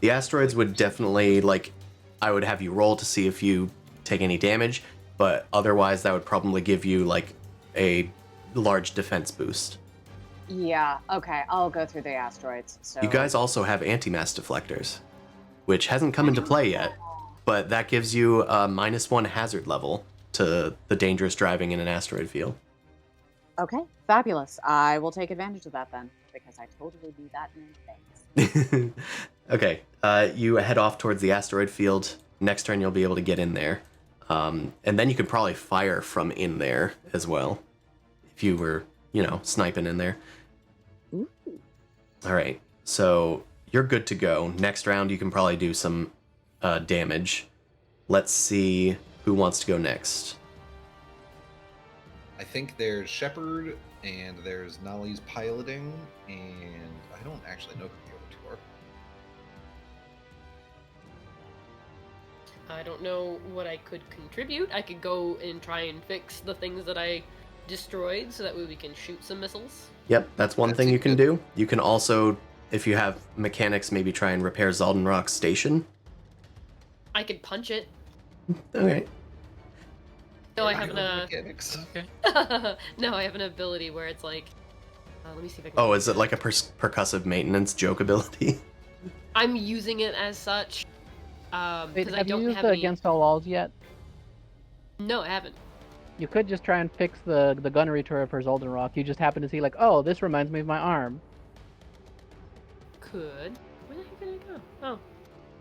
The asteroids would definitely, like, I would have you roll to see if you take any damage, but otherwise that would probably give you, like, a large defense boost. Yeah, okay. I'll go through the asteroids. So You guys also have anti-mass deflectors, which hasn't come into play yet, but that gives you a -1 hazard level to the dangerous driving in an asteroid field. Okay, fabulous. I will take advantage of that then, because I totally do that in things. Okay, you head off towards the asteroid field. Next turn, you'll be able to get in there. And then you could probably fire from in there as well, if you were, sniping in there. Ooh. All right, so you're good to go. Next round, you can probably do some damage. Let's see who wants to go next. I think there's Shepard and there's Nolly's piloting, and I don't actually know who the other 2 are. I don't know what I could contribute. I could go and try and fix the things that I destroyed so that way we can shoot some missiles. Yep, that's one That thing you seems can good. do. You can also, if you have mechanics, maybe try and repair Zaldenrock's station. I could punch it. All right. No, I have Mechanics. no, I have an ability where it's like. Let me see if I can. Oh, is it like a percussive maintenance joke ability? I'm using it as such. Wait, Because I have you don't used have the any. against all odds yet? No, I haven't. You could just try and fix the gunnery turret for Zoldenrock. You just happen to see like, oh, this reminds me of my arm. Could. Where the heck did it go? Oh,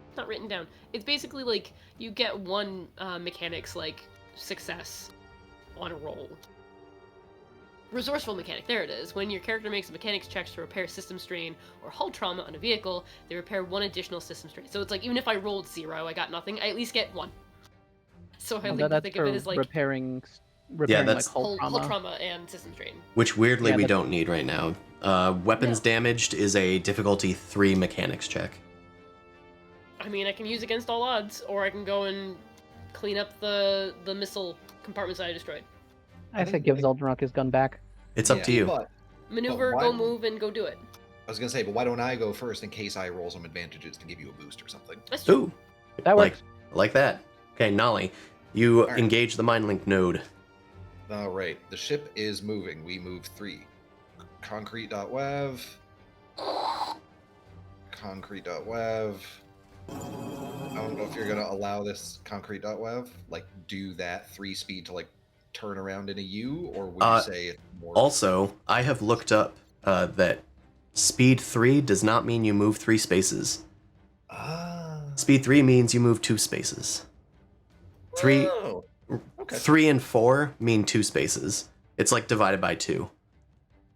it's not written down. It's basically like you get one mechanics like success on a roll. Resourceful mechanic, there it is. When your character makes a mechanics check to repair system strain or hull trauma on a vehicle, they repair 1 additional system strain. So it's like even if I rolled 0, I got nothing, I at least get 1. So I like to That's think for of it as like repairing that's- like hull hull trauma. trauma and system strain. Which weirdly Yeah, we that's- don't need right now. Weapons No. damaged is a difficulty 3 mechanics check. I mean, I can use against all odds, or I can go and clean up the missile compartments that I destroyed. I say think, give like- Zoldenrock his gun back. It's up to you. But Maneuver, why- go move, and go do it. I was gonna say, but why don't I go first in case I roll some advantages to give you a boost or something? That's true. Ooh, That works. like that. Okay, Nolly, you All right. engage the mind link node. All right, the ship is moving. We move 3. Concrete.wav. Concrete.wav. I don't know if you're gonna allow this concrete.wav, like do that 3 speed to like turn around in a U, or would you say it's more? Also, I have looked up that speed 3 does not mean you move 3 spaces. Ah. Speed 3 means you move 2 spaces. 3 Oh, okay. 3 and 4 mean 2 spaces. It's like divided by 2.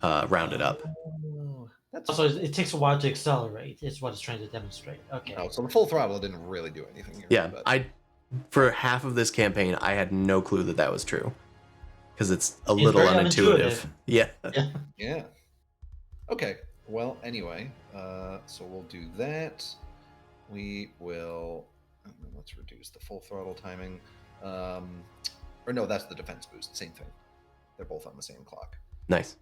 Rounded up. Oh, that's Also, it takes a while to accelerate. Is what it's trying to demonstrate. Okay. oh, so the full throttle didn't really do anything here. Yeah, but- for half of this campaign, I had no clue that was true. Because it's a It's little very unintuitive. Yeah. Yeah. Okay. Well, anyway, so we'll do that. We will. Let's reduce the full throttle timing. Or no, that's the defense boost. Same thing. They're both on the same clock. Nice.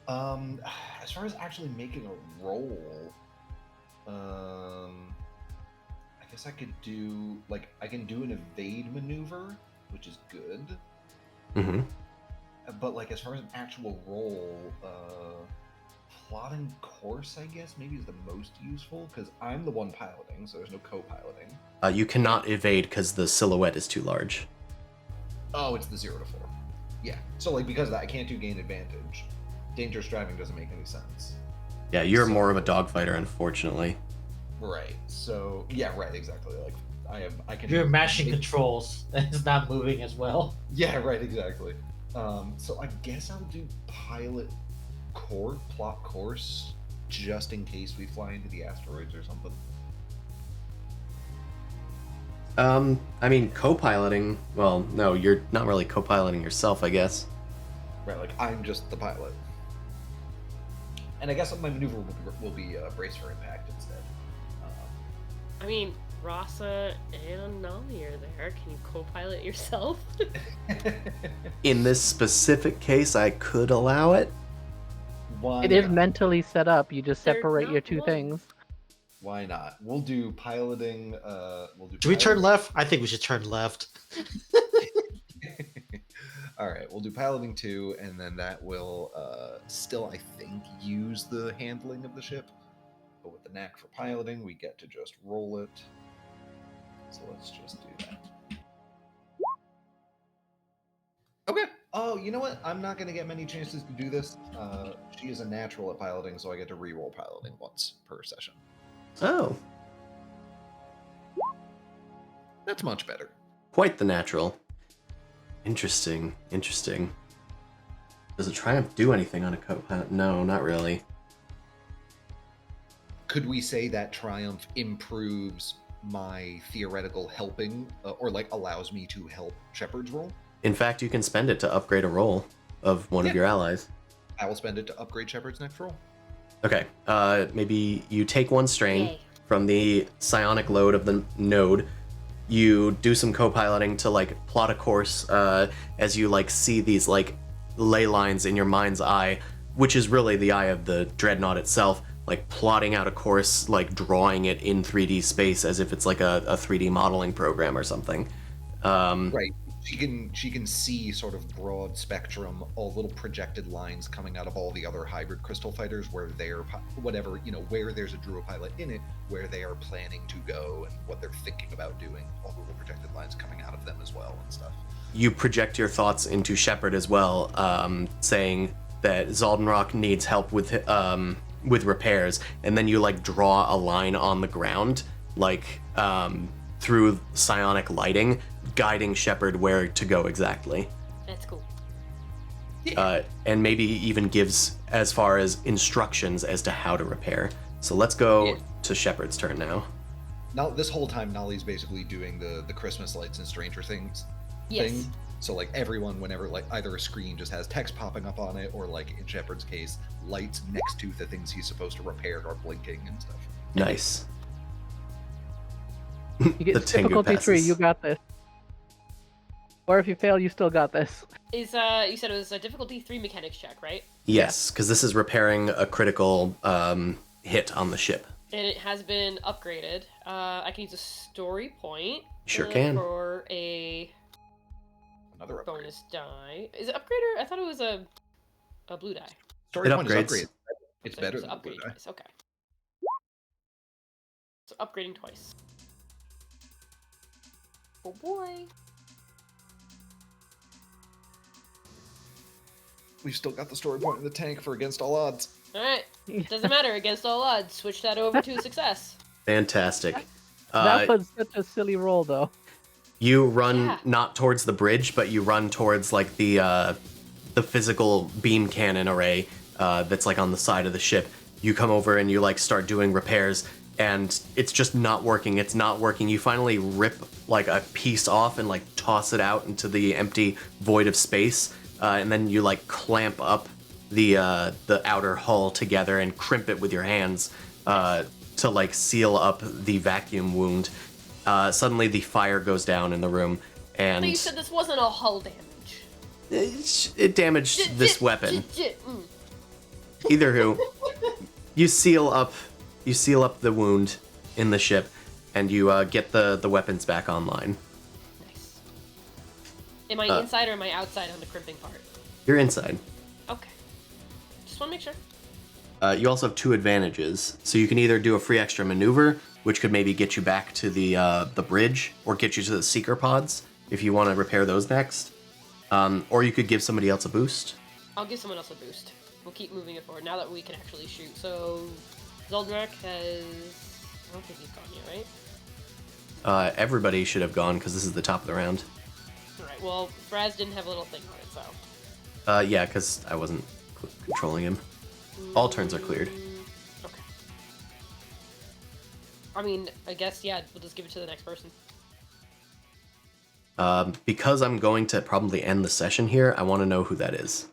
As far as actually making a roll, I guess I could do I can do an evade maneuver, which is good. Mm-hmm. but like as far as an actual role, plotting course, I guess, maybe is the most useful because I'm the one piloting, so there's no co-piloting. You cannot evade because the silhouette is too large. Oh, it's the 0 to 4. Yeah. So like because of that, I can't do gain advantage. Dangerous driving doesn't make any sense. Yeah, you're So- more of a dogfighter, unfortunately. Right. So yeah, right, exactly. Like I can. You're mashing controls and it's not moving as well. Yeah, right, exactly. So I guess I'll do plot course, just in case we fly into the asteroids or something. I mean, co-piloting. Well, no, you're not really co-piloting yourself, I guess. Right, like I'm just the pilot. And I guess my maneuver will be brace for impact instead. I mean, Rasa and Nami are there. Can you co-pilot yourself? In this specific case, I could allow it. Why It is not? mentally set up. You just They're separate your not two one. things. Why not? We'll do piloting. Should we turn left? I think we should turn left. All right, we'll do piloting 2, and then that will still, I think, use the handling of the ship. But with the knack for piloting, we get to just roll it. So let's just do that. Okay. Oh, you know what? I'm not going to get many chances to do this. She is a natural at piloting, so I get to re-roll piloting once per session. Oh, That's much better. quite the natural. Interesting. Does a triumph do anything on a co-pilot? No, not really. Could we say that triumph improves my theoretical helping, or like allows me to help Shepard's roll? In fact, you can spend it to upgrade a roll of one of Yeah. your allies. I will spend it to upgrade Shepard's next roll. Okay, maybe you take one strain Yay. from the psionic load of the node. You do some co-piloting to like plot a course as you like see these like ley lines in your mind's eye, which is really the eye of the dreadnought itself, like plotting out a course, like drawing it in 3D space as if it's like a 3D modeling program or something. Right. She can see sort of broad spectrum, all little projected lines coming out of all the other hybrid crystal fighters where they're whatever, where there's a Druid pilot in it, where they are planning to go and what they're thinking about doing. All the little projected lines coming out of them as well and stuff. You project your thoughts into Shepard as well, saying that Zaldenrock needs help with repairs, and then you like draw a line on the ground, like through psionic lighting, guiding Shepard where to go exactly. That's cool. And maybe even gives as far as instructions as to how to repair. So let's go Yeah. to Shepard's turn now. Now this whole time Nolly's basically doing the Christmas lights and Stranger Things Yes. thing. So like everyone, whenever like either a screen just has text popping up on it, or like in Shepard's case, lights next to the things he's supposed to repair are blinking and stuff. Nice. You get The Tengu difficulty 3. passes. You got this. Or if you fail, you still got this. Is you said it was a difficulty 3 mechanics check, right? Yes, because this is repairing a critical hit on the ship. And it has been upgraded. I can use a story point. Sure can. For a Another upgrade. bonus die. Is it upgrader? I thought it was a blue die. Story It point is upgrades. upgrade. It's So better it's than the blue upgrading die. twice. Okay. So upgrading twice. Oh boy. We've still got the story point in the tank for against all odds. Alright. Doesn't matter. Against all odds. Switch that over to success. Fantastic. That was such a silly roll, though. You run Yeah. not towards the bridge, but you run towards like the physical beam cannon array that's like on the side of the ship. You come over and you like start doing repairs, and it's just not working. It's not working. You finally rip like a piece off and like toss it out into the empty void of space, and then you like clamp up the outer hull together and crimp it with your hands to like seal up the vacuum wound. Suddenly the fire goes down in the room, and But you said this wasn't a hull damage. it damaged this weapon. Mm. Either who, you seal up the wound in the ship, and you get the weapons back online. Nice. Am I inside or am I outside on the crimping part? You're inside. Okay. Just want to make sure. You also have 2 advantages. So you can either do a free extra maneuver, which could maybe get you back to the bridge, or get you to the seeker pods if you want to repair those next. Or you could give somebody else a boost. I'll give someone else a boost. We'll keep moving it forward now that we can actually shoot. So, Zoldrak has... I don't think he's gone yet, right? Everybody should have gone because this is the top of the round. Alright, well, Fraz didn't have a little thing on it, so... Yeah, because I wasn't controlling him. All turns are cleared. Okay. I mean, I guess, yeah, we'll just give it to the next person. Because I'm going to probably end the session here, I want to know who that is.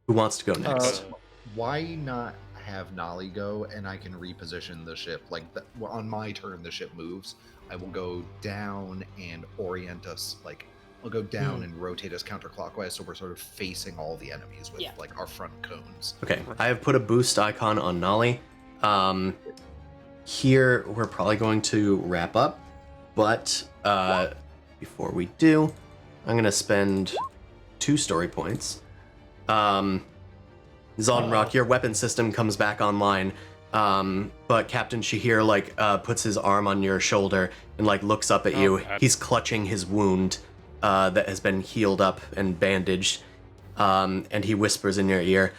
Who wants to go next? Why not have Nolly go, and I can reposition the ship? Like, on my turn, the ship moves. I will go down and orient us, like, I'll go down and rotate us counterclockwise, so we're sort of facing all the enemies with, like, our front cones. Okay, I have put a boost icon on Nolly. Here, we're probably going to wrap up, but before we do, I'm going to spend 2 story points. Zoldenrock, your weapon system comes back online, but Captain Shahir, like, puts his arm on your shoulder and, like, looks up at you. God. He's clutching his wound that has been healed up and bandaged, and he whispers in your ear,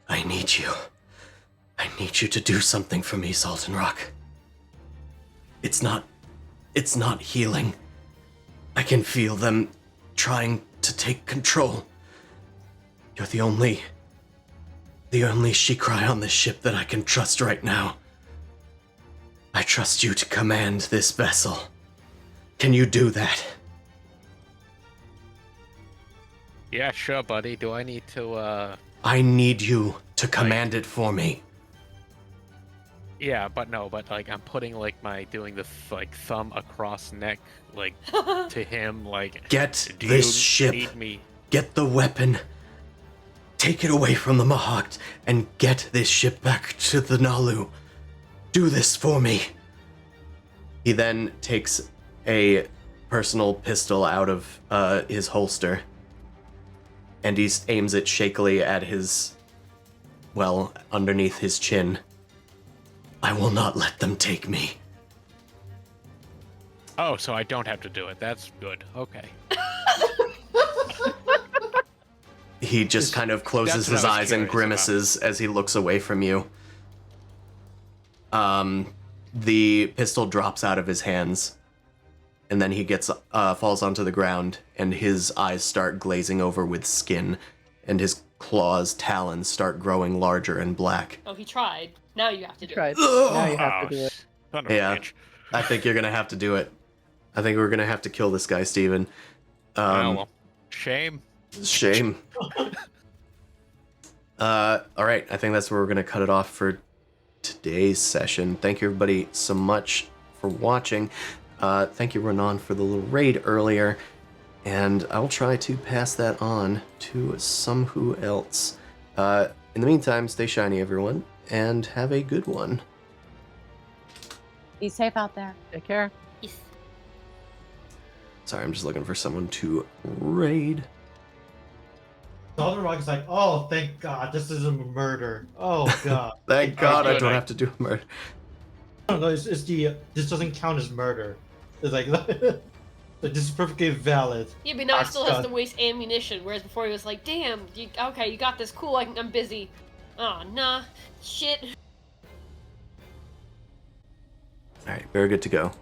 I need you. I need you to do something for me, Zoldenrock. It's not healing. I can feel them trying to take control. You're the only Shikrai on this ship that I can trust right now. I trust you to command this vessel. Can you do that? Yeah, sure, buddy. Do I need to, I need you to command it for me. Yeah, but like, I'm putting, like, doing the, like, thumb across neck, like, to him, like... Get do this you ship. need me? Get the weapon. Take it away from the Mahact and get this ship back to the Nalu. Do this for me. He then takes a personal pistol out of his holster, and he aims it shakily at his, well, underneath his chin. I will not let them take me. Oh, so I don't have to do it. That's good. Okay. He just kind of closes That's what his I was eyes and curious grimaces as he looks away from you. The pistol drops out of his hands, and then he falls onto the ground, and his eyes start glazing over with skin, and his talons start growing larger and black. Oh, he tried. Now you have to do Tried. it. Now you have to do it. Son of a Yeah. bitch. I think you're gonna have to do it. I think we're gonna have to kill this guy, Steven. Well, shame. Shame. Alright, I think that's where we're gonna cut it off for today's session. Thank you everybody so much for watching. Thank you, Ronan, for the little raid earlier. And I will try to pass that on to some who else. In the meantime, stay shiny, everyone, and have a good one. Be safe out there. Take care. Yes. Sorry, I'm just looking for someone to raid. Zoldenrock is like, oh, thank God, this isn't murder. Oh, God. Thank God I good. don't have to do murder. No, it's this doesn't count as murder. It's like, this is perfectly valid. Yeah, but now he Ah, still has God. to waste ammunition, whereas before he was like, damn, okay, you got this, cool, I'm busy. Oh, nah, shit. Alright, we're good to go.